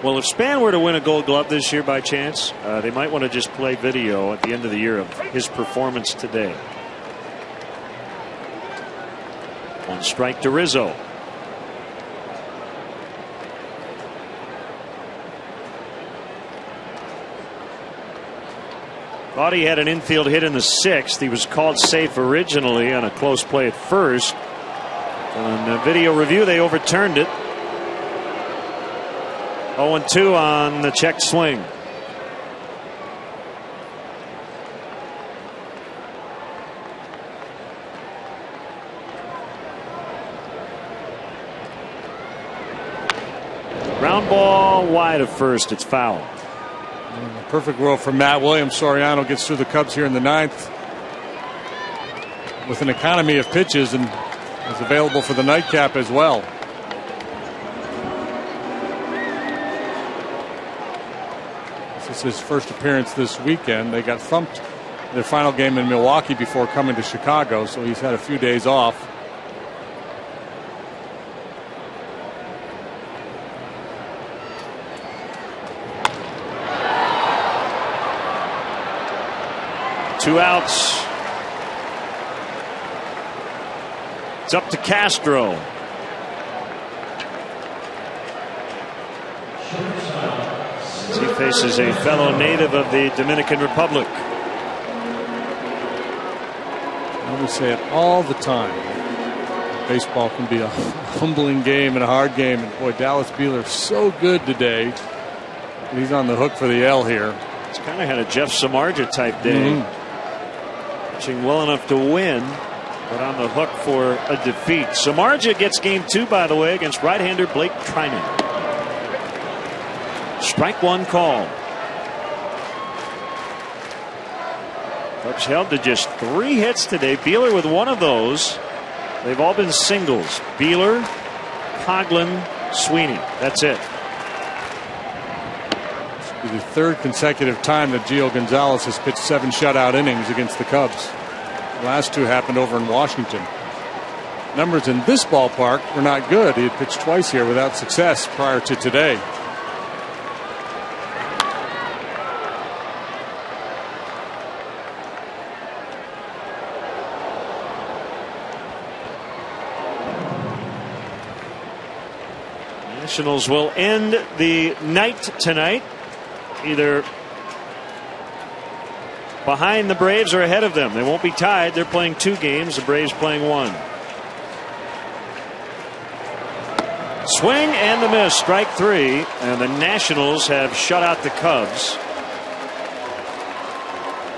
Well, if Span were to win a Gold Glove this year by chance, they might want to just play video at the end of the year of his performance today. 1 strike to Rizzo. Thought he had an infield hit in the 6th. He was called safe originally on a close play at first. On video review, they overturned it. 0-2 on the checked swing. Ground ball wide of first. It's foul. Perfect world for Matt Williams. Soriano gets through the Cubs here in the 9th with an economy of pitches and is available for the nightcap as well. This is his first appearance this weekend. They got thumped in their final game in Milwaukee before coming to Chicago, so he's had a few days off. Two outs. It's up to Castro. As he faces a fellow native of the Dominican Republic. I always say it all the time. Baseball can be a humbling game and a hard game. And boy, Dallas Beeler's so good today. He's on the hook for the L here. It's kind of had a Jeff Samardzija type day. Pitching well enough to win, but on the hook for a defeat. Samardzija gets game 2, by the way, against right-hander Blake Trinan. Strike 1 call. Cubs held to just 3 hits today. Beeler with 1 of those. They've all been singles. Beeler, Coghlan, Sweeney. That's it. This is the 3rd consecutive time that Gio Gonzalez has pitched 7 shutout innings against the Cubs. The last 2 happened over in Washington. Numbers in this ballpark were not good. He had pitched twice here without success prior to today. Nationals will end the night tonight, either behind the Braves or ahead of them. They won't be tied. They're playing 2 games. The Braves playing 1. Swing and the miss. Strike 3. And the Nationals have shut out the Cubs.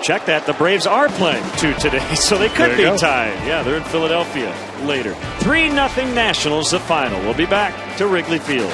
Check that. The Braves are playing 2 today, so they could be tied. Yeah, they're in Philadelphia later. 3-0 Nationals, the final. We'll be back to Wrigley Field.